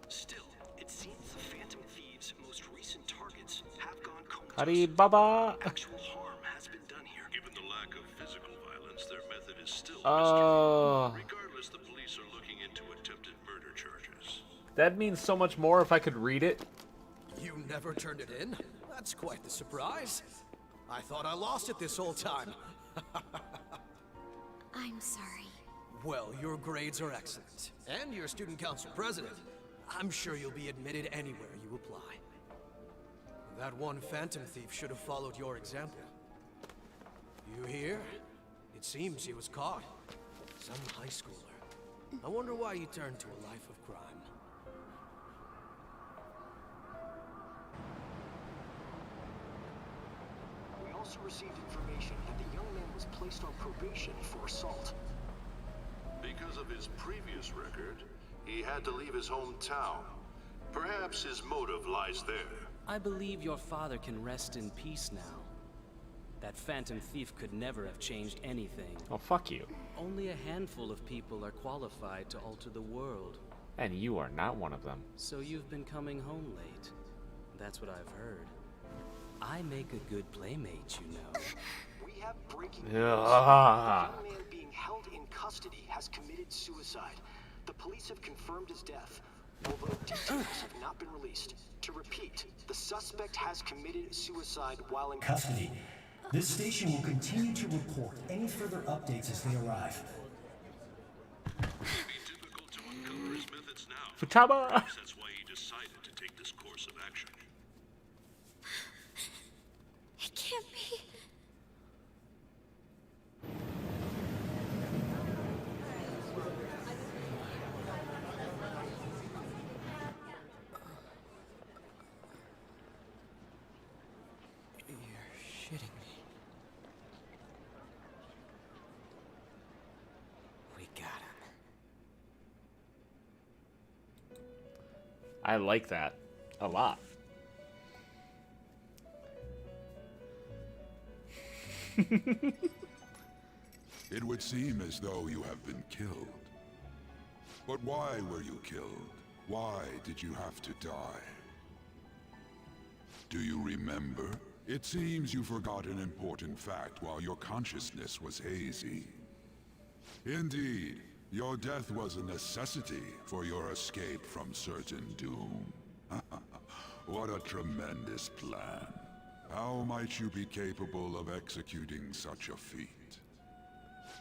Still, it seems the Phantom Thieves' most recent targets have gone comatose. Hari Baba. Actual harm has been done here. Given the lack of physical violence, their method is still Oh. mystery. Regardless, the police are looking into attempted murder charges. That means so much more if I could read it. You never turned it in? That's quite the surprise. I thought I lost it this whole time. I'm sorry. Well, your grades are excellent. And you're student council president. I'm sure you'll be admitted anywhere you apply. That one Phantom Thief should have followed your example. You hear? It seems he was caught. Some high schooler. I wonder why he turned to a life of crime. We also received information that the young man was placed on probation for assault. Because of his previous record, he had to leave his hometown. Perhaps his motive lies there. I believe your father can rest in peace now. That Phantom Thief could never have changed anything. Oh, fuck you. Only a handful of people are qualified to alter the world. And you are not one of them. So you've been coming home late. That's what I've heard. I make a good playmate, you know. We have breaking news. Ugh. The young man being held in custody has committed suicide. The police have confirmed his death, although details have not been released. To repeat, the suspect has committed suicide while in Custody. This station will continue to report any further updates as they arrive. Futaba! Perhaps that's why he decided to take this course of action. It can't be. You're shitting me. We got him. I like that a lot. It would seem as though you have been killed. But why were you killed? Why did you have to die? Do you remember? It seems you forgot an important fact while your consciousness was hazy. Indeed, Your death was a necessity for your escape from certain doom. What a tremendous plan. How might you be capable of executing such a feat?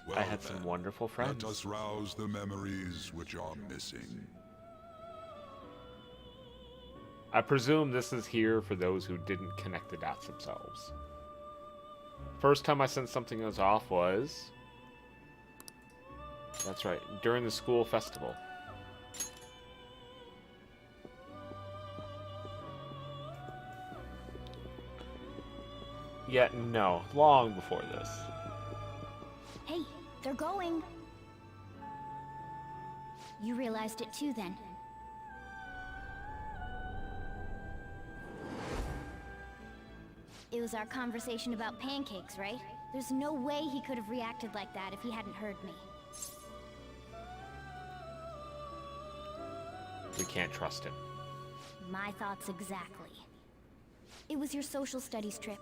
Well, I had some wonderful friends. Let us rouse the memories which are missing. I presume this is here for those who didn't connect the dots themselves. First time I sensed something was off was... That's right, during the school festival. Yet no, long before this. Hey, they're going. You realized it too, then. It was our conversation about pancakes, right? There's no way he could have reacted like that if he hadn't heard me. We can't trust him. My thoughts exactly. It was your social studies trip.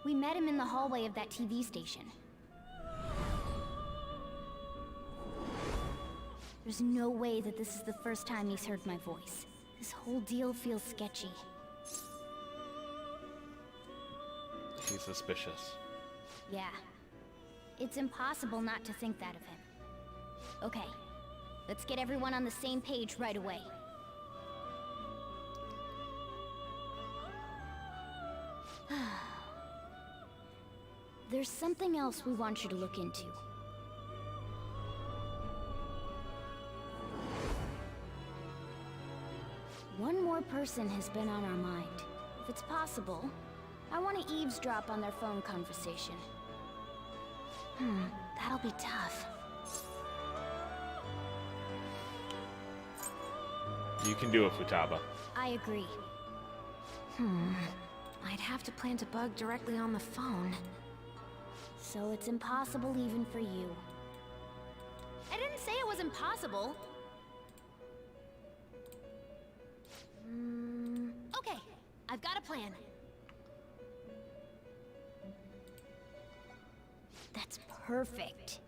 We met him in the hallway of that TV station. There's no way that this is the first time he's heard my voice. This whole deal feels sketchy. He's suspicious. Yeah. It's impossible not to think that of him. Okay. Let's get everyone on the same page right away. There's something else we want you to look into. One more person has been on our mind. If it's possible, I want to eavesdrop on their phone conversation. That'll be tough. You can do it, Futaba. I agree. I'd have to plant a bug directly on the phone. So it's impossible even for you. I didn't say it was impossible. Okay, I've got a plan. That's perfect.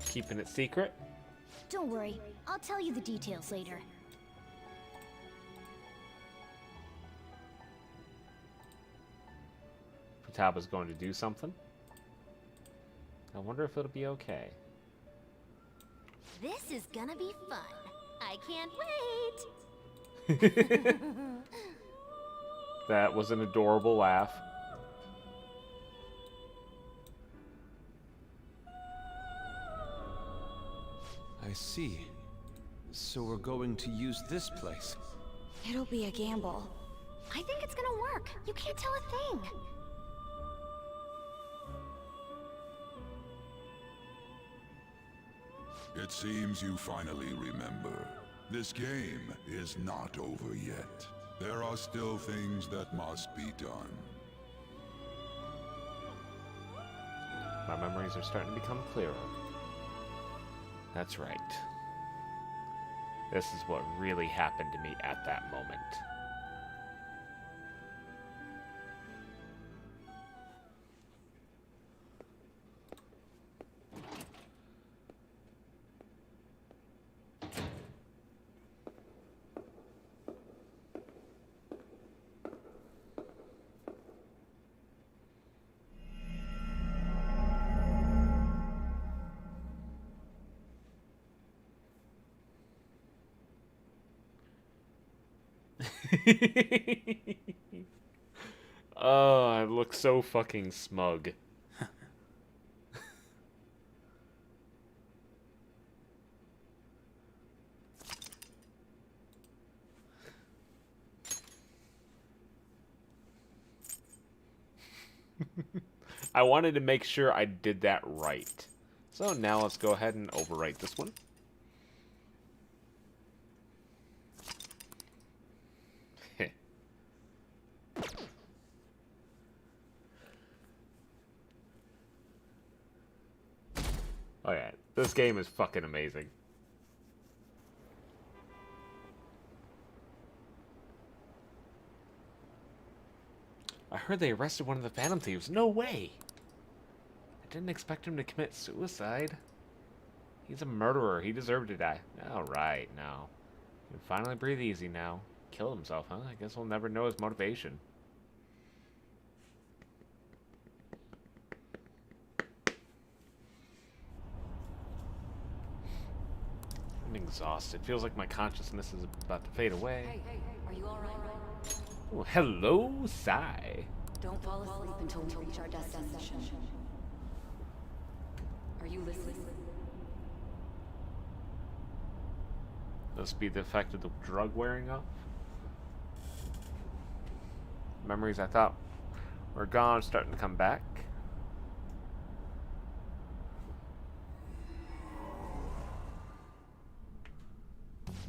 Keeping it secret? Don't worry, I'll tell you the details later. Futaba's going to do something. I wonder if it'll be okay. This is gonna be fun. I can't wait. That was an adorable laugh. I see. So we're going to use this place. It'll be a gamble. I think it's gonna work. You can't tell a thing. It seems you finally remember. This game is not over yet. There are still things that must be done. My memories are starting to become clearer. That's right. This is what really happened to me at that moment. Oh, I look so fucking smug. I wanted to make sure I did that right. So now let's go ahead and overwrite this one. Oh yeah, this game is fucking amazing. I heard they arrested one of the Phantom Thieves. No way! didn't expect him to commit suicide. He's a murderer. He deserved to die. Alright, now. You can finally breathe easy now. Killed himself, huh? I guess we'll never know his motivation. I'm exhausted. Feels like my consciousness is about to fade away. Hey, are you alright? Oh, hello, Sai. Don't fall asleep until we reach our destination. Are you listening? Must be the effect of the drug wearing off. Memories I thought were gone starting to come back.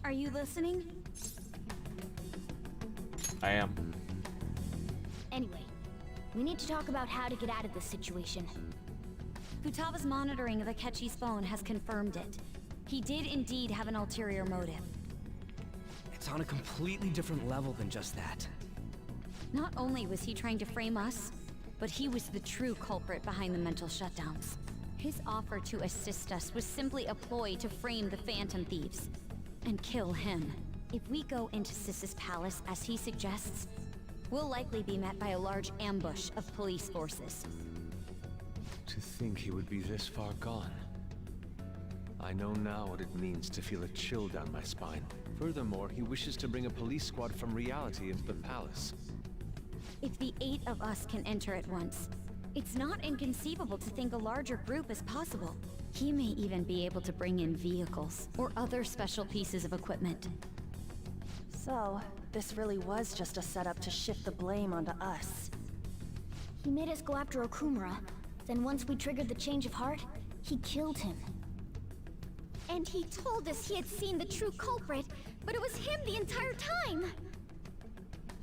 Are you listening? I am. Anyway, we need to talk about how to get out of this situation. Futaba's monitoring of Akechi's phone has confirmed it. He did indeed have an ulterior motive. It's on a completely different level than just that. Not only was he trying to frame us, but he was the true culprit behind the mental shutdowns. His offer to assist us was simply a ploy to frame the Phantom Thieves and kill him. If we go into Sis's palace as he suggests, we'll likely be met by a large ambush of police forces. To think he would be this far gone. I know now what it means to feel a chill down my spine. Furthermore, he wishes to bring a police squad from reality into the palace. If the 8 of us can enter at once, it's not inconceivable to think a larger group is possible. He may even be able to bring in vehicles or other special pieces of equipment. So, this really was just a setup to shift the blame onto us. He made us go after Okumura. Then once we triggered the change of heart, he killed him. And he told us he had seen the true culprit, but it was him the entire time!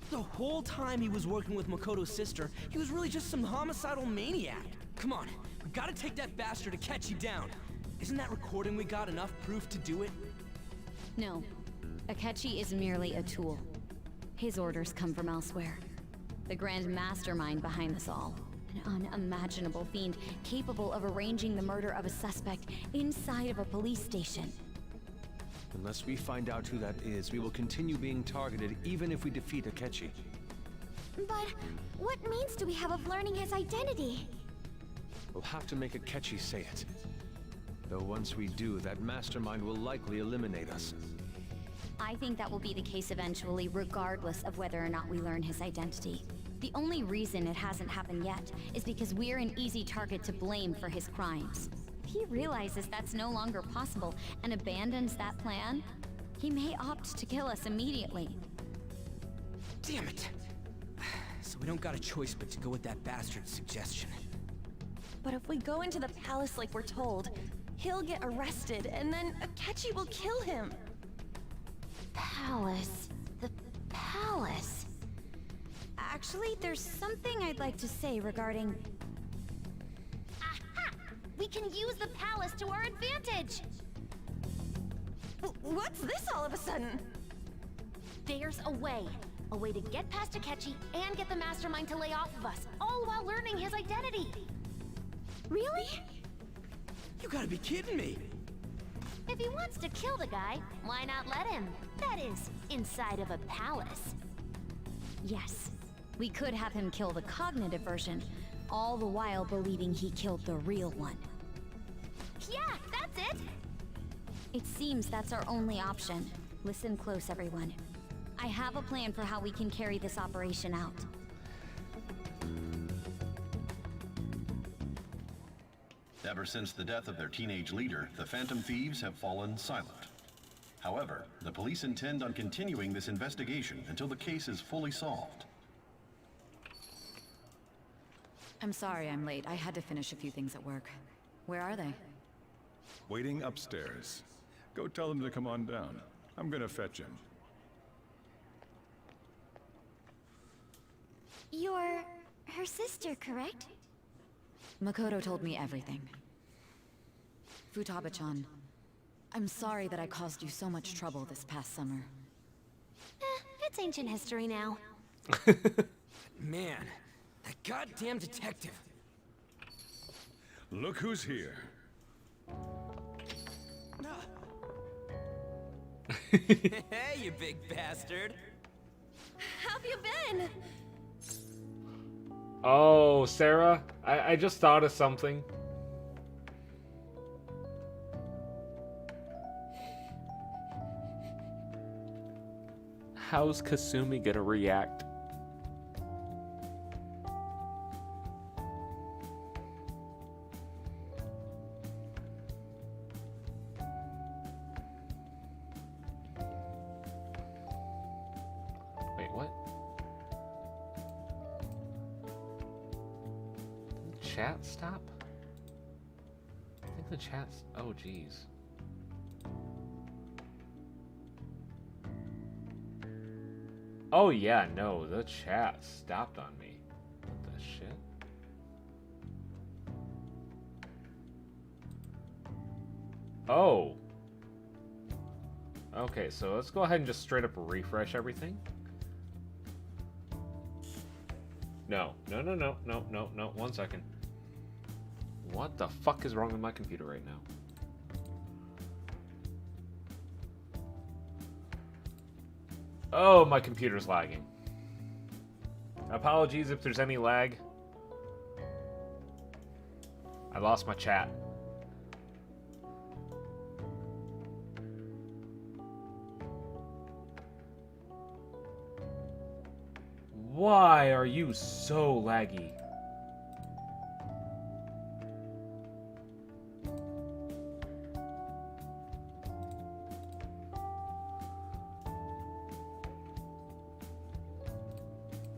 The whole time he was working with Makoto's sister, he was really just some homicidal maniac. Come on, we gotta take that bastard Akechi down. Isn't that recording we got enough proof to do it? No. Akechi is merely a tool. His orders come from elsewhere. The grand mastermind behind this all. An unimaginable fiend capable of arranging the murder of a suspect inside of a police station. Unless we find out who that is, we will continue being targeted even if we defeat Akechi. But what means do we have of learning his identity? We'll have to make Akechi say it. Though once we do, that mastermind will likely eliminate us. I think that will be the case eventually, regardless of whether or not we learn his identity. The only reason it hasn't happened yet is because we're an easy target to blame for his crimes. If he realizes that's no longer possible and abandons that plan, he may opt to kill us immediately. Damn it! So we don't got a choice but to go with that bastard's suggestion. But if we go into the palace like we're told, he'll get arrested, and then Akechi will kill him. Palace. The palace. Actually, there's something I'd like to say regarding... Aha! We can use the palace to our advantage! What's this all of a sudden? There's a way. A way to get past Akechi and get the mastermind to lay off of us, all while learning his identity. Really? You gotta be kidding me! If he wants to kill the guy, why not let him? That is, inside of a palace. Yes, we could have him kill the cognitive version, all the while believing he killed the real one. Yeah, that's it! It seems that's our only option. Listen close, everyone. I have a plan for how we can carry this operation out. Ever since the death of their teenage leader, the Phantom Thieves have fallen silent. However, the police intend on continuing this investigation until the case is fully solved. I'm sorry I'm late. I had to finish a few things at work. Where are they? Waiting upstairs. Go tell them to come on down. I'm gonna fetch him. You're her sister, correct? Makoto told me everything. Futaba-chan, I'm sorry that I caused you so much trouble this past summer. It's ancient history now. Man, that goddamn detective. Look who's here. Hey, you big bastard. How've you been? Oh, Sarah, I just thought of something. How's Kasumi gonna react? Wait, what? Did the chat stop? I think the chat's... Oh, jeez. Oh yeah, no, the chat stopped on me. What the shit? Oh. Okay, so let's go ahead and just straight up refresh everything. No, no, no, no, no, no, no, 1 second. What the fuck is wrong with my computer right now? Oh, my computer's lagging. Apologies if there's any lag. I lost my chat. Why are you so laggy?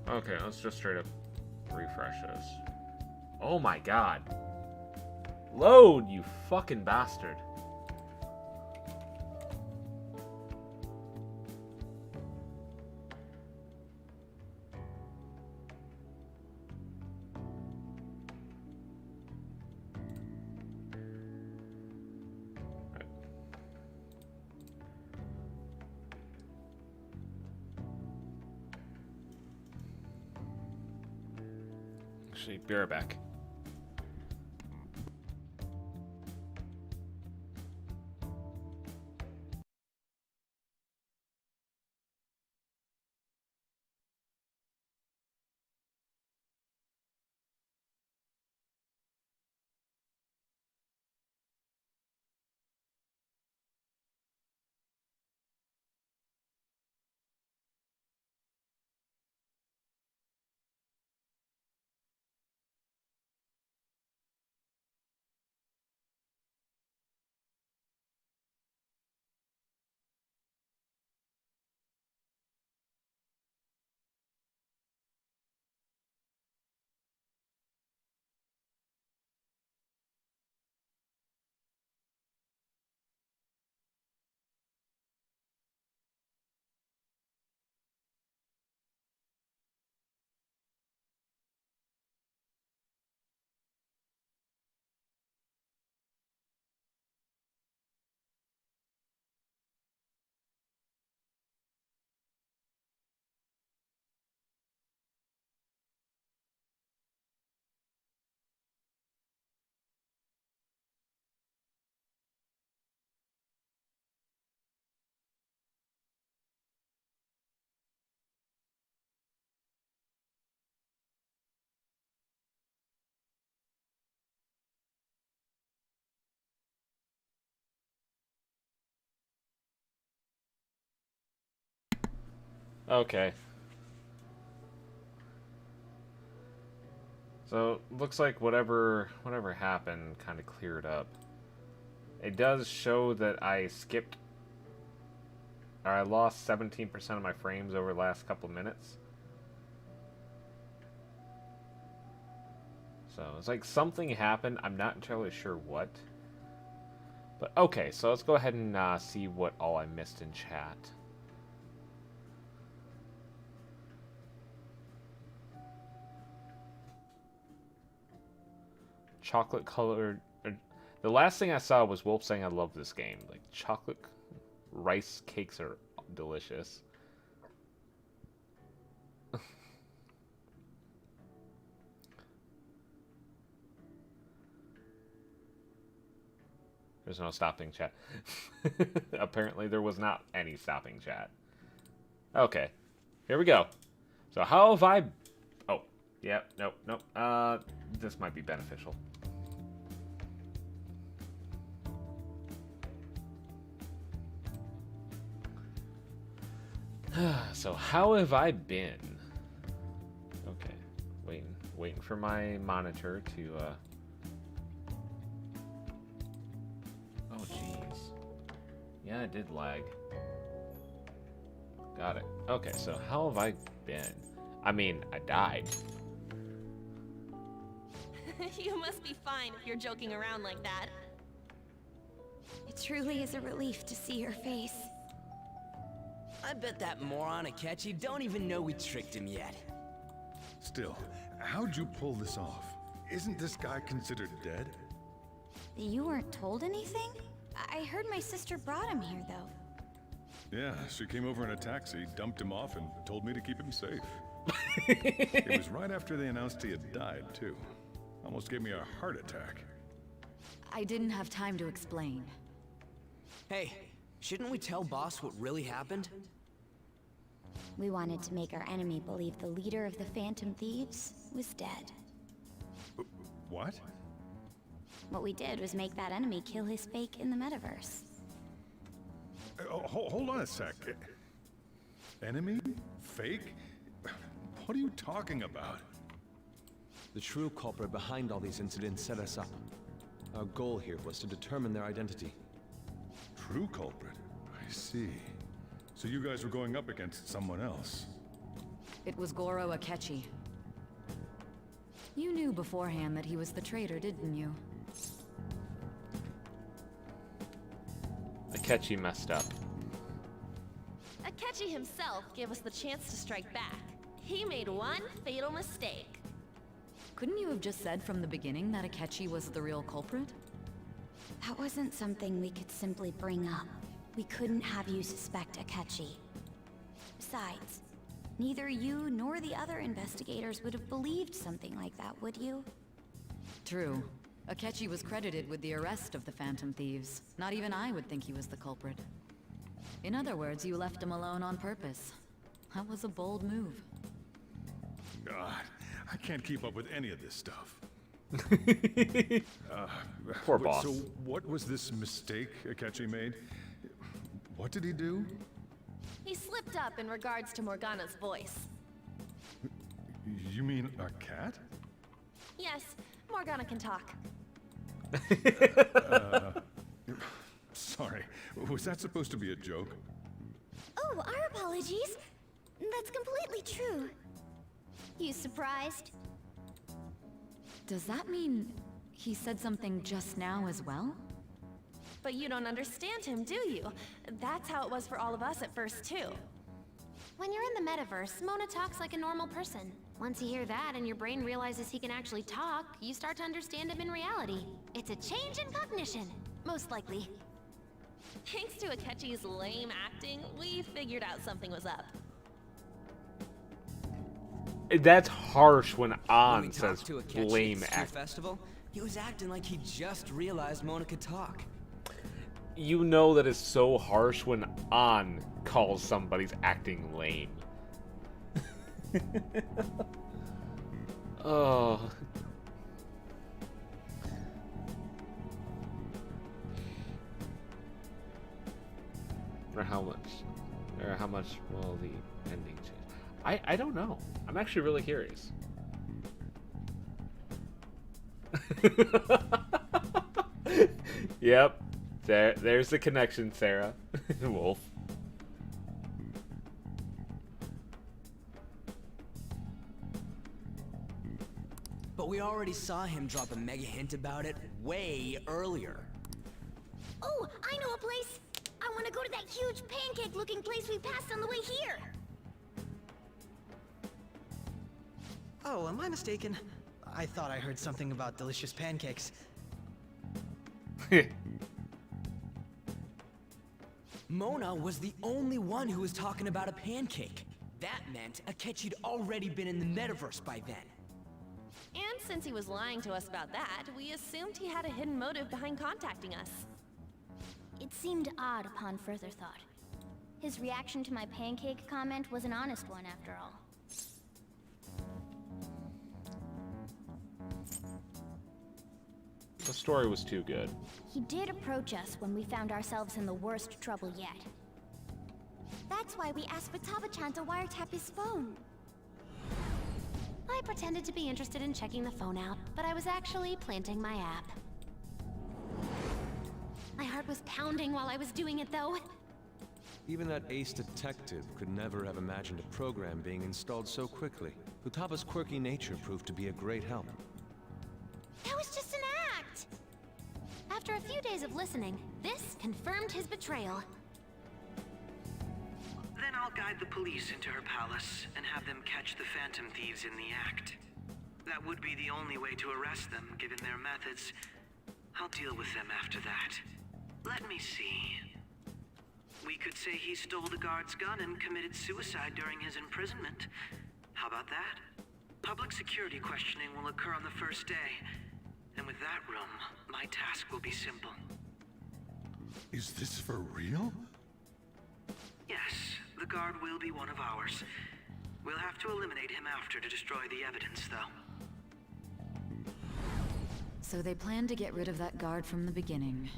Okay, let's just straight up refresh this. Oh my god. Load, you fucking bastard. Actually, be right back. Okay. So, looks like whatever happened kind of cleared up. It does show that I skipped, or I lost 17% of my frames over the last couple minutes. So, it's like something happened. I'm not entirely sure what. But, okay, so let's go ahead and see what all I missed in chat. Chocolate colored. The last thing I saw was Wolf saying I love this game. Like, chocolate rice cakes are delicious. There's no stopping chat. Apparently there was not any stopping chat. Okay. Here we go. So how have I... Oh. Yeah. Nope. Nope. This might be beneficial. So how have I been? Okay. Waiting for my monitor to... Oh, jeez. Yeah, it did lag. Got it. Okay, so how have I been? I mean, I died. You must be fine if you're joking around like that. It truly is a relief to see your face. I bet that moron Akechi don't even know we tricked him yet. Still, how'd you pull this off? Isn't this guy considered dead? You weren't told anything? I heard my sister brought him here, though. Yeah, she came over in a taxi, dumped him off, and told me to keep him safe. It was right after they announced he had died, too. Almost gave me a heart attack. I didn't have time to explain. Hey, shouldn't we tell boss what really happened? We wanted to make our enemy believe the leader of the Phantom Thieves was dead. What? What we did was make that enemy kill his fake in the metaverse. Hold on a sec. Enemy? Fake? What are you talking about? The true culprit behind all these incidents set us up. Our goal here was to determine their identity. True culprit? I see. So you guys were going up against someone else? It was Goro Akechi. You knew beforehand that he was the traitor, didn't you? Akechi messed up. Akechi himself gave us the chance to strike back. He made one fatal mistake. Couldn't you have just said from the beginning that Akechi was the real culprit? That wasn't something we could simply bring up. We couldn't have you suspect Akechi. Besides, neither you nor the other investigators would have believed something like that, would you? True. Akechi was credited with the arrest of the Phantom Thieves. Not even I would think he was the culprit. In other words, you left him alone on purpose. That was a bold move. God, I can't keep up with any of this stuff. Poor boss. So what was this mistake Akechi made? What did he do? He slipped up in regards to Morgana's voice. You mean a cat? Yes, Morgana can talk. Sorry, was that supposed to be a joke? Oh, our apologies. That's completely true. You surprised? Does that mean he said something just now as well? But you don't understand him, do you? That's how it was for all of us at first, too. When you're in the metaverse, Mona talks like a normal person. Once you hear that and your brain realizes he can actually talk, you start to understand him in reality. It's a change in cognition, most likely. Thanks to Akechi's lame acting, we figured out something was up. That's harsh when When we An talked says to Akechi blame at the act. festival, he was acting like he just realized Mona could talk. You know that is so harsh when An calls somebody's acting lame. Oh. Or how much? Or how much will the ending change? I don't know. I'm actually really curious. Yep. There's the connection, Sarah. Wolf. But we already saw him drop a mega hint about it way earlier. Oh, I know a place! I want to go to that huge pancake-looking place we passed on the way here! Oh, am I mistaken? I thought I heard something about delicious pancakes. Mona was the only one who was talking about a pancake. That meant Akechi'd already been in the metaverse by then. And since he was lying to us about that, we assumed he had a hidden motive behind contacting us. It seemed odd upon further thought. His reaction to my pancake comment was an honest one, after all. The story was too good. He did approach us when we found ourselves in the worst trouble yet. That's why we asked Futaba-chan to wiretap his phone. I pretended to be interested in checking the phone out, but I was actually planting my app. My heart was pounding while I was doing it, though. Even that ace detective could never have imagined a program being installed so quickly. Futaba's quirky nature proved to be a great help. That was just an act! After a few days of listening, this confirmed his betrayal. Then I'll guide the police into her palace and have them catch the Phantom Thieves in the act. That would be the only way to arrest them, given their methods. I'll deal with them after that. Let me see. We could say he stole the guard's gun and committed suicide during his imprisonment. How about that? Public security questioning will occur on the first day. And with that room, my task will be simple. Is this for real? Yes, the guard will be one of ours. We'll have to eliminate him after to destroy the evidence, though. So they plan to get rid of that guard from the beginning.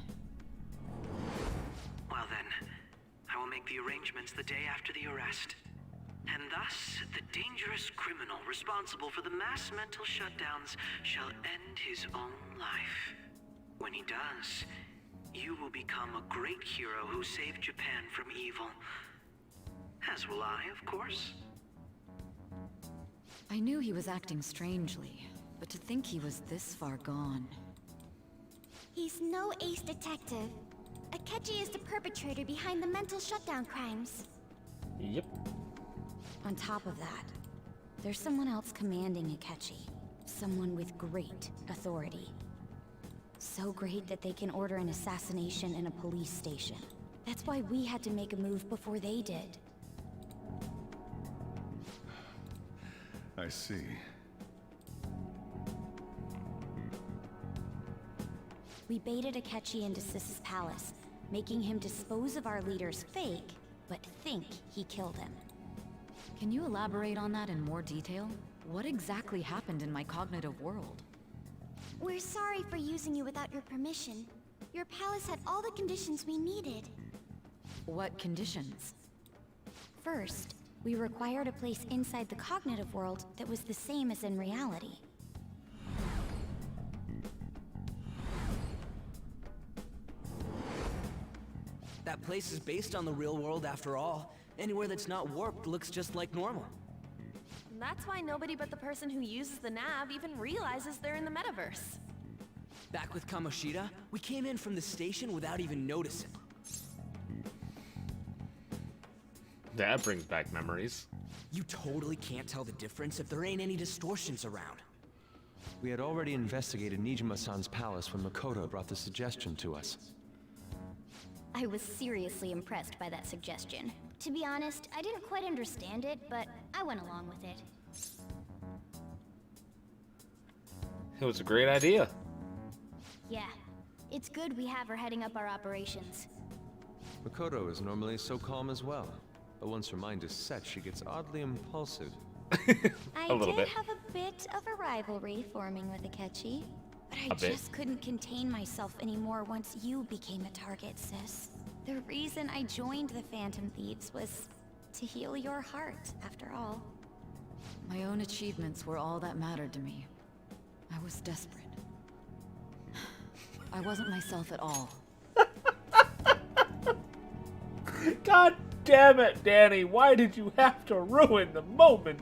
Well then, I will make the arrangements the day after the arrest. And thus, the dangerous criminal responsible for the mass mental shutdowns shall end his own life. When he does, you will become a great hero who saved Japan from evil. As will I, of course. I knew he was acting strangely, but to think he was this far gone. He's no ace detective. Akechi is the perpetrator behind the mental shutdown crimes. Yep. On top of that, there's someone else commanding Akechi. Someone with great authority. So great that they can order an assassination in a police station. That's why we had to make a move before they did. I see. We baited Akechi into Sis's palace, making him dispose of our leader's fake, but think he killed him. Can you elaborate on that in more detail? What exactly happened in my cognitive world? We're sorry for using you without your permission. Your palace had all the conditions we needed. What conditions? First, we required a place inside the cognitive world that was the same as in reality. That place is based on the real world after all. Anywhere that's not warped looks just like normal. That's why nobody but the person who uses the nav even realizes they're in the metaverse. Back with Kamoshida, we came in from the station without even noticing. That brings back memories. You totally can't tell the difference if there ain't any distortions around. We had already investigated Nijima-san's palace when Makoto brought the suggestion to us. I was seriously impressed by that suggestion. To be honest, I didn't quite understand it, but I went along with it. It was a great idea. Yeah, it's good we have her heading up our operations. Makoto is normally so calm as well, but once her mind is set, she gets oddly impulsive. I did have a bit of a rivalry forming with Akechi, but I just couldn't contain myself anymore once you became a target, sis. The reason I joined the Phantom Thieves was to heal your heart, after all. My own achievements were all that mattered to me. I was desperate. I wasn't myself at all. God damn it, Danny. Why did you have to ruin the moment?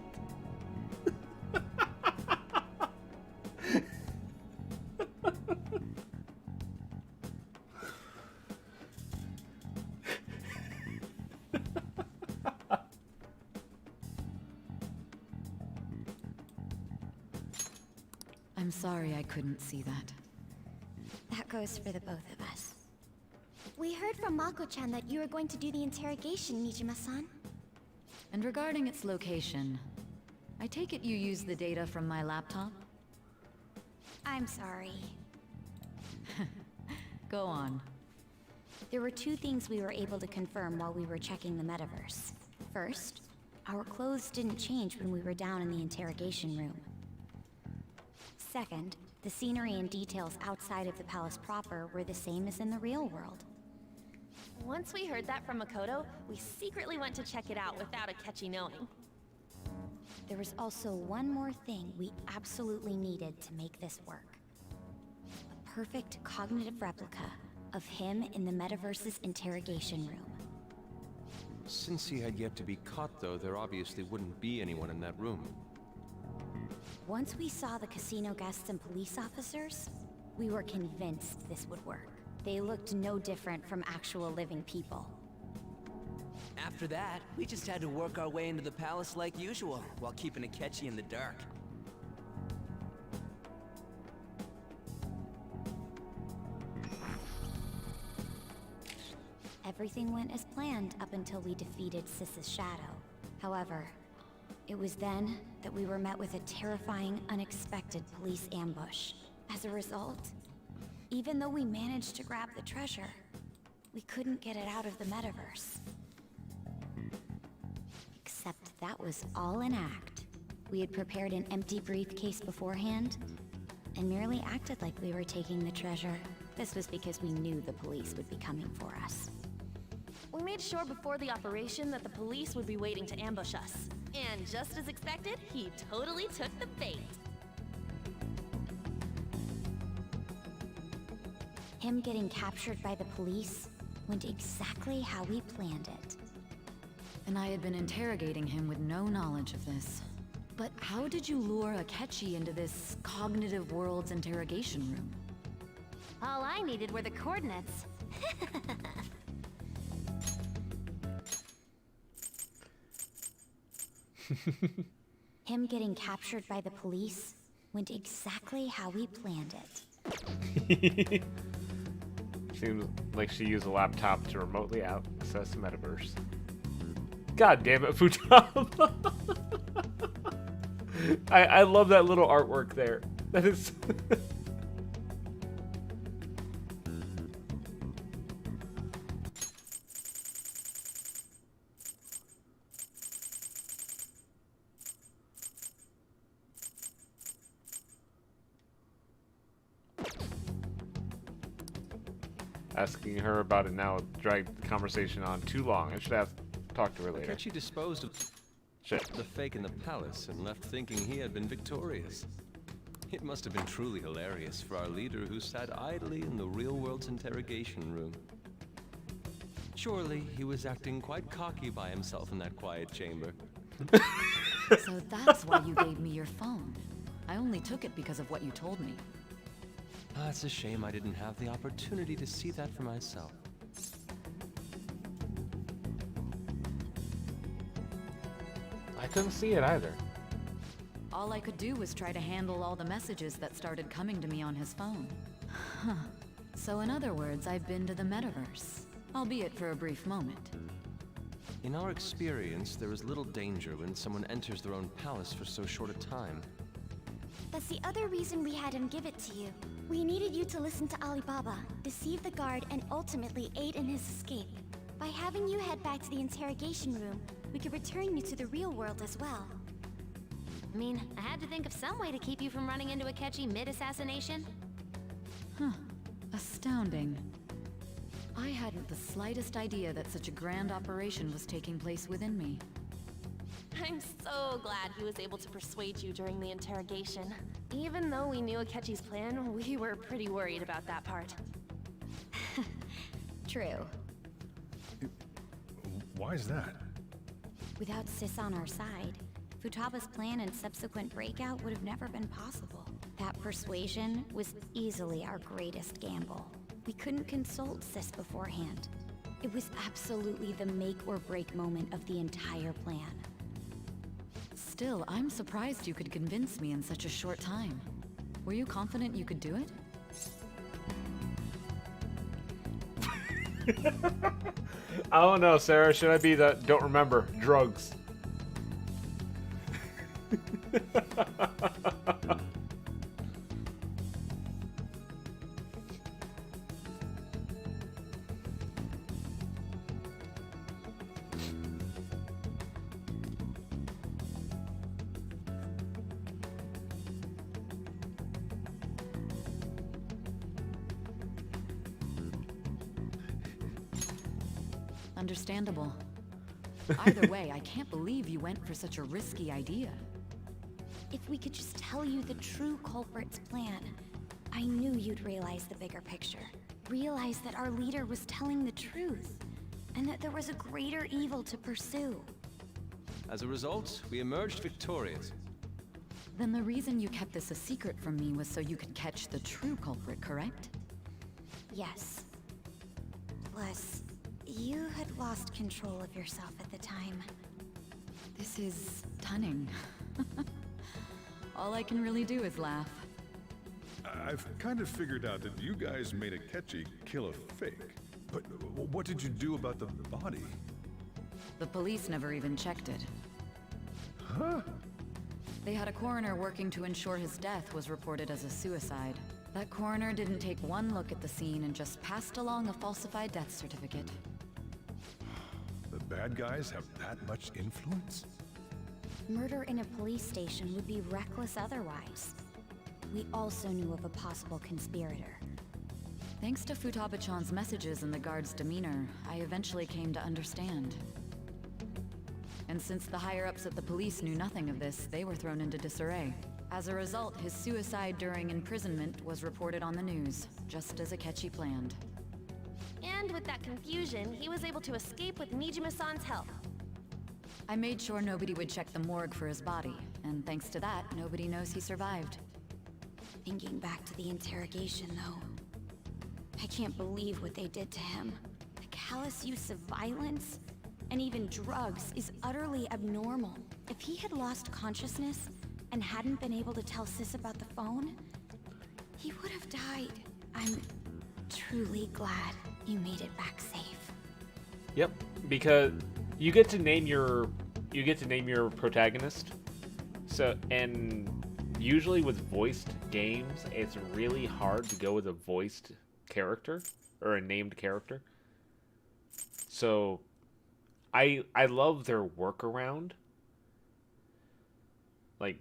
I'm sorry I couldn't see that. That goes for the both of us. We heard from Mako-chan that you were going to do the interrogation, Nijima-san. And regarding its location, I take it you used the data from my laptop? I'm sorry. Go on. There were two things we were able to confirm while we were checking the metaverse. First, our clothes didn't change when we were down in the interrogation room. Second, the scenery and details outside of the palace proper were the same as in the real world. Once we heard that from Makoto, we secretly went to check it out without Akechi knowing. There was also one more thing we absolutely needed to make this work. A perfect cognitive replica of him in the metaverse's interrogation room. Since he had yet to be caught, though, there obviously wouldn't be anyone in that room. Once we saw the casino guests and police officers, we were convinced this would work. They looked no different from actual living people. After that, we just had to work our way into the palace like usual, while keeping Akechi in the dark. Everything went as planned up until we defeated Sis's shadow. However, it was then that we were met with a terrifying, unexpected police ambush. As a result, even though we managed to grab the treasure, we couldn't get it out of the metaverse. Except that was all an act. We had prepared an empty briefcase beforehand, and merely acted like we were taking the treasure. This was because we knew the police would be coming for us. We made sure before the operation that the police would be waiting to ambush us. And just as expected, he totally took the bait. Him getting captured by the police went exactly how we planned it. And I had been interrogating him with no knowledge of this. But how did you lure Akechi into this cognitive world's interrogation room? All I needed were the coordinates. Him getting captured by the police went exactly how we planned it. Seems like she used a laptop to remotely access the metaverse. God damn it, Futaba! I love that little artwork there. That is... Asking her about it now dragged the conversation on too long. I should have talked to her later. Akechi disposed of the fake in the palace and left thinking he had been victorious. It must have been truly hilarious for our leader who sat idly in the real world's interrogation room. Surely he was acting quite cocky by himself in that quiet chamber. So that's why you gave me your phone. I only took it because of what you told me. It's a shame I didn't have the opportunity to see that for myself. I couldn't see it either. All I could do was try to handle all the messages that started coming to me on his phone. Huh. So in other words, I've been to the metaverse, albeit for a brief moment. In our experience, there is little danger when someone enters their own palace for so short a time. That's the other reason we had him give it to you. We needed you to listen to Alibaba, deceive the guard, and ultimately aid in his escape. By having you head back to the interrogation room, we could return you to the real world as well. I mean, I had to think of some way to keep you from running into Akechi mid-assassination. Huh. Astounding. I hadn't the slightest idea that such a grand operation was taking place within me. I'm so glad he was able to persuade you during the interrogation. Even though we knew Akechi's plan, we were pretty worried about that part. True. Why is that? Without Sis on our side, Futaba's plan and subsequent breakout would have never been possible. That persuasion was easily our greatest gamble. We couldn't consult Sis beforehand. It was absolutely the make or break moment of the entire plan. Still, I'm surprised you could convince me in such a short time. Were you confident you could do it? I don't know, Sarah. Should I be the don't remember drugs? Understandable. Either way, I can't believe you went for such a risky idea. If we could just tell you the true culprit's plan, I knew you'd realize the bigger picture. Realize that our leader was telling the truth, and that there was a greater evil to pursue. As a result, we emerged victorious. Then the reason you kept this a secret from me was so you could catch the true culprit, correct? Yes. Plus, you had lost control of yourself at the time. This is stunning. All I can really do is laugh. I've kind of figured out that you guys made Akechi kill a fake. But what did you do about the body? The police never even checked it. Huh? They had a coroner working to ensure his death was reported as a suicide. That coroner didn't take one look at the scene and just passed along a falsified death certificate. The bad guys have that much influence? Murder in a police station would be reckless otherwise. We also knew of a possible conspirator. Thanks to Futaba-chan's messages and the guard's demeanor, I eventually came to understand. And since the higher-ups at the police knew nothing of this, they were thrown into disarray. As a result, his suicide during imprisonment was reported on the news, just as Akechi planned. And with that confusion, he was able to escape with Nijima-san's help. I made sure nobody would check the morgue for his body, and thanks to that, nobody knows he survived. Thinking back to the interrogation, though, I can't believe what they did to him. The callous use of violence, and even drugs, is utterly abnormal. If he had lost consciousness and hadn't been able to tell Sis about the phone, he would have died. I'm truly glad you made it back safe. Yep, because you get to name your protagonist. So, and usually with voiced games, it's really hard to go with a voiced character or a named character. So I love their workaround. Like,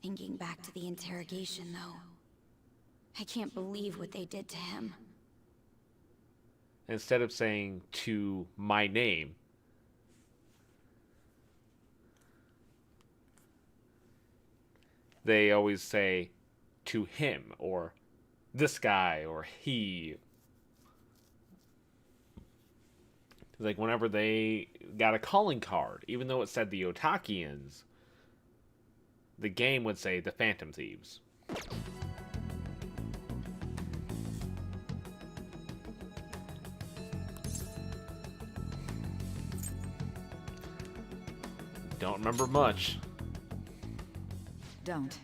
thinking back to the interrogation, though, I can't believe what they did to him. Instead of saying to my name, they always say to him or this guy or he. Like whenever they got a calling card, even though it said the Otakians, the game would say the Phantom Thieves. Don't remember much. Don't.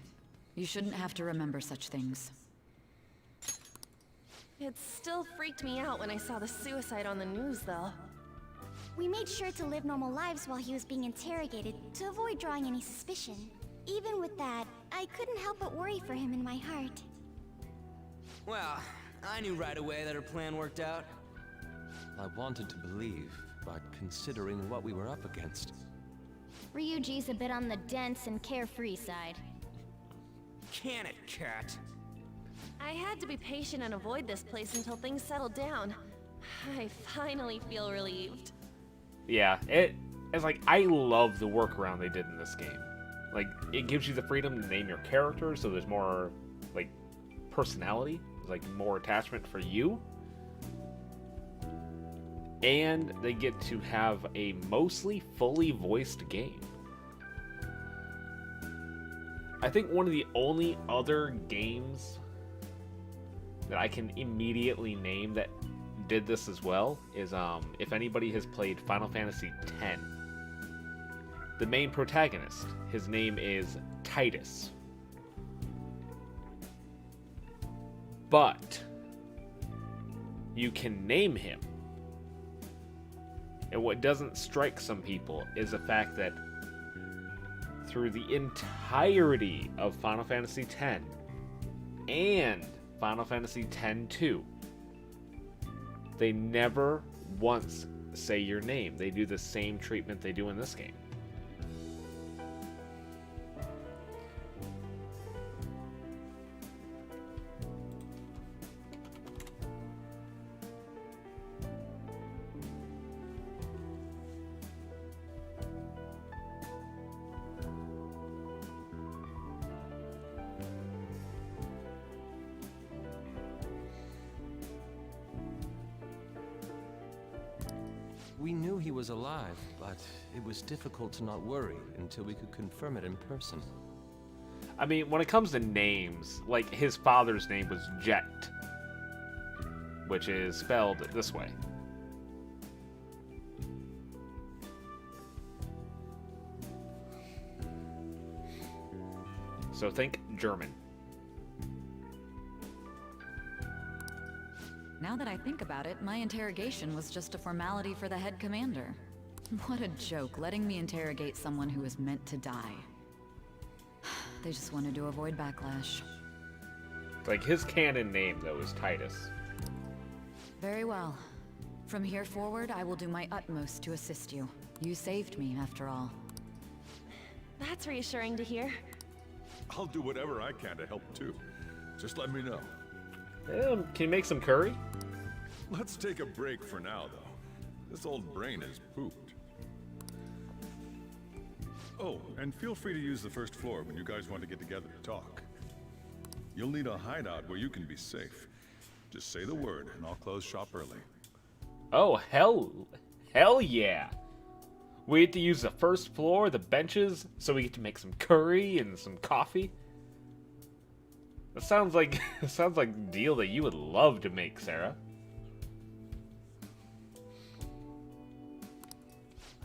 You shouldn't have to remember such things. It still freaked me out when I saw the suicide on the news, though. We made sure to live normal lives while he was being interrogated to avoid drawing any suspicion. Even with that, I couldn't help but worry for him in my heart. Well, I knew right away that her plan worked out. I wanted to believe, but considering what we were up against... Ryuji's a bit on the dense and carefree side. Can it, cat? I had to be patient and avoid this place until things settled down. I finally feel relieved. Yeah, it's like, I love the workaround they did in this game. Like, it gives you the freedom to name your character, so there's more, like, personality. There's, like, more attachment for you. And they get to have a mostly fully voiced game. I think one of the only other games that I can immediately name that did this as well is if anybody has played Final Fantasy X, the main protagonist, his name is Titus. But you can name him. And what doesn't strike some people is the fact that through the entirety of Final Fantasy X and Final Fantasy X-2, they never once say your name. They do the same treatment they do in this game. We knew he was alive, but it was difficult to not worry until we could confirm it in person. I mean, when it comes to names, like his father's name was Jet, which is spelled this way. So think German. Now that I think about it, my interrogation was just a formality for the head commander. What a joke, letting me interrogate someone who was meant to die. They just wanted to avoid backlash. Like, his canon name, though, is Titus. Very well. From here forward, I will do my utmost to assist you. You saved me, after all. That's reassuring to hear. I'll do whatever I can to help too. Just let me know. Can you make some curry? Let's take a break for now, though. This old brain is pooped. Oh, and feel free to use the first floor when you guys want to get together to talk. You'll need a hideout where you can be safe. Just say the word, and I'll close shop early. Oh, hell yeah. We get to use the first floor, the benches, so we get to make some curry and some coffee. That sounds like a deal that you would love to make, Sarah.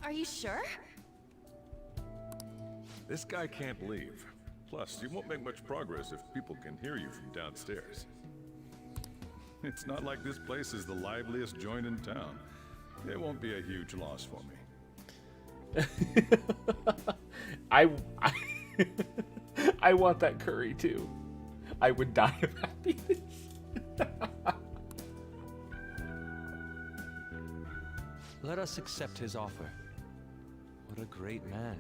Are you sure? This guy can't leave. Plus, you won't make much progress if people can hear you from downstairs. It's not like this place is the liveliest joint in town. It won't be a huge loss for me. I want that curry too. I would die of happiness. Let us accept his offer. What a great man.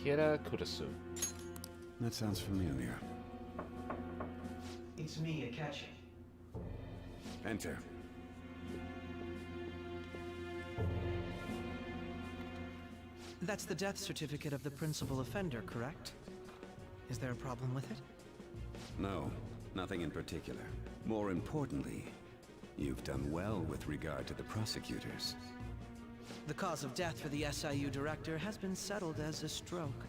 Kira Kudasu. That sounds familiar. It's me, Akechi. Enter. That's the death certificate of the principal offender, correct? Is there a problem with it? No, nothing in particular. More importantly, you've done well with regard to the prosecutors. The cause of death for the SIU director has been settled as a stroke.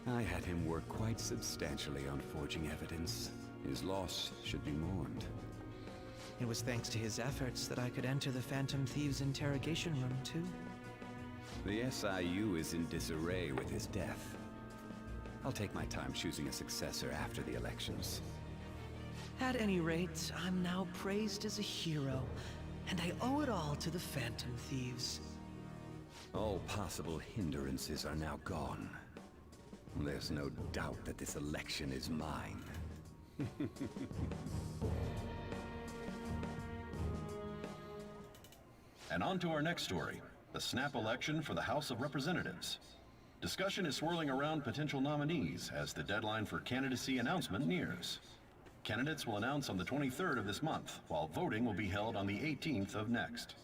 I had him work quite substantially on forging evidence. His loss should be mourned. It was thanks to his efforts that I could enter the Phantom Thieves' interrogation room, too. The SIU is in disarray with his death. I'll take my time choosing a successor after the elections. At any rate, I'm now praised as a hero, and I owe it all to the Phantom Thieves. All possible hindrances are now gone. There's no doubt that this election is mine. And on to our next story, the snap election for the House of Representatives. Discussion is swirling around potential nominees as the deadline for candidacy announcement nears. Candidates will announce on the 23rd of this month, while voting will be held on the 18th of next.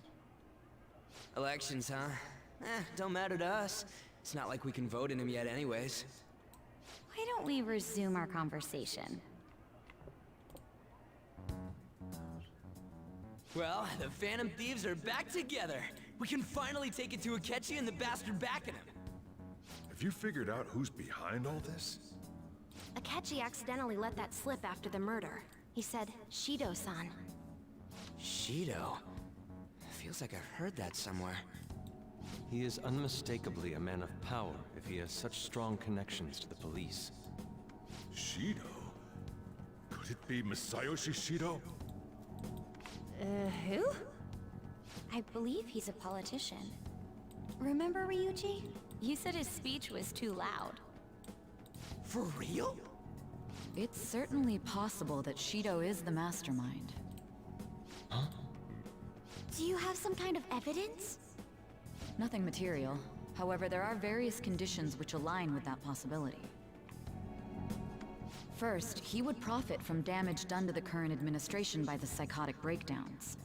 Elections, huh? Don't matter to us. It's not like we can vote in them yet anyways. Why don't we resume our conversation? Well, the Phantom Thieves are back together. We can finally take it to Akechi and the bastard backing him. Have you figured out who's behind all this? Akechi accidentally let that slip after the murder. He said, Shido-san. Shido? Feels like I've heard that somewhere. He is unmistakably a man of power if he has such strong connections to the police. Shido? Could it be Masayoshi Shido? Who? I believe he's a politician. Remember, Ryuji? You said his speech was too loud. For real? It's certainly possible that Shido is the mastermind. Huh? Do you have some kind of evidence? Nothing material. However, there are various conditions which align with that possibility. First, he would profit from damage done to the current administration by the psychotic breakdowns.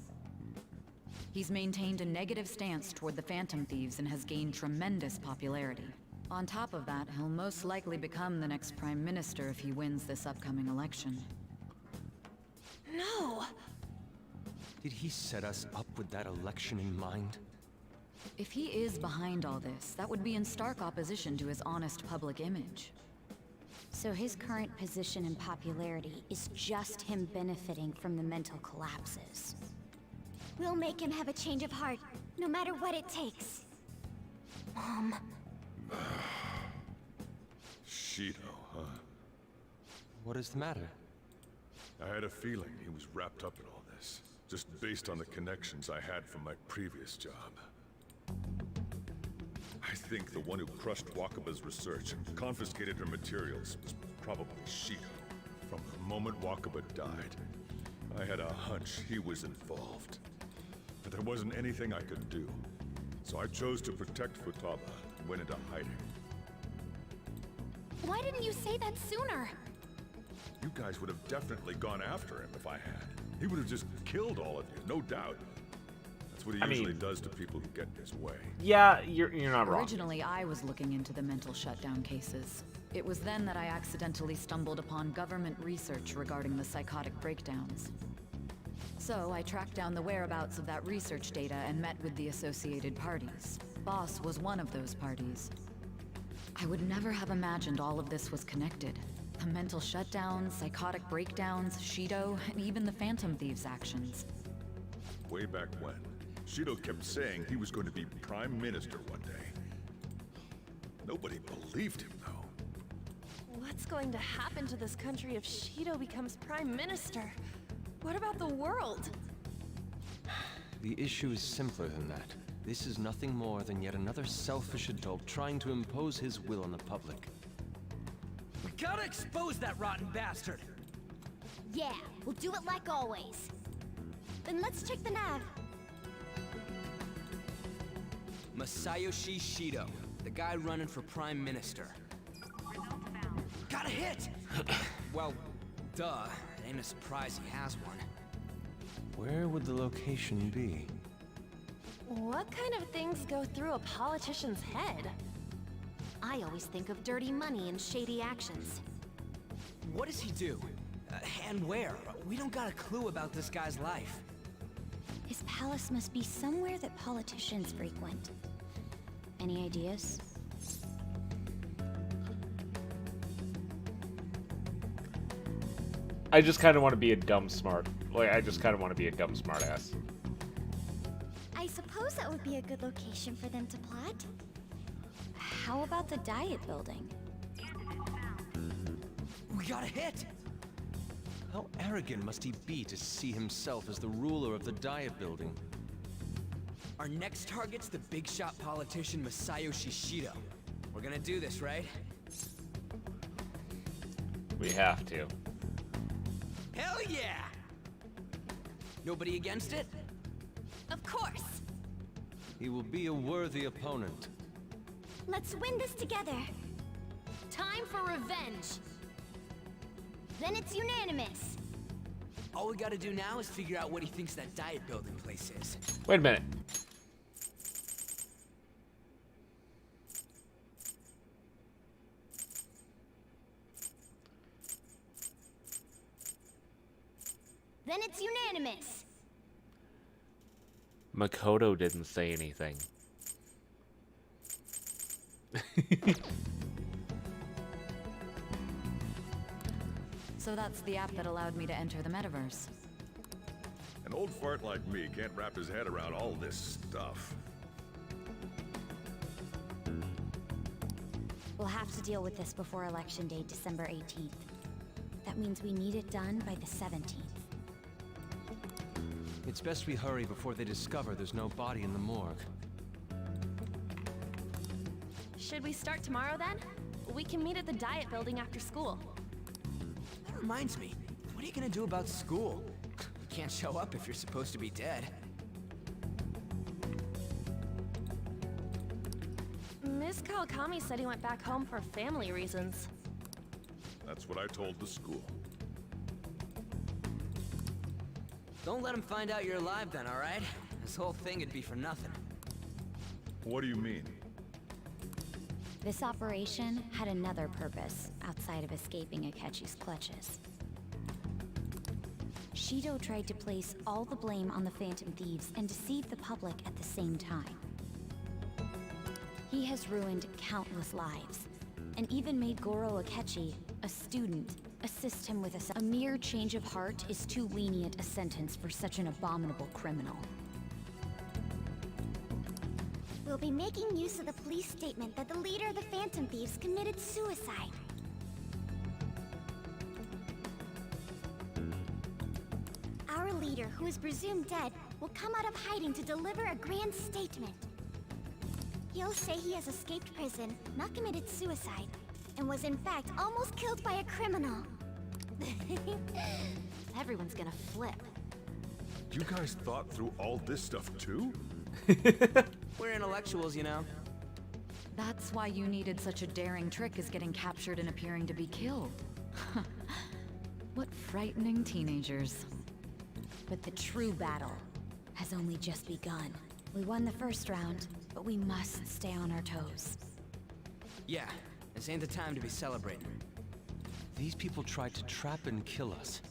He's maintained a negative stance toward the Phantom Thieves and has gained tremendous popularity. On top of that, he'll most likely become the next Prime Minister if he wins this upcoming election. No! Did he set us up with that election in mind? If he is behind all this, that would be in stark opposition to his honest public image. So his current position and popularity is just him benefiting from the mental collapses. We'll make him have a change of heart, no matter what it takes. Mom. Shido, huh? What is the matter? I had a feeling he was wrapped up in all this, just based on the connections I had from my previous job. I think the one who crushed Wakaba's research and confiscated her materials was probably Shido. From the moment Wakaba died, I had a hunch he was involved. But there wasn't anything I could do. So I chose to protect Futaba and went into hiding. Why didn't you say that sooner? You guys would have definitely gone after him if I had. He would have just killed all of you, no doubt. That's what he usually does to people who get in his way. Yeah, you're not wrong. Originally, I was looking into the mental shutdown cases. It was then that I accidentally stumbled upon government research regarding the psychotic breakdowns. So I tracked down the whereabouts of that research data and met with the associated parties. Boss was one of those parties. I would never have imagined all of this was connected. The mental shutdowns, psychotic breakdowns, Shido, and even the Phantom Thieves' actions. Way back when, Shido kept saying he was going to be Prime Minister one day. Nobody believed him, though. What's going to happen to this country if Shido becomes Prime Minister? What about the world? The issue is simpler than that. This is nothing more than yet another selfish adult trying to impose his will on the public. We gotta expose that rotten bastard! Yeah, we'll do it like always. Then let's check the nav. Masayoshi Shido, the guy running for Prime Minister. Got a hit! Well, duh. It ain't a surprise he has one. Where would the location be? What kind of things go through a politician's head? I always think of dirty money and shady actions. What does he do? And where? We don't got a clue about this guy's life. His palace must be somewhere that politicians frequent. Any ideas? I just kind of want to be a dumb smart. Like, I just kind of want to be a dumb smart ass. I suppose that would be a good location for them to plot. How about the Diet Building? We got a hit! How arrogant must he be to see himself as the ruler of the Diet Building? Our next target's the big shot politician Masayoshi Shido. We're gonna do this, right? We have to. Hell yeah! Nobody against it? Of course! He will be a worthy opponent. Let's win this together. Time for revenge! Then it's unanimous. All we gotta do now is figure out what he thinks that Diet Building place is. Wait a minute. Then it's unanimous. Makoto didn't say anything. So that's the app that allowed me to enter the metaverse. An old fart like me can't wrap his head around all this stuff. We'll have to deal with this before Election Day, December 18th. That means we need it done by the 17th. It's best we hurry before they discover there's no body in the morgue. Should we start tomorrow then? We can meet at the Diet Building after school. That reminds me, what are you gonna do about school? You can't show up if you're supposed to be dead. Miss Kawakami said he went back home for family reasons. That's what I told the school. Don't let him find out you're alive then, alright? This whole thing would be for nothing. What do you mean? This operation had another purpose outside of escaping Akechi's clutches. Shido tried to place all the blame on the Phantom Thieves and deceive the public at the same time. He has ruined countless lives, and even made Goro Akechi, a student, assist him with a mere change of heart is too lenient a sentence for such an abominable criminal. We'll be making use of the police statement that the leader of the Phantom Thieves committed suicide. Our leader, who is presumed dead, will come out of hiding to deliver a grand statement. He'll say he has escaped prison, not committed suicide, and was in fact almost killed by a criminal. Everyone's gonna flip. You guys thought through all this stuff too? We're intellectuals, you know. That's why you needed such a daring trick as getting captured and appearing to be killed. What frightening teenagers. But the true battle has only just begun. We won the first round, but we must stay on our toes. Yeah, this ain't the time to be celebrating. These people tried to trap and kill us.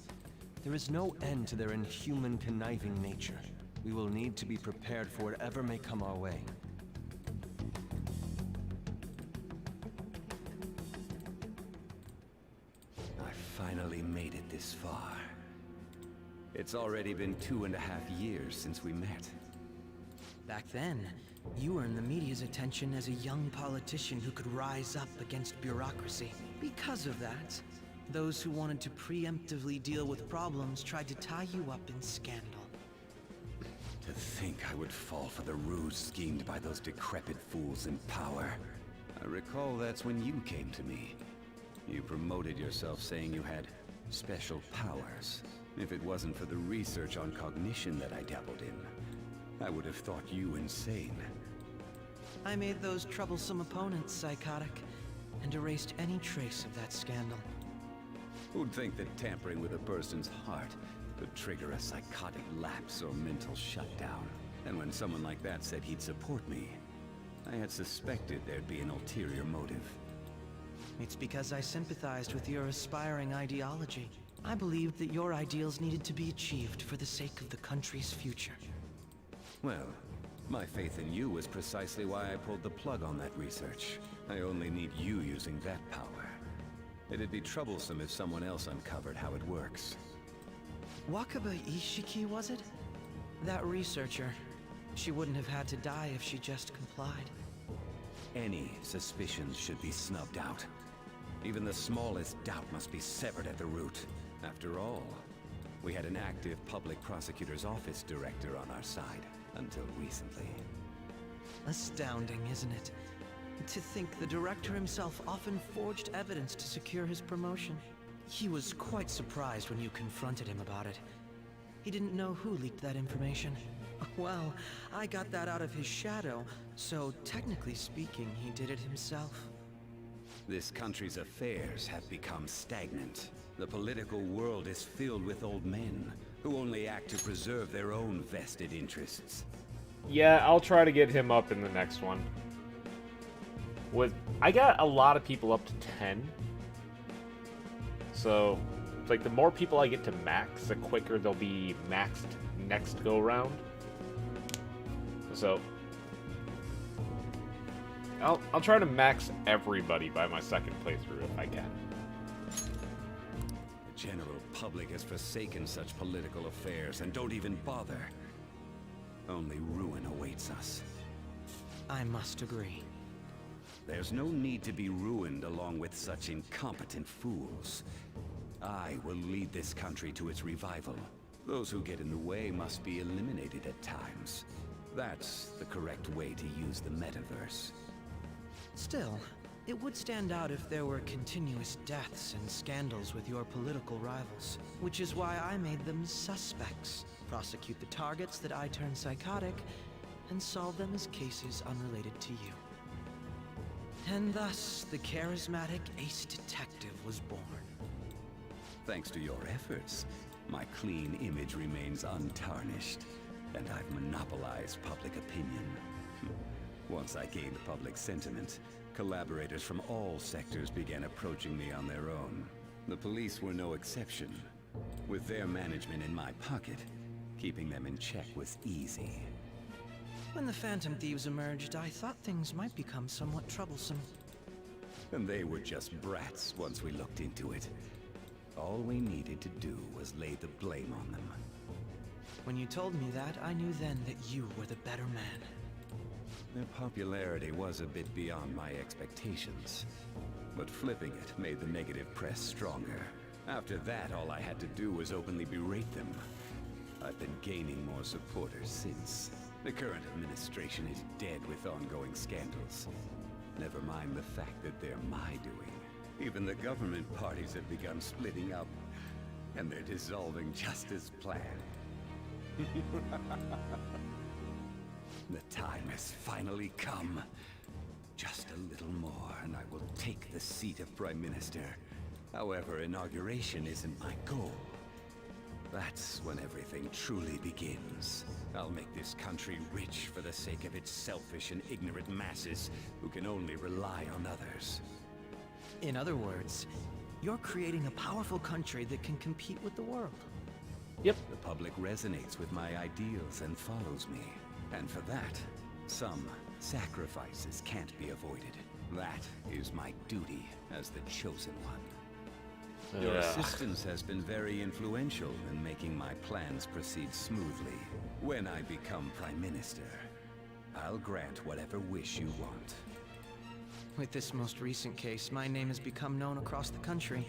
There is no end to their inhuman, conniving nature. We will need to be prepared for whatever may come our way. I finally made it this far. It's already been 2.5 years since we met. Back then, you were in the media's attention as a young politician who could rise up against bureaucracy. Because of that, those who wanted to preemptively deal with problems tried to tie you up in scandal. To think I would fall for the ruse schemed by those decrepit fools in power. I recall that's when you came to me. You promoted yourself saying you had special powers. If it wasn't for the research on cognition that I dabbled in, I would have thought you insane. I made those troublesome opponents psychotic, and erased any trace of that scandal. Who'd think that tampering with a person's heart could trigger a psychotic lapse or mental shutdown? And when someone like that said he'd support me, I had suspected there'd be an ulterior motive. It's because I sympathized with your aspiring ideology. I believed that your ideals needed to be achieved for the sake of the country's future. Well, my faith in you was precisely why I pulled the plug on that research. I only need you using that power. It'd be troublesome if someone else uncovered how it works. Wakaba Ishiki, was it? That researcher. She wouldn't have had to die if she just complied. Any suspicions should be snubbed out. Even the smallest doubt must be severed at the root. After all, we had an active public prosecutor's office director on our side, until recently. Astounding, isn't it? To think the director himself often forged evidence to secure his promotion. He was quite surprised when you confronted him about it. He didn't know who leaked that information. Well, I got that out of his shadow, so technically speaking, he did it himself. This country's affairs have become stagnant. The political world is filled with old men who only act to preserve their own vested interests. Yeah, I'll try to get him up in the next one. I got a lot of people up to 10. So, it's like the more people I get to max, the quicker they'll be maxed next go round. So, I'll try to max everybody by my second playthrough if I can. The general public has forsaken such political affairs and don't even bother. Only ruin awaits us. I must agree. There's no need to be ruined along with such incompetent fools. I will lead this country to its revival. Those who get in the way must be eliminated at times. That's the correct way to use the metaverse. Still, it would stand out if there were continuous deaths and scandals with your political rivals, which is why I made them suspects. Prosecute the targets that I turn psychotic, and solve them as cases unrelated to you. And thus, the charismatic ace detective was born. Thanks to your efforts, my clean image remains untarnished, and I've monopolized public opinion. Once I gained public sentiment, collaborators from all sectors began approaching me on their own. The police were no exception. With their management in my pocket, keeping them in check was easy. When the Phantom Thieves emerged, I thought things might become somewhat troublesome. And they were just brats once we looked into it. All we needed to do was lay the blame on them. When you told me that, I knew then that you were the better man. Their popularity was a bit beyond my expectations. But flipping it made the negative press stronger. After that, all I had to do was openly berate them. I've been gaining more supporters since. The current administration is dead with ongoing scandals. Never mind the fact that they're my doing. Even the government parties have begun splitting up, and they're dissolving just as planned. The time has finally come. Just a little more, and I will take the seat of Prime Minister. However, inauguration isn't my goal. That's when everything truly begins. I'll make this country rich for the sake of its selfish and ignorant masses who can only rely on others. In other words, you're creating a powerful country that can compete with the world. Yep. The public resonates with my ideals and follows me. And for that, some sacrifices can't be avoided. That is my duty as the chosen one. Your assistance has been very influential in making my plans proceed smoothly. When I become Prime Minister, I'll grant whatever wish you want. With this most recent case, my name has become known across the country,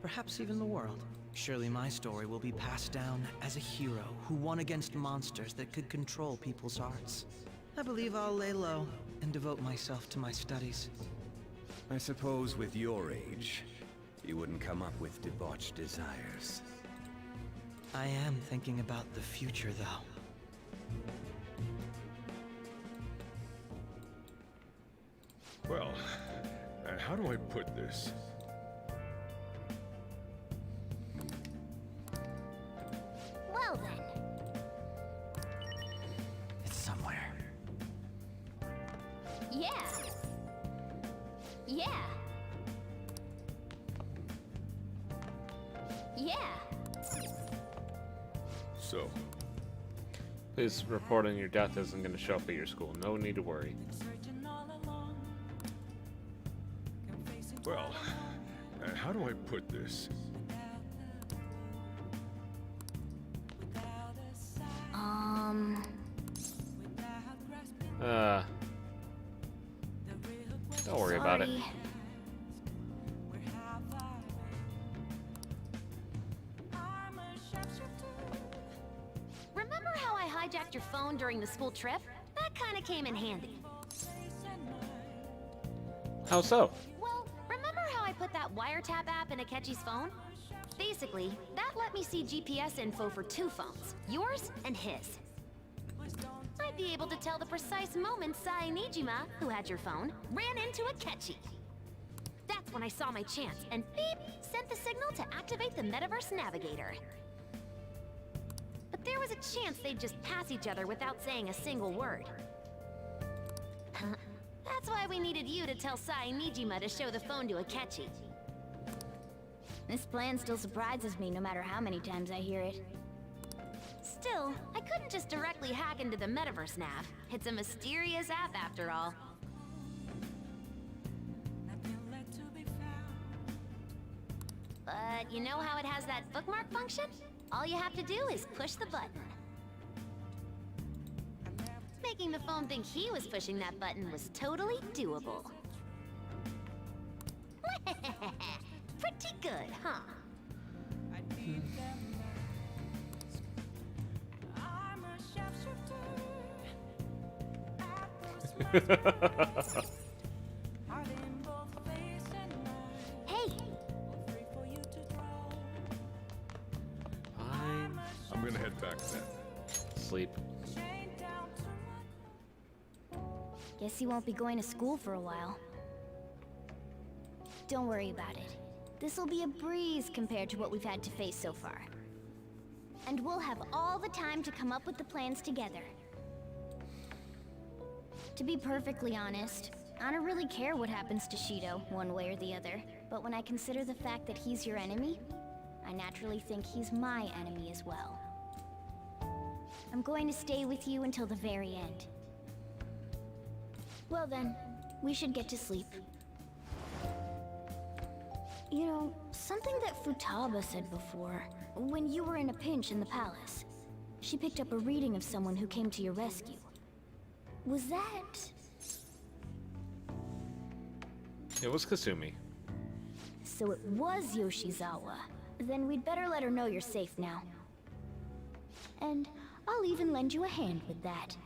perhaps even the world. Surely my story will be passed down as a hero who won against monsters that could control people's hearts. I believe I'll lay low and devote myself to my studies. I suppose with your age, you wouldn't come up with debauched desires. I am thinking about the future, though. Well, how do I put this? Well then. It's somewhere. Yeah. Yeah. Yeah. So, Please report on your death isn't going to show up at your school. No need to worry. well, how do I put this? Don't worry about it. Remember how I hijacked your phone during the school trip? That kind of came in handy. How so? Well, remember how I put that wiretap app in Akechi's phone? Basically, that let me see GPS info for two phones, yours and his. I'd be able to tell the precise moment Sai Nijima, who had your phone, ran into Akechi. That's when I saw my chance, and beep, sent the signal to activate the Metaverse Navigator. But there was a chance they'd just pass each other without saying a single word. That's why we needed you to tell Sai Nijima to show the phone to Akechi. This plan still surprises me no matter how many times I hear it. Still, I couldn't just directly hack into the Metaverse Nav. It's a mysterious app after all. But you know how it has that bookmark function? All you have to do is push the button. Making the phone think he was pushing that button was totally doable. Pretty good, huh? Hey! Fine. I'm gonna head back then. Sleep. Guess you won't be going to school for a while. Don't worry about it. This'll be a breeze compared to what we've had to face so far. And we'll have all the time to come up with the plans together. To be perfectly honest, I don't really care what happens to Shido, one way or the other. But when I consider the fact that he's your enemy, I naturally think he's my enemy as well. I'm going to stay with you until the very end. Well then, we should get to sleep. You know, something that Futaba said before, when you were in a pinch in the palace, she picked up a reading of someone who came to your rescue. Was that... It was Kasumi. So it was Yoshizawa. Then we'd better let her know you're safe now. And I'll even lend you a hand with that.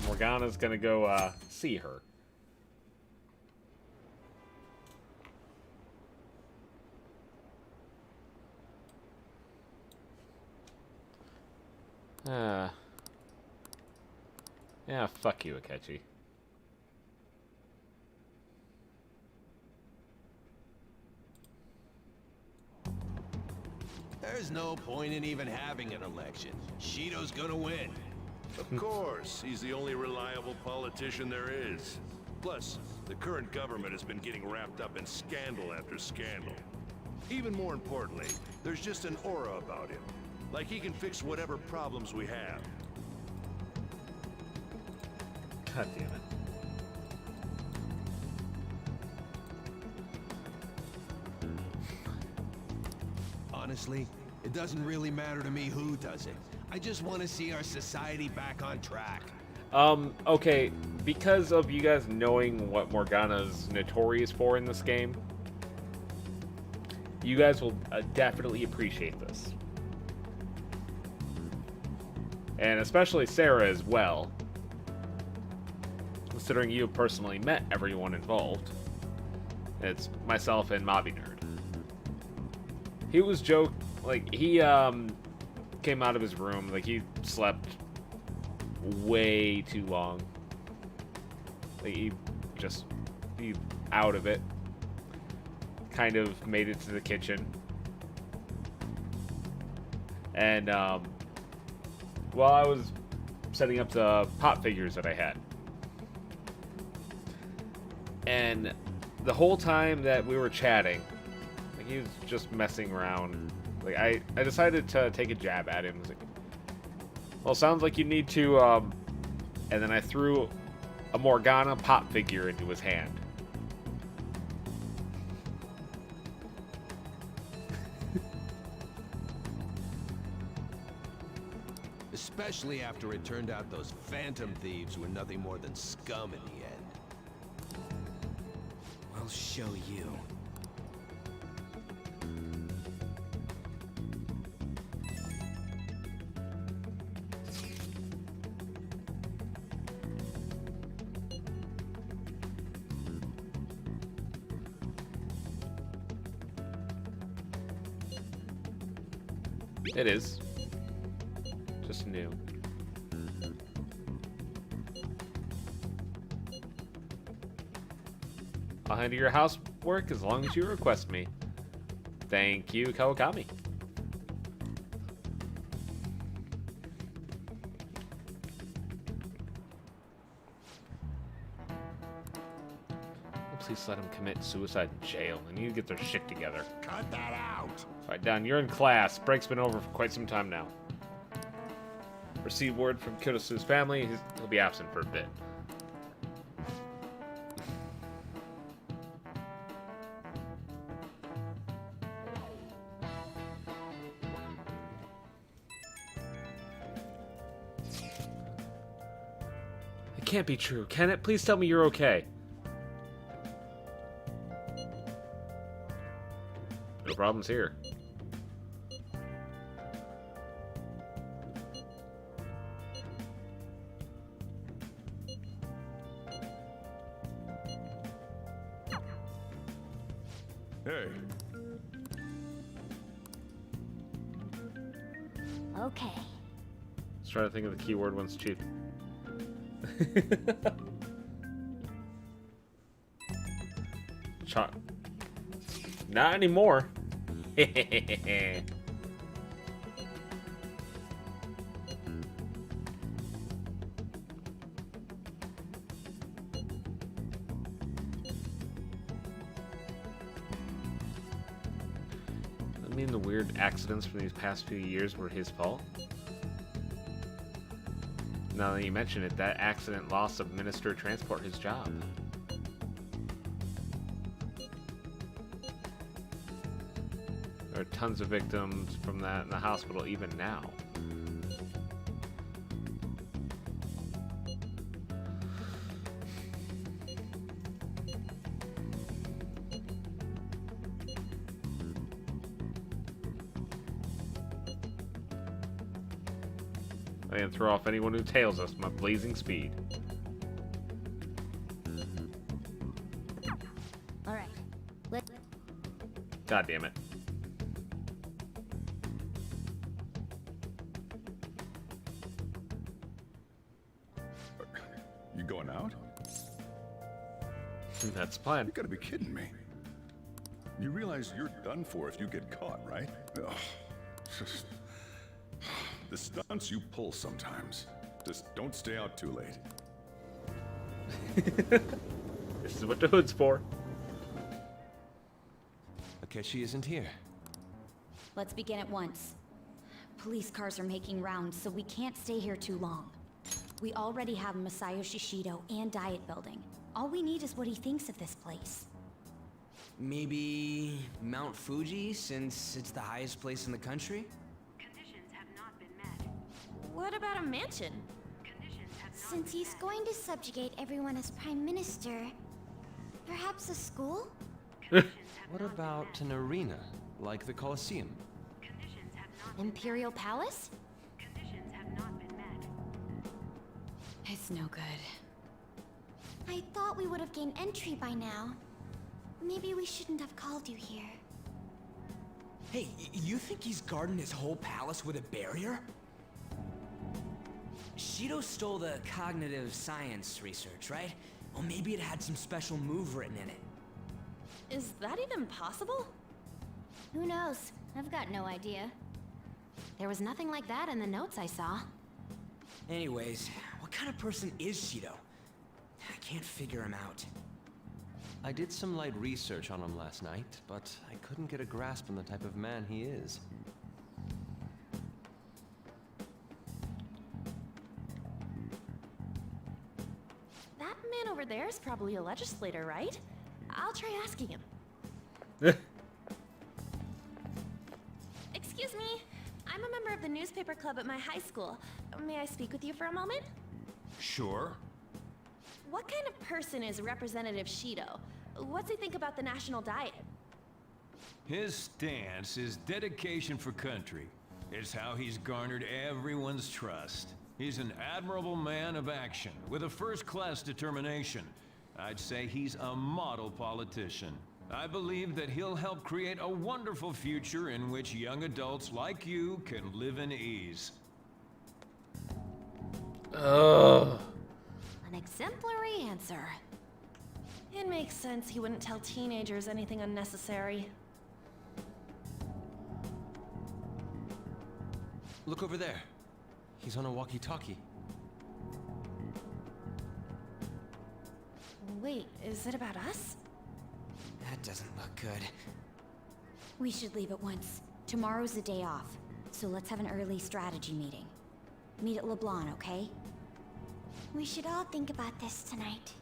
Morgana's gonna go see her. Yeah, fuck you, Akechi. There's no point in even having an election. Shido's gonna win. Of course, he's the only reliable politician there is. Plus, the current government has been getting wrapped up in scandal after scandal. Even more importantly, there's just an aura about him. Like he can fix whatever problems we have. God damn it. Honestly, it doesn't really matter to me who does it. I just want to see our society back on track. Okay, because of you guys knowing what Morgana's notorious for in this game, you guys will definitely appreciate this. And especially Sarah as well, considering you personally met everyone involved. It's myself and Mobby Nerd. He was he came out of his room, like he slept way too long. Like he out of it. Kind of made it to the kitchen. And while I was setting up the pop figures that I had. And the whole time that we were chatting, like he was just messing around. Like I decided to take a jab at him. I was like, well, sounds like you need to, and then I threw a Morgana pop figure into his hand. Especially after it turned out those Phantom Thieves were nothing more than scum in the end. I'll show you. It is. Just new. I'll handle your housework as long as you request me. Thank you, Kawakami. Please let him commit suicide in jail. They need to get their shit together. Cut that out! Alright, Don, you're in class. Break's been over for quite some time now. Received word from Kudosu's family. He'll be absent for a bit. It can't be true. Can it? Please tell me you're okay. No problems here. Hey. Okay. Let's try to think of the keyword once Chief. Not anymore. I mean, the weird accidents from these past few years were his fault. Now that you mention it, that accident lost a minister transport his job. There are tons of victims from that in the hospital even now. I can throw off anyone who tails us, my blazing speed. All right. God damn it. You going out? That's the plan. You gotta be kidding me. You realize you're done for if you get caught, right? Ugh. Just... The stunts you pull sometimes. Just don't stay out too late. This is what the hood's for. Akechi isn't here. Let's begin at once. Police cars are making rounds, so we can't stay here too long. We already have Masayoshi Shido and Diet Building. All we need is what he thinks of this place. Maybe Mount Fuji, since it's the highest place in the country? What about a mansion? Since he's going to subjugate everyone as Prime Minister, perhaps a school? What about an arena, like the Colosseum? Imperial Palace? It's no good. I thought we would have gained entry by now. Maybe we shouldn't have called you here. Hey, you think he's guarding his whole palace with a barrier? Shido stole the cognitive science research, right? Well, maybe it had some special move written in it. Is that even possible? Who knows? I've got no idea. There was nothing like that in the notes I saw. Anyways, what kind of person is Shido? I can't figure him out. I did some light research on him last night, but I couldn't get a grasp on the type of man he is. That man over there is probably a legislator, right? I'll try asking him. Excuse me. I'm a member of the newspaper club at my high school. May I speak with you for a moment? Sure. What kind of person is Representative Shido? What's he think about the national diet? His stance is dedication for country. It's how he's garnered everyone's trust. He's an admirable man of action, with a first-class determination. I'd say he's a model politician. I believe that he'll help create a wonderful future in which young adults like you can live in ease. An exemplary answer. It makes sense he wouldn't tell teenagers anything unnecessary. Look over there. He's on a walkie-talkie. Wait, is it about us? That doesn't look good. We should leave at once. Tomorrow's the day off, so let's have an early strategy meeting. Meet at LeBlanc, okay? We should all think about this tonight.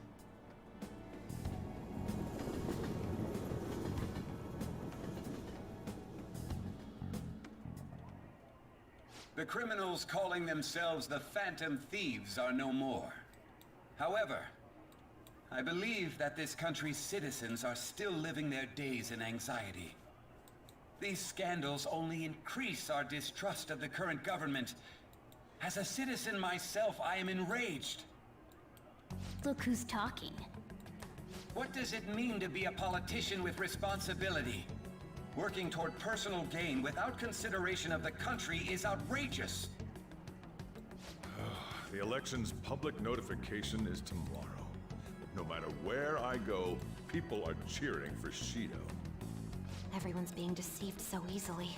The criminals calling themselves the Phantom Thieves are no more. However, I believe that this country's citizens are still living their days in anxiety. These scandals only increase our distrust of the current government. As a citizen myself, I am enraged. Look who's talking. What does it mean to be a politician with responsibility? Working toward personal gain without consideration of the country is outrageous. The election's public notification is tomorrow. No matter where I go, people are cheering for Shido. Everyone's being deceived so easily.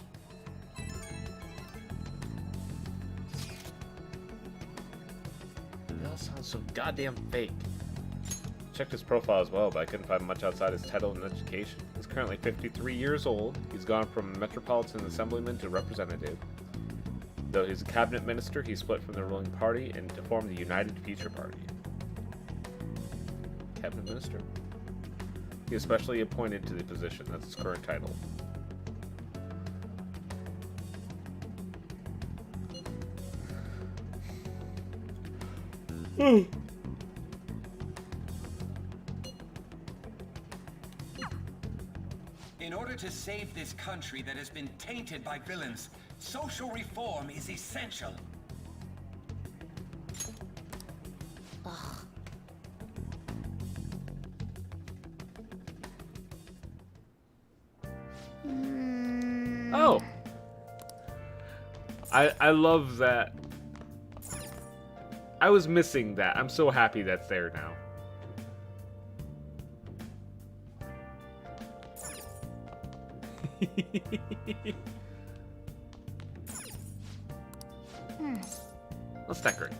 They all sound so goddamn fake. Checked his profile as well, but I couldn't find much outside his title and education. He's currently 53 years old. He's gone from Metropolitan Assemblyman to Representative. Though he's a cabinet minister, he split from the ruling party and to form the United Future Party. Cabinet minister? He is specially appointed to the position. That's his current title. In order to save this country that has been tainted by villains, social reform is essential. Ugh. Oh! I love that. I was missing that. I'm so happy that's there now. Let's decorate.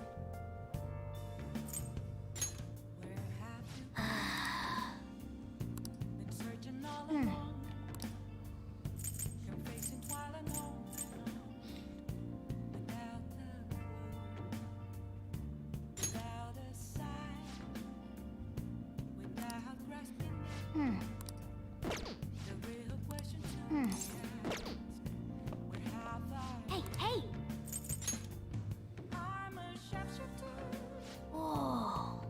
Hey, hey! Whoa.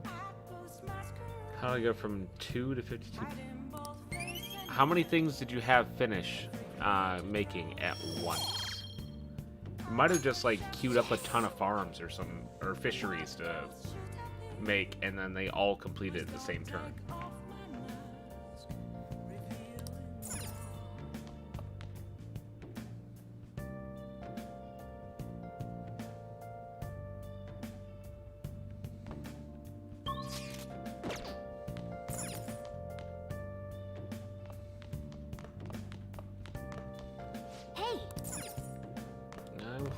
How do I go from 2 to 52? How many things did you have finish making at once? You might have just like queued up a ton of farms or fisheries to make, and then they all completed at the same turn.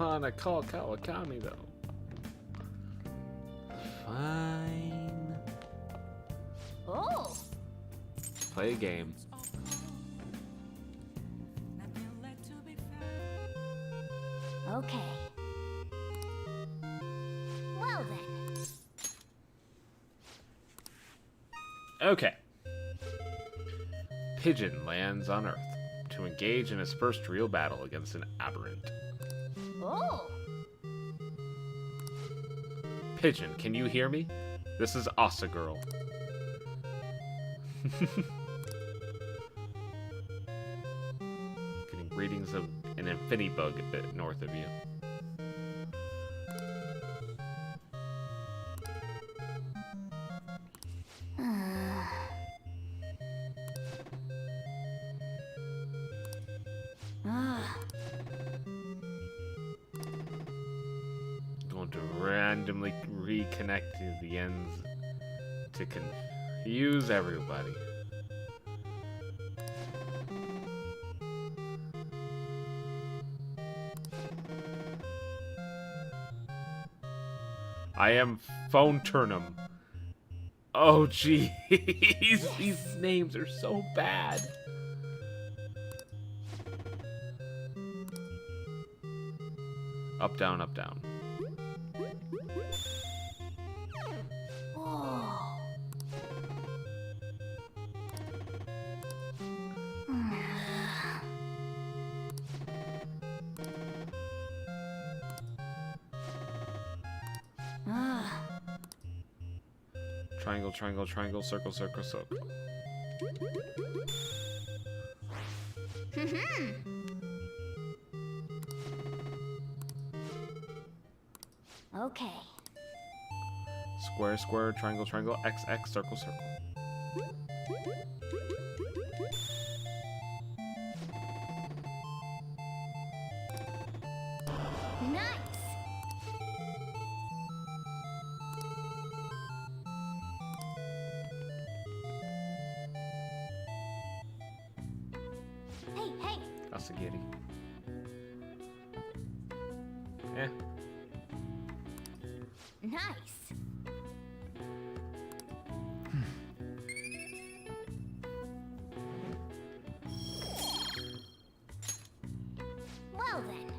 I wanna call Kawakami though. Fine. Oh. Play a game. Okay. Well then. Okay. Pigeon lands on Earth to engage in his first real battle against an aberrant. Oh. Pigeon, can you hear me? This is Asa Girl. Getting readings of an Infinibug a bit north of you. Going to randomly reconnect to the ends to confuse everybody. I am Phone Turnum. Oh jeez, these names are so bad. Up, down, up, down. Whoa. Triangle, triangle, triangle, circle, circle, circle. Okay. Square, square, triangle, triangle, X, X, circle, circle. Nice. Asagiri. Eh. Nice. Well then.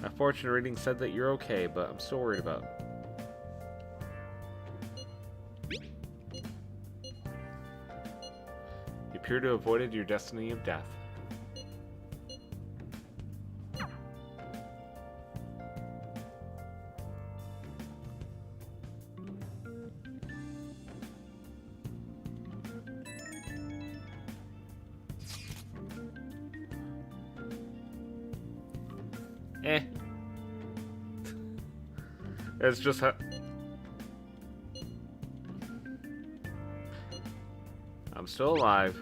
My fortune reading said that you're okay, but I'm still worried about. You appear to have avoided your destiny of death. Eh. It's just how... I'm still alive.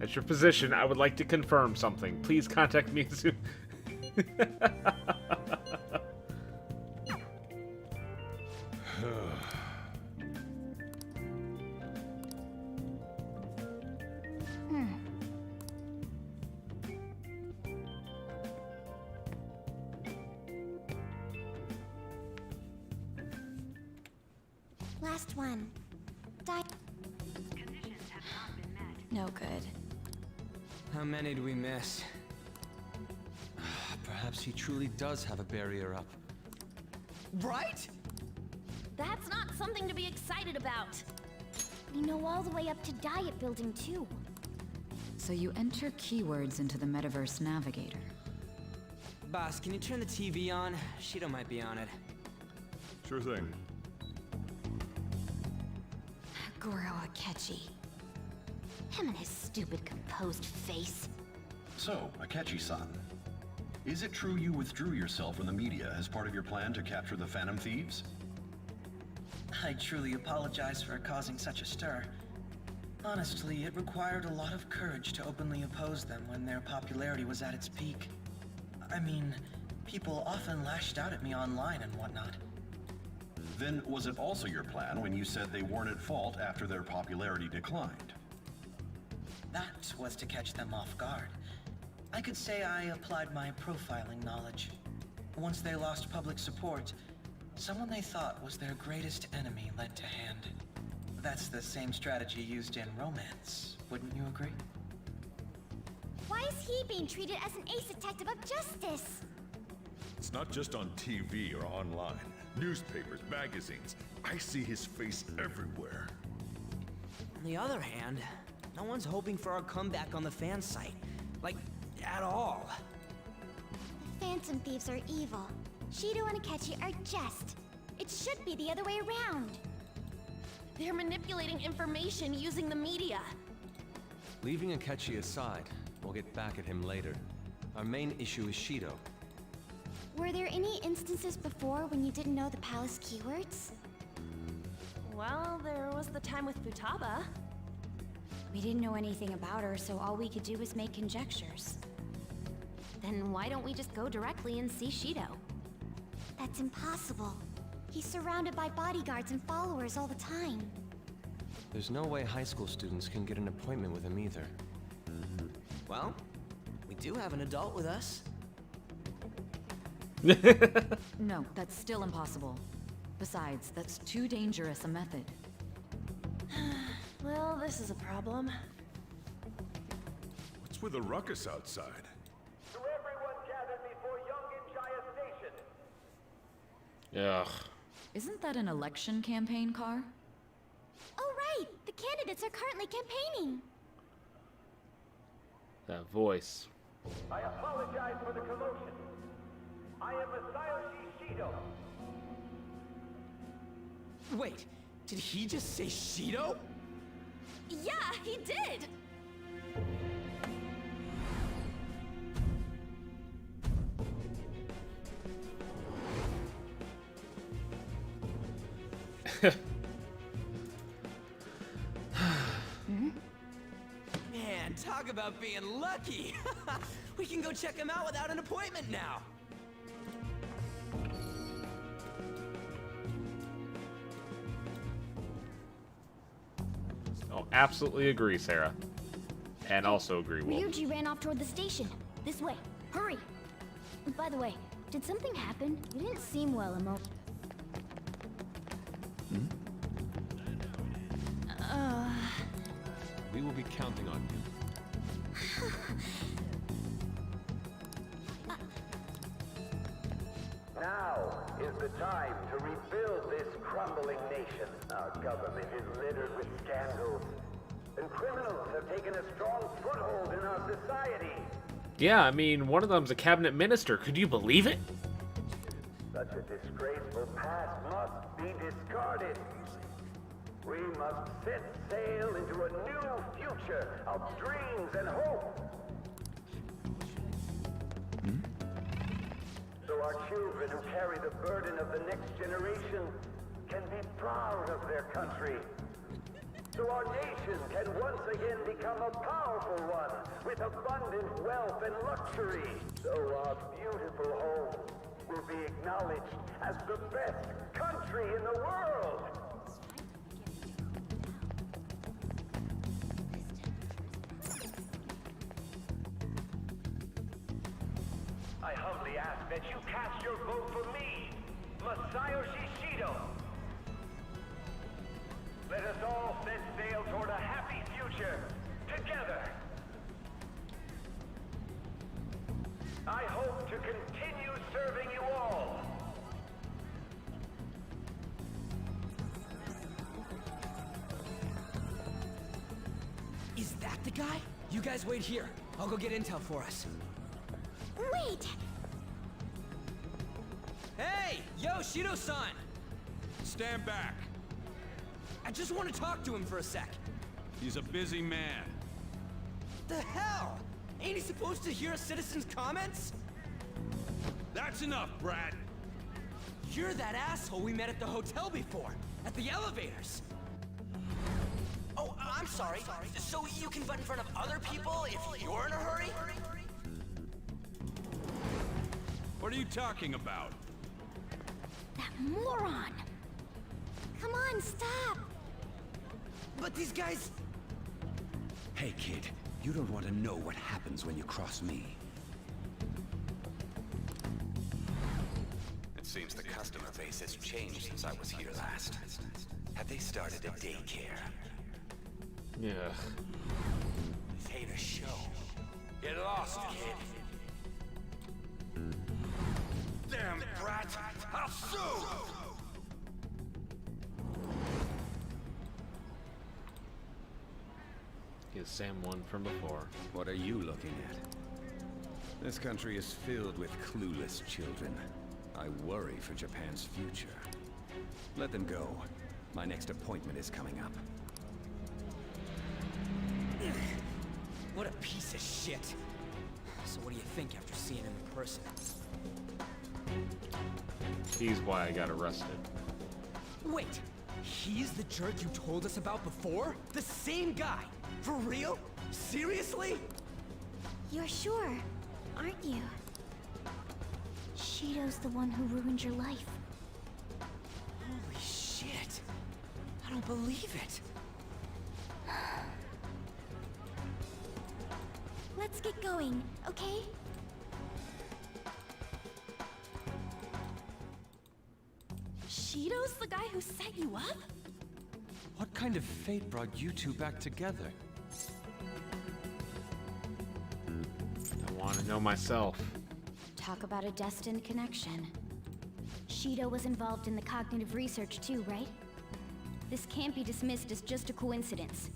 At your position, I would like to confirm something. Please contact me soon. Last one. Die. No good. How many do we miss? Perhaps he truly does have a barrier up. Right? That's not something to be excited about. We know all the way up to Diet Building, too. So you enter keywords into the Metaverse Navigator. Boss, can you turn the TV on? Shido might be on it. Sure thing. Goro Akechi. Him and his stupid composed face. So, Akechi-san, is it true you withdrew yourself from the media as part of your plan to capture the Phantom Thieves? I truly apologize for causing such a stir. Honestly, it required a lot of courage to openly oppose them when their popularity was at its peak. I mean, people often lashed out at me online and whatnot. Then was it also your plan when you said they weren't at fault after their popularity declined? That was to catch them off guard. I could say I applied my profiling knowledge. Once they lost public support, someone they thought was their greatest enemy led to hand. That's the same strategy used in romance, wouldn't you agree? Why is he being treated as an ace detective of justice? It's not just on TV or online. Newspapers, magazines. I see his face everywhere. On the other hand, no one's hoping for our comeback on the fan site. Like, at all. The Phantom Thieves are evil. Shido and Akechi are just. It should be the other way around. They're manipulating information using the media. Leaving Akechi aside, we'll get back at him later. Our main issue is Shido. Were there any instances before when you didn't know the palace keywords? Well, there was the time with Futaba. We didn't know anything about her, so all we could do was make conjectures. Then why don't we just go directly and see Shido? That's impossible. He's surrounded by bodyguards and followers all the time. There's no way high school students can get an appointment with him either. Well, we do have an adult with us. No, that's still impossible. Besides, that's too dangerous a method. Well, this is a problem. What's with the ruckus outside? To everyone gathered before Young Jaya Station. Ugh. Isn't that an election campaign car? Oh right! The candidates are currently campaigning! That voice. I apologize for the commotion. I am Masayoshi Shido. Wait, did he just say Shido? Yeah, he did! Man, talk about being lucky. We can go check him out without an appointment now. Oh, absolutely agree, Sarah. And also agree, Wolf. Ryuji ran off toward the station. This way. Hurry! By the way, did something happen? You didn't seem well We will be counting on you. Now is the time to rebuild this crumbling nation. Our government is littered with scandals, and criminals have taken a strong foothold in our society. Yeah, I mean, one of them's a cabinet minister. Could you believe it? Such a disgraceful past must be discarded. We must set sail into a new future of dreams and hope. So our children who carry the burden of the next generation can be proud of their country. So our nation can once again become a powerful one with abundant wealth and luxury. So our beautiful home will be acknowledged as the best country in the world. I humbly ask that you cast your vote for me, Masayoshi Shido. Let us all set sail toward a happy future, together. I hope to continue serving you all. Is that the guy? You guys wait here. I'll go get intel for us. Wait! Hey! Yo, Shido-san! Stand back. I just want to talk to him for a sec. He's a busy man. The hell? Ain't he supposed to hear a citizen's comments? That's enough, Brad. You're that asshole we met at the hotel before, at the elevators. Oh, I'm sorry. So you can butt in front of other people if you're in a hurry? What are you talking about? That moron! Come on, stop! But these guys... Hey, kid. You don't want to know what happens when you cross me. It seems the customer base has changed since I was here last. Have they started a daycare? Yeah. This ain't a show. Get lost, kid. Damn brat! I'll sue! Is Sam one from before? What are you looking at? This country is filled with clueless children. I worry for Japan's future. Let them go. My next appointment is coming up. What a piece of shit. So what do you think after seeing him in person? He's why I got arrested. Wait, he's the jerk you told us about before? The same guy? For real? Seriously? You're sure, aren't you? Shido's the one who ruined your life. Holy shit. I don't believe it. Let's get going, okay? Shido's the guy who set you up? What kind of fate brought you two back together? I want to know myself. Talk about a destined connection. Shido was involved in the cognitive research too, right? This can't be dismissed as just a coincidence.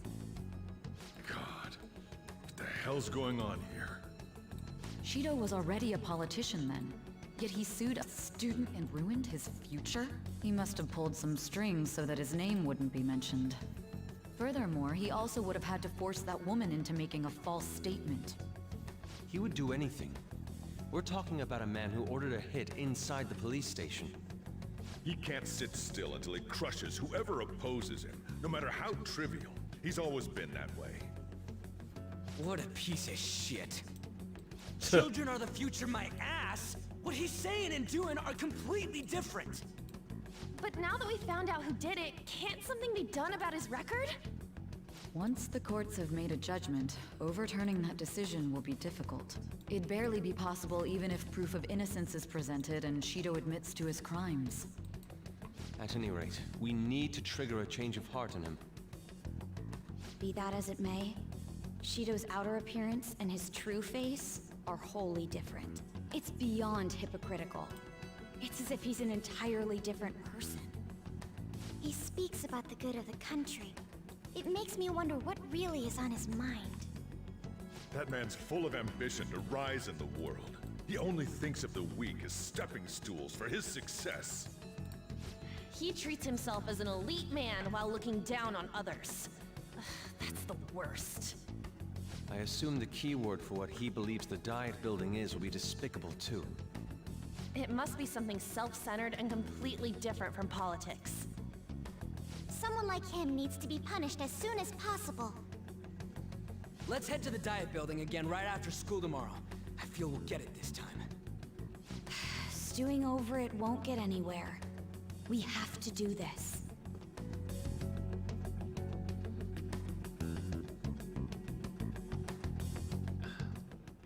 God, what the hell's going on here? Shido was already a politician then. Yet he sued a student and ruined his future? He must have pulled some strings so that his name wouldn't be mentioned. Furthermore, he also would have had to force that woman into making a false statement. He would do anything. We're talking about a man who ordered a hit inside the police station. He can't sit still until he crushes whoever opposes him, no matter how trivial. He's always been that way. What a piece of shit. Children are the future, my ass! What he's saying and doing are completely different! But now that we found out who did it, can't something be done about his record? Once the courts have made a judgment, overturning that decision will be difficult. It'd barely be possible even if proof of innocence is presented and Shido admits to his crimes. At any rate, we need to trigger a change of heart in him. Be that as it may, Shido's outer appearance and his true face are wholly different. It's beyond hypocritical. It's as if he's an entirely different person. He speaks about the good of the country. It makes me wonder what really is on his mind. That man's full of ambition to rise in the world. He only thinks of the weak as stepping stools for his success. He treats himself as an elite man while looking down on others. Ugh, that's the worst. I assume the keyword for what he believes the Diet building is will be despicable too. It must be something self-centered and completely different from politics. Someone like him needs to be punished as soon as possible. Let's head to the Diet building again right after school tomorrow. I feel we'll get it this time. Stewing over it won't get anywhere. We have to do this.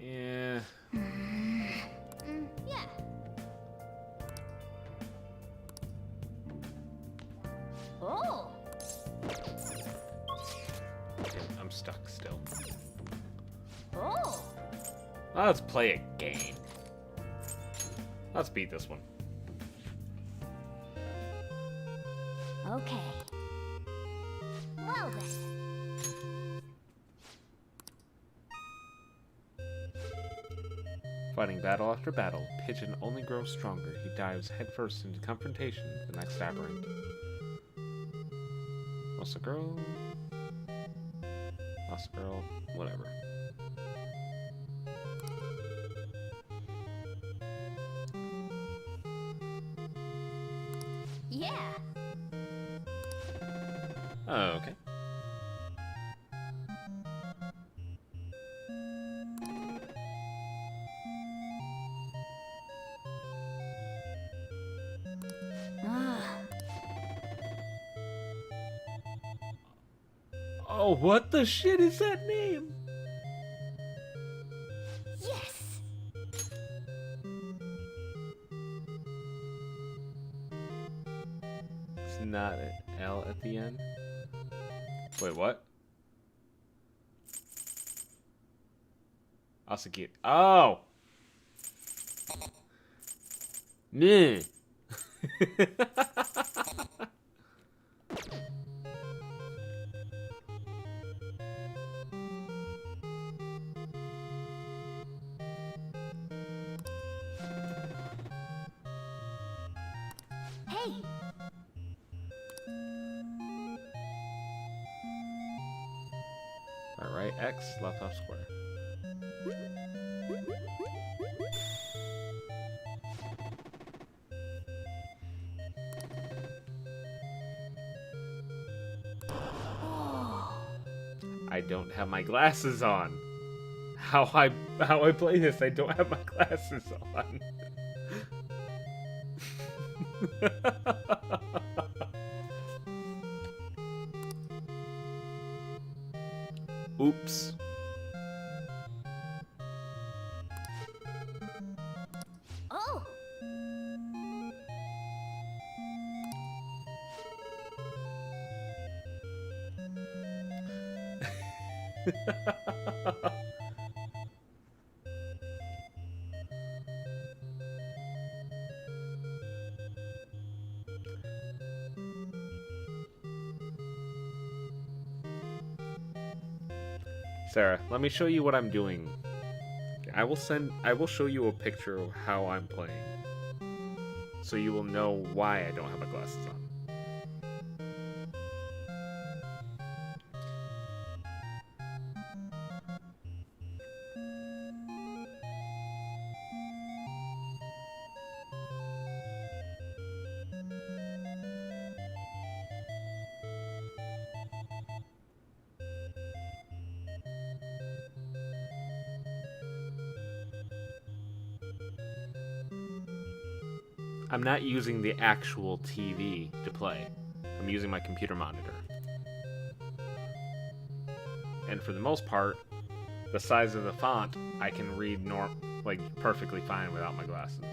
Yeah. Yeah. Oh! I'm stuck still. Oh! Let's play a game. Let's beat this one. Okay. Well then. Fighting battle after battle, Pigeon only grows stronger. He dives headfirst into confrontation with the next aberrant. Lost a girl. Lost a girl. Whatever. Yeah. Oh, okay. Oh, what the shit is that name? Yes. It's not an L at the end. Wait, what? Asaki. Oh! Meh. Hey. Alright, X, left off square. I don't have my glasses on. How I play this, I don't have my glasses on. Oops. Oh. Sarah, let me show you what I'm doing. I will show you a picture of how I'm playing. So you will know why I don't have my glasses on. I'm not using the actual TV to play. I'm using my computer monitor. And for the most part, the size of the font, I can read like perfectly fine without my glasses.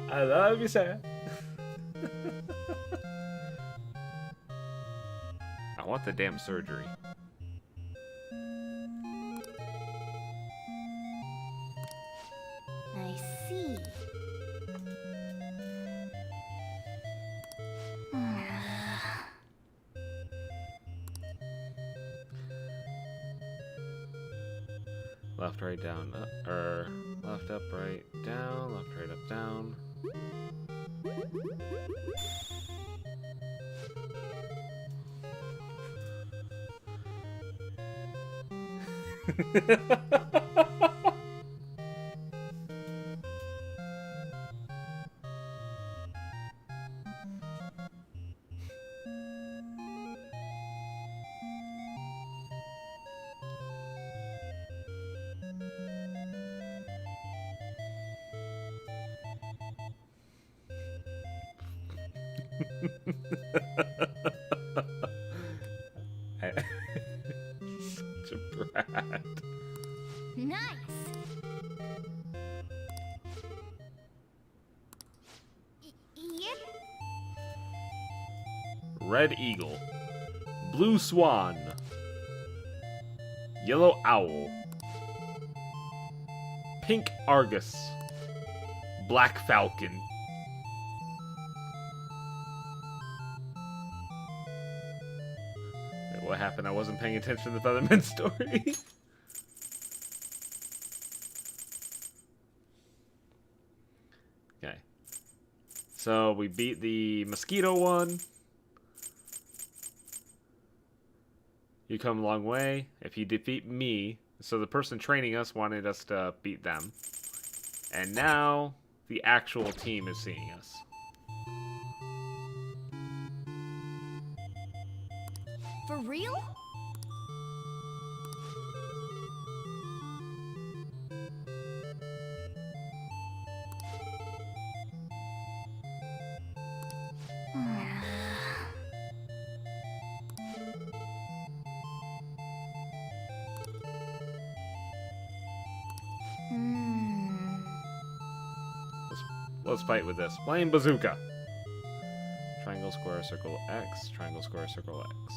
I love you, sir. I want the damn surgery. I see. Left, right, down, or left, up, right, down, left, right, up, down. Such a brat. Nice. Yep. Red eagle, blue swan, yellow owl, pink argus, black falcon. Wait, what happened? I wasn't paying attention to the Featherman story. Okay. So we beat the mosquito one. You come a long way. If you defeat me, so the person training us wanted us to beat them. And now the actual team is seeing us. For real? Let's fight with this. Flame bazooka. Triangle, square, circle, X. Triangle, square, circle, X.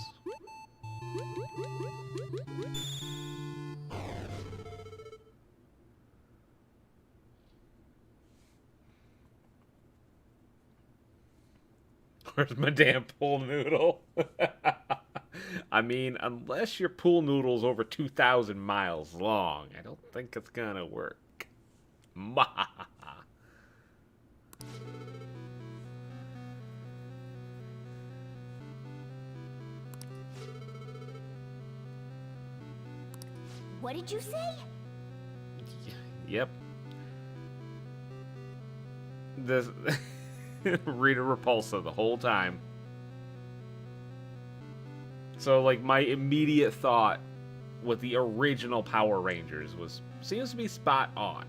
Where's my damn pool noodle? I mean, unless your pool noodle's over 2,000 miles long, I don't think it's gonna work. What did you say? Yep. This Rita Repulsa the whole time. So, like, my immediate thought with the original Power Rangers seems to be spot on.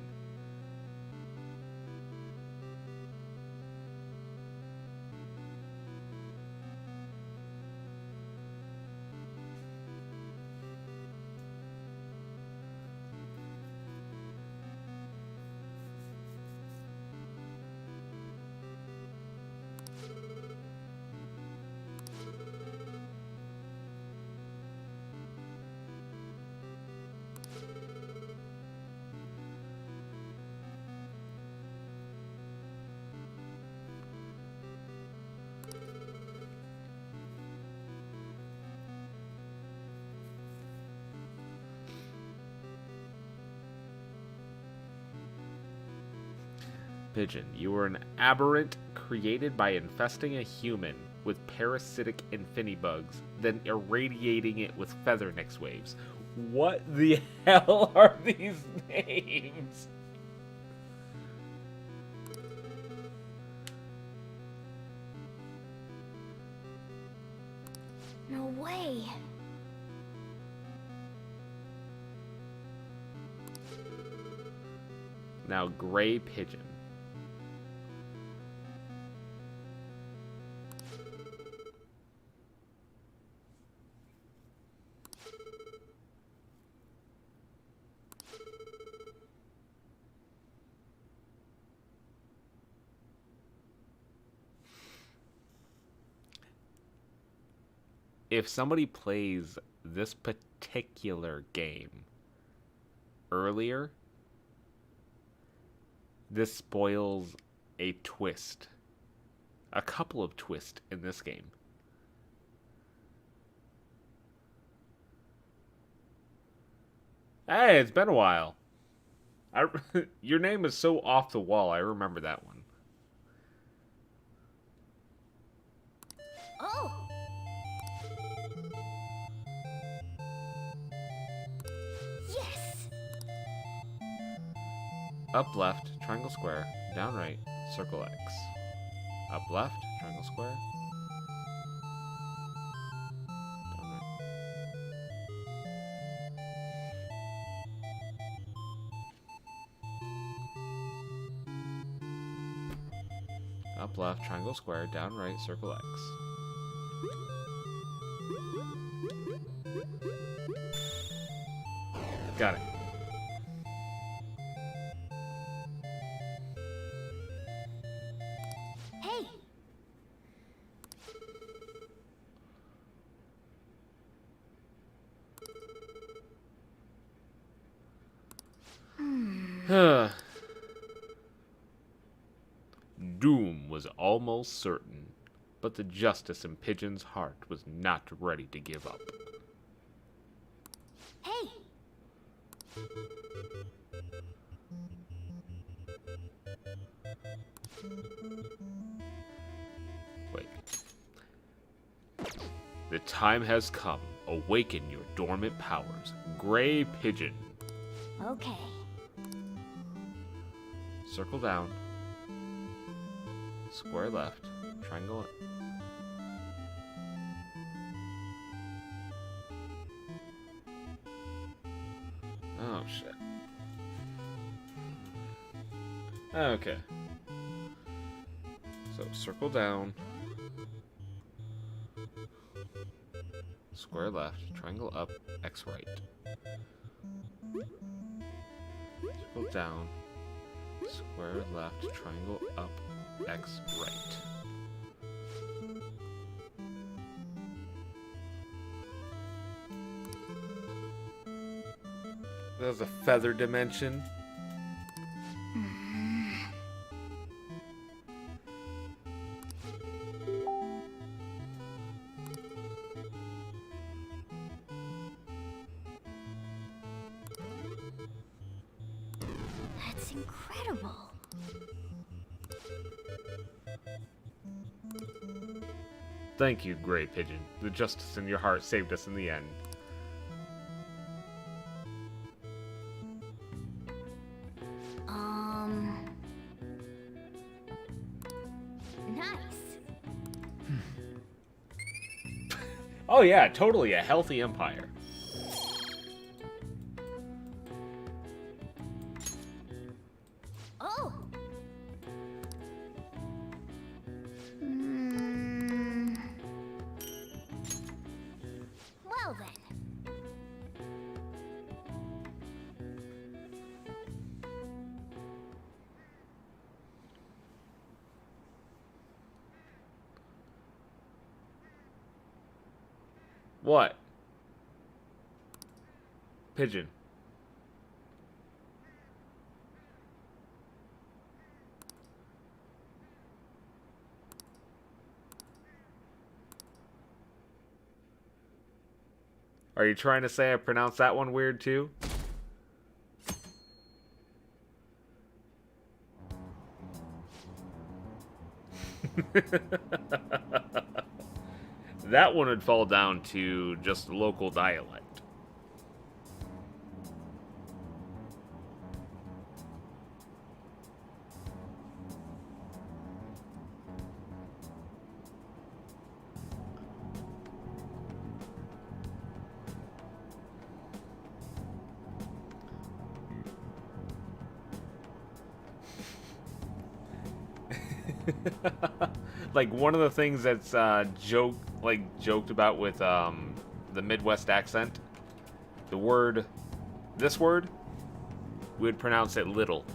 Pigeon, you are an aberrant created by infesting a human with parasitic infinibugs, then irradiating it with feathernix waves. What the hell are these names? No way. Now, Gray Pigeon. If somebody plays this particular game earlier, this spoils a twist. A couple of twists in this game. Hey, it's been a while. Your name is so off the wall, I remember that one. Oh! Yes! Up left, triangle square, down right, circle X. Up left, triangle square. Down right. Up left, triangle square, down right, circle X. Got it. Hey! Doom was almost certain, but the justice in Pigeon's heart was not ready to give up. Hey! Wait. The time has come. Awaken your dormant powers. Gray Pigeon. Okay. Circle down. Square left. Triangle. Oh, shit. Okay. So, circle down. Square left. Triangle up. X right. Circle down. Square left. Triangle up. X right. There's a feather dimension. That's incredible. Thank you, Gray Pigeon. The justice in your heart saved us in the end. Nice. Oh yeah, totally a healthy empire. Oh! Well then. What? Pigeon. Are you trying to say I pronounced that one weird too? That one would fall down to just local dialect. Like one of the things that's joked about with the Midwest accent, this word, we would pronounce it little.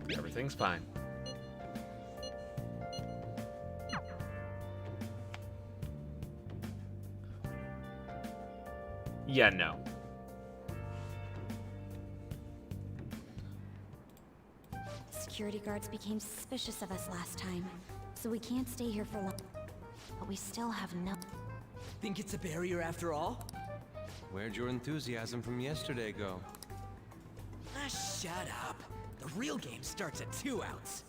Everything's fine. Yeah, no. Security guards became suspicious of us last time, so we can't stay here for long. But we still have no... Think it's a barrier after all? Where'd your enthusiasm from yesterday go? Ah, shut up. The real game starts at 2 outs.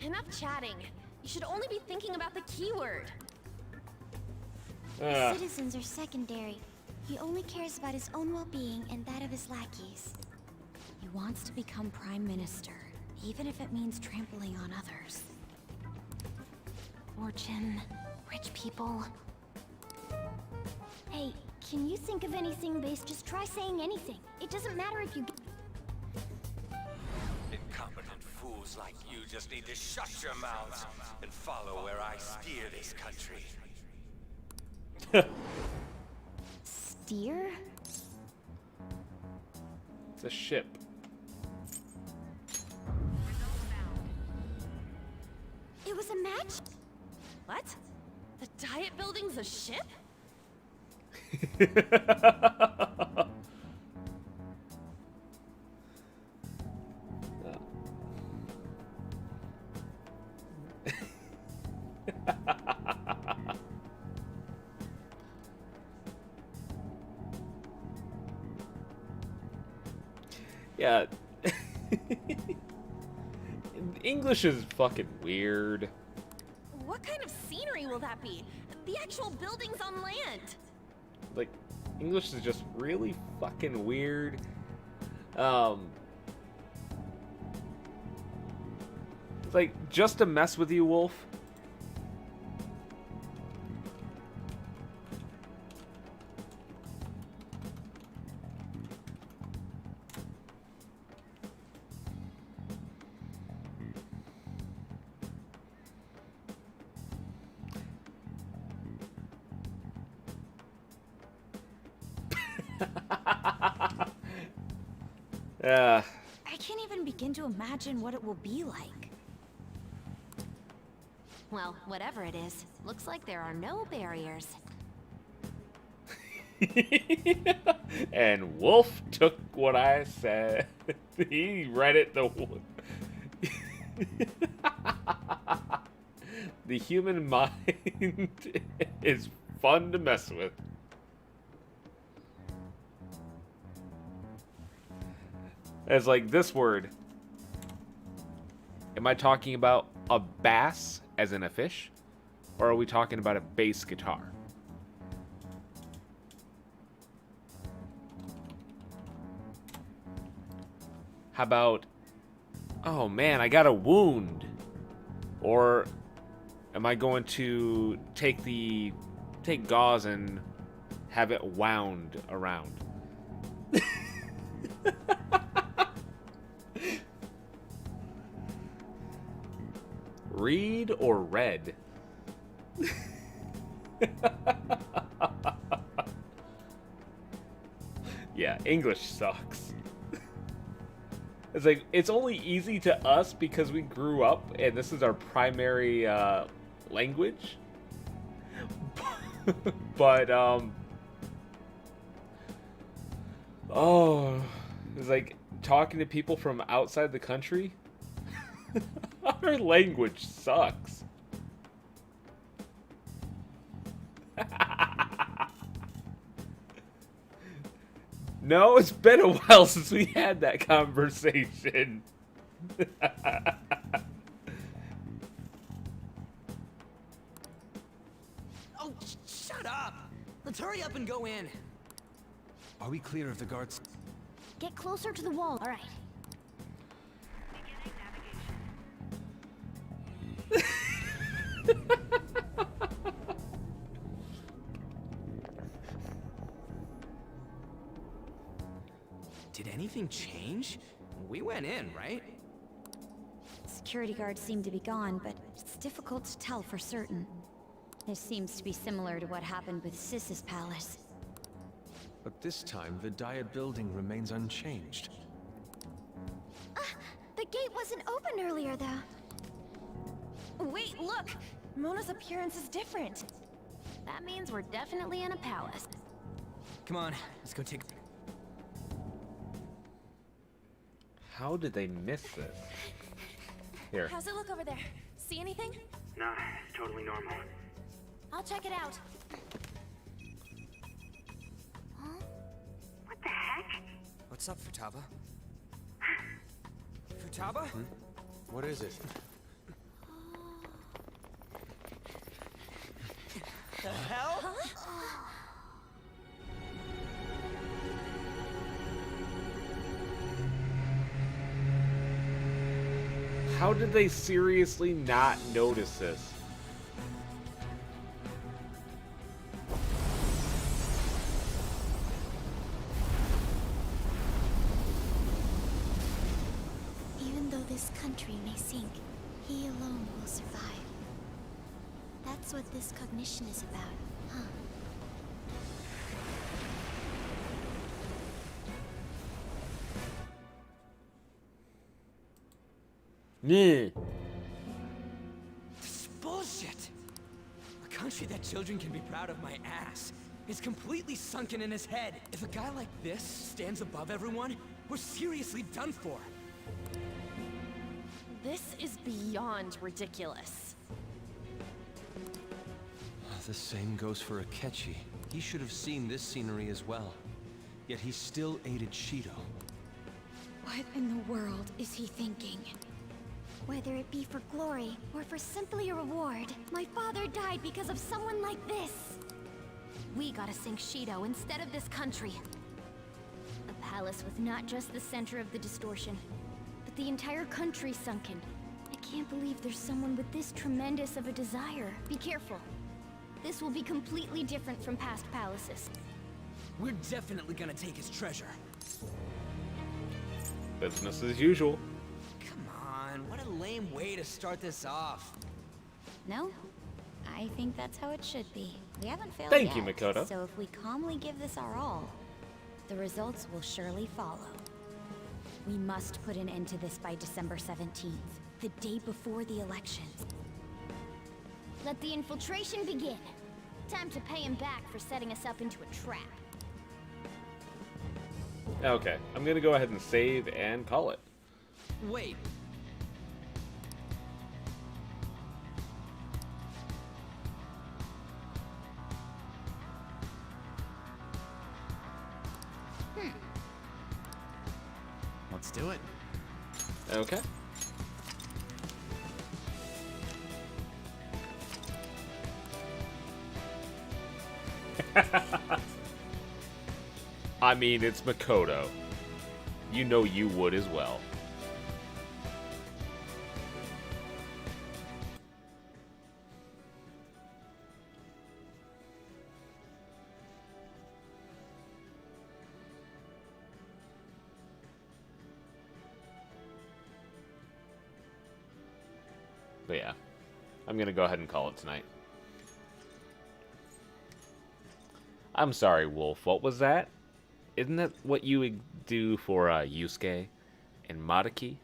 Enough chatting. You should only be thinking about the keyword. Citizens are secondary. He only cares about his own well-being and that of his lackeys. He wants to become Prime Minister, even if it means trampling on others. Fortune, rich people. Hey, can you think of anything, Base? Just try saying anything. It doesn't matter if you... Incompetent fools like you just need to shut your mouths and follow where I steer this country. Steer? It's a ship. It was a match? What? The Diet Building's a ship? Yeah. English is fucking weird. What kind of scenery will that be? The actual buildings on land. Like, English is just really fucking weird. It's like, just to mess with you, Wolf. I can't even begin to imagine what it will be like. Well, whatever it is, looks like there are no barriers. And Wolf took what I said. He read it the human mind is fun to mess with. As like this word, am I talking about a bass as in a fish, or are we talking about a bass guitar? How about, oh man, I got a wound, or am I going to take gauze and have it wound around? Read or red? Yeah, English sucks. It's like, it's only easy to us because we grew up and this is our primary language. But, oh, it's like talking to people from outside the country. Our language sucks. No, it's been a while since we had that conversation. Oh, shut up! Let's hurry up and go in. Are we clear of the guards? Get closer to the wall. All right. Did anything change? We went in, right? Security guards seem to be gone, but it's difficult to tell for certain. This seems to be similar to what happened with Sis's palace. But this time, the Diet building remains unchanged. The gate wasn't open earlier, though. Wait, look! Mona's appearance is different. That means we're definitely in a palace. Come on, let's go take... How did they miss this? Here. How's it look over there? See anything? Nah, it's totally normal. I'll check it out. What the heck? What's up, Futaba? Futaba? What is it? The hell? How did they seriously not notice this? Even though this country may sink, he alone will survive. That's what this cognition is about, huh? Yeah. This is bullshit! A country that children can be proud of my ass is completely sunken in his head. If a guy like this stands above everyone, we're seriously done for. This is beyond ridiculous. The same goes for Akechi. He should have seen this scenery as well. Yet he still aided Shido. What in the world is he thinking? Whether it be for glory or for simply a reward, my father died because of someone like this. We gotta sink Shido instead of this country. A palace with not just the center of the distortion, but the entire country sunken. I can't believe there's someone with this tremendous of a desire. Be careful. This will be completely different from past palaces. We're definitely gonna take his treasure. Business as usual. Come on, what a lame way to start this off. No? I think that's how it should be. We haven't failed Thank you, yet, Makoto. so if we calmly give this our all, the results will surely follow. We must put an end to this by December 17th, the day before the elections. Let the infiltration begin. Time to pay him back for setting us up into a trap. Okay, I'm gonna go ahead and save and call it. Wait. Let's do it. Okay. I mean, it's Makoto. You know you would as well. But yeah, I'm gonna go ahead and call it tonight. I'm sorry, Wolf. What was that? Isn't that what you would do for Yusuke and Maruki?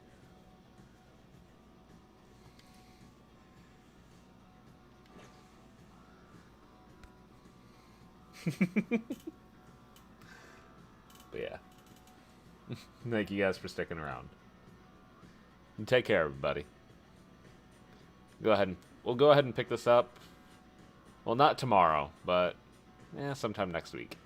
But yeah. Thank you guys for sticking around. And take care, everybody. We'll go ahead and pick this up. Well, not tomorrow, but yeah, sometime next week.